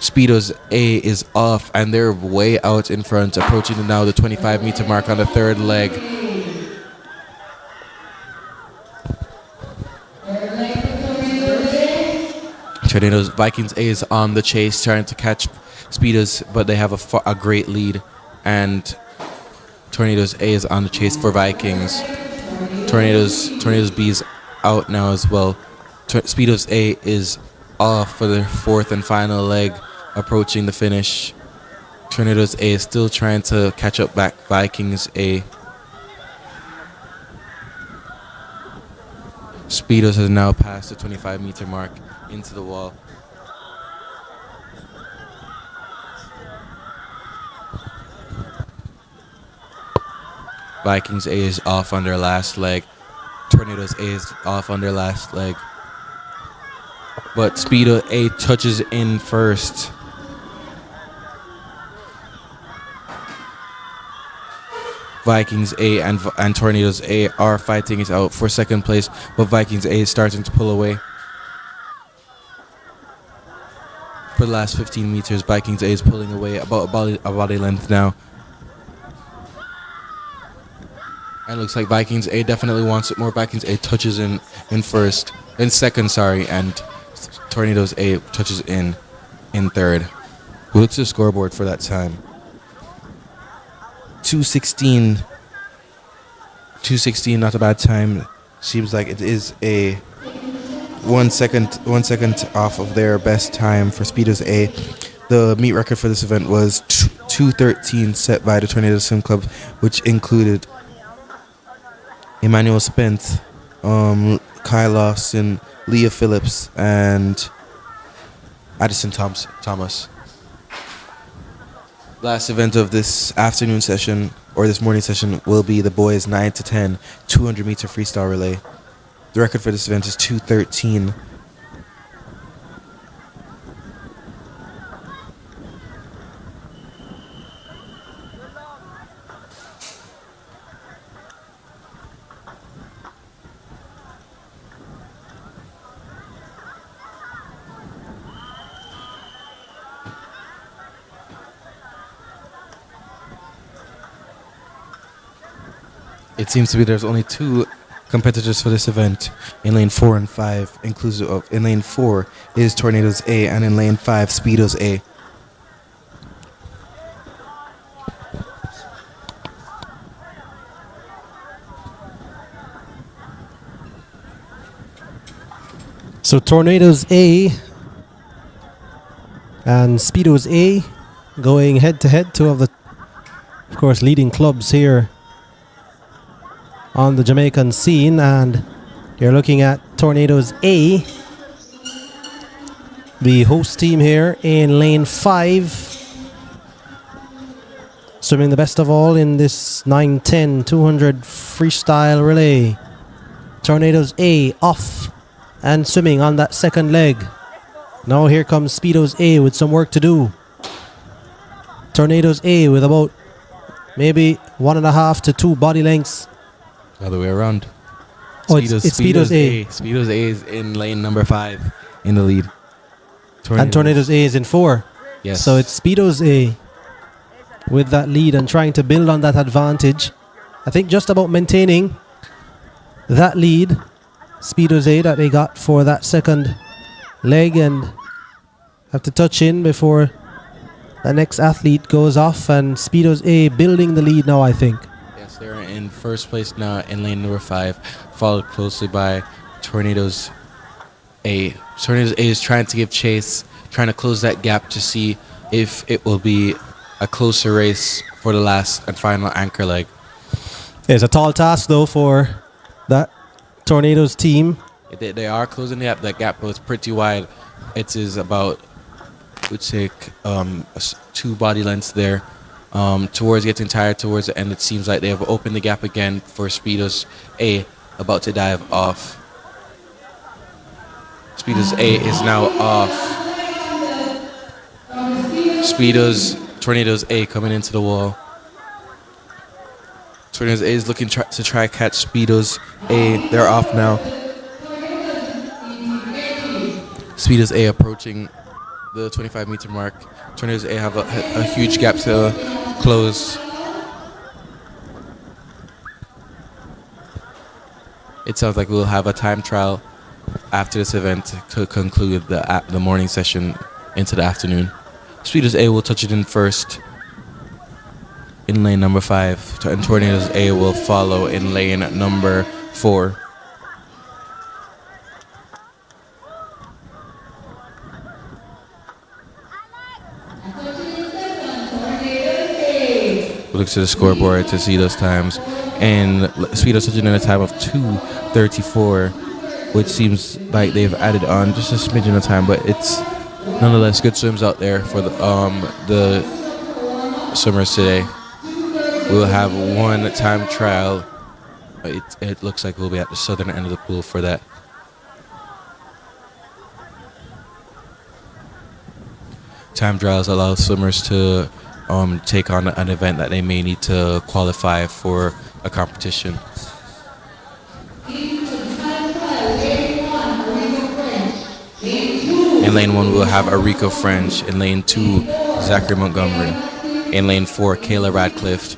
Speedos A is off, and they're way out in front, approaching now the 25-meter mark on the third leg. Tornadoes Vikings A is on the chase, trying to catch Speedos, but they have a great lead, and Tornadoes A is on the chase for Vikings. Tornadoes B is out now as well. Speedos A is off for their fourth and final leg, approaching the finish. Tornadoes A is still trying to catch up back Vikings A. Speedos has now passed the 25-meter mark into the wall. Vikings A is off on their last leg. Tornadoes A is off on their last leg. But Speedo A touches in first. Vikings A and Tornadoes A are fighting it out for second place, but Vikings A is starting to pull away. For the last 15 meters, Vikings A is pulling away about a body length now. And it looks like Vikings A definitely wants it more. Vikings A touches in second, and Tornadoes A touches in third. Who looks at the scoreboard for that time? 2:16. 2:16, not a bad time. Seems like it is a 1 second off of their best time for Speedos A. The meet record for this event was 2:13 set by the Tornado Swim Club, which included Emmanuel Spence, Kyle Lawson, Leah Phillips, and Addison Thomas. Last event of this afternoon session, or this morning session, will be the boys 9 to 10 200-meter freestyle relay. The record for this event is 2:13. It seems to be there's only 2 competitors for this event in lane 4 and 5, inclusive of in lane 4 is Tornadoes A, and in lane 5 Speedos A. So Tornadoes A and Speedos A going head to head, 2 of the, of course, leading clubs here on the Jamaican scene, and you're looking at Tornadoes A, the host team here in lane 5, swimming the best of all in this 9-10 200 freestyle relay. Tornadoes A off and swimming on that second leg. Now here comes Speedos A with some work to do. Tornadoes A with about maybe 1.5 to 2 body lengths. Other way around. Oh, it's Speedos A. Speedos A is in lane number 5 in the lead. And Tornadoes A is in 4. Yes. So it's Speedos A with that lead and trying to build on that advantage. I think just about maintaining that lead. Speedos A that they got for that second leg, and have to touch in before the next athlete goes off, and Speedos A building the lead now, I think. Yes, they're in first place now in lane number 5, followed closely by Tornadoes A. Tornadoes A is trying to give chase, trying to close that gap to see if it will be a closer race for the last and final anchor leg. It's a tall task though for that Tornadoes team. They are closing that gap, but it's pretty wide. It is about, I would say, 2 body lengths there. Towards getting tired towards the end, it seems like they have opened the gap again for Speedos A, about to dive off. Speedos A is now off. Tornadoes A coming into the wall. Tornadoes A is looking to try catch Speedos A. They're off now. Speedos A approaching the 25-meter mark. Tornadoes A have a huge gap to close. It sounds like we'll have a time trial after this event to conclude the morning session into the afternoon. Speedos A will touch it in first in lane number 5, and Tornadoes A will follow in lane number 4. Look to the scoreboard to see those times, and Speedos touching in a time of 2:34, which seems like they've added on just a smidgen of time, but it's nonetheless good swims out there for the swimmers today. We'll have one time trial. It looks like we'll be at the southern end of the pool for that. Time trials allow swimmers to take on an event that they may need to qualify for a competition. In lane 1, we'll have Arico French. In lane 2, Zachary Montgomery. In lane 4, Kayla Radcliffe.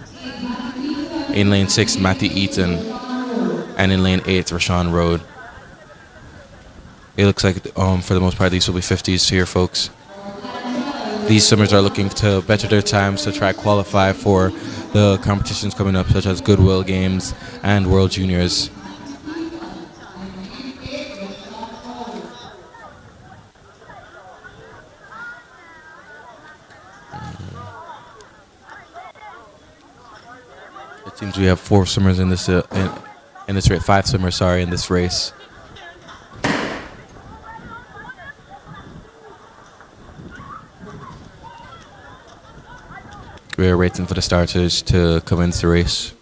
In lane 6, Matthew Eaton. And in lane 8, Rashawn Road. It looks like, for the most part, these will be 50s here, folks. These swimmers are looking to better their times to try qualify for the competitions coming up, such as Goodwill Games and World Juniors. It seems we have 4 swimmers in this in this race, 5 swimmers, sorry, in this race. We're waiting for the starters to commence the race.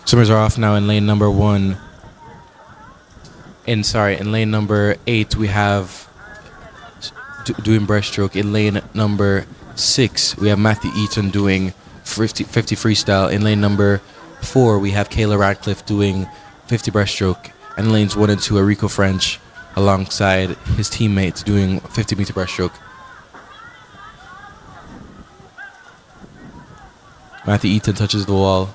Swimmers are off now in lane number 1. In lane number 8 we have doing breaststroke. In lane number 6 we have Matthew Eaton doing 50 freestyle. In lane number 4 we have Kayla Radcliffe doing 50 breaststroke. And in lanes 1 and 2 are Rico French alongside his teammates doing 50 meter breaststroke. Matthew Eaton touches the wall.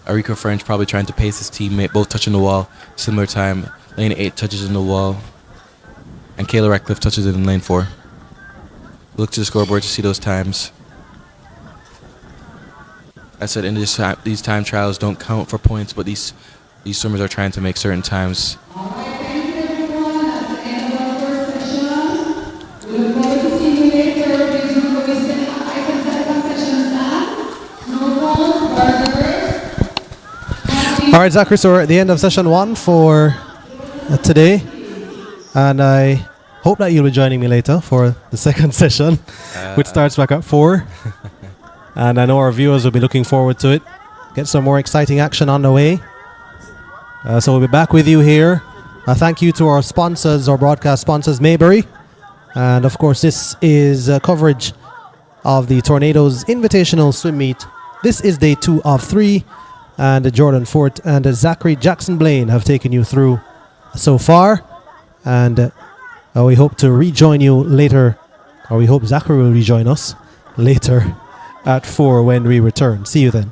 Rico French probably trying to pace his teammate, both touching the wall, similar time. Lane 8 touches in the wall, and Kayla Radcliffe touches it in lane 4. Look to the scoreboard to see those times. I said in these time trials don't count for points, but these swimmers are trying to make certain times. All right, Zachary, so we're at the end of session 1 for today, and I hope that you'll be joining me later for the second session, which starts back at 4. And I know our viewers will be looking forward to it. Get some more exciting action on the way. So we'll be back with you here. Thank you to our sponsors, our broadcast sponsors, Maybury. And of course, this is coverage of the Tornadoes Invitational Swim Meet. This is day 2 of 3. And Jordan Fort and Zachary Jackson Blaine have taken you through so far. And we hope to rejoin you later, or we hope Zachary will rejoin us later at 4 when we return. See you then.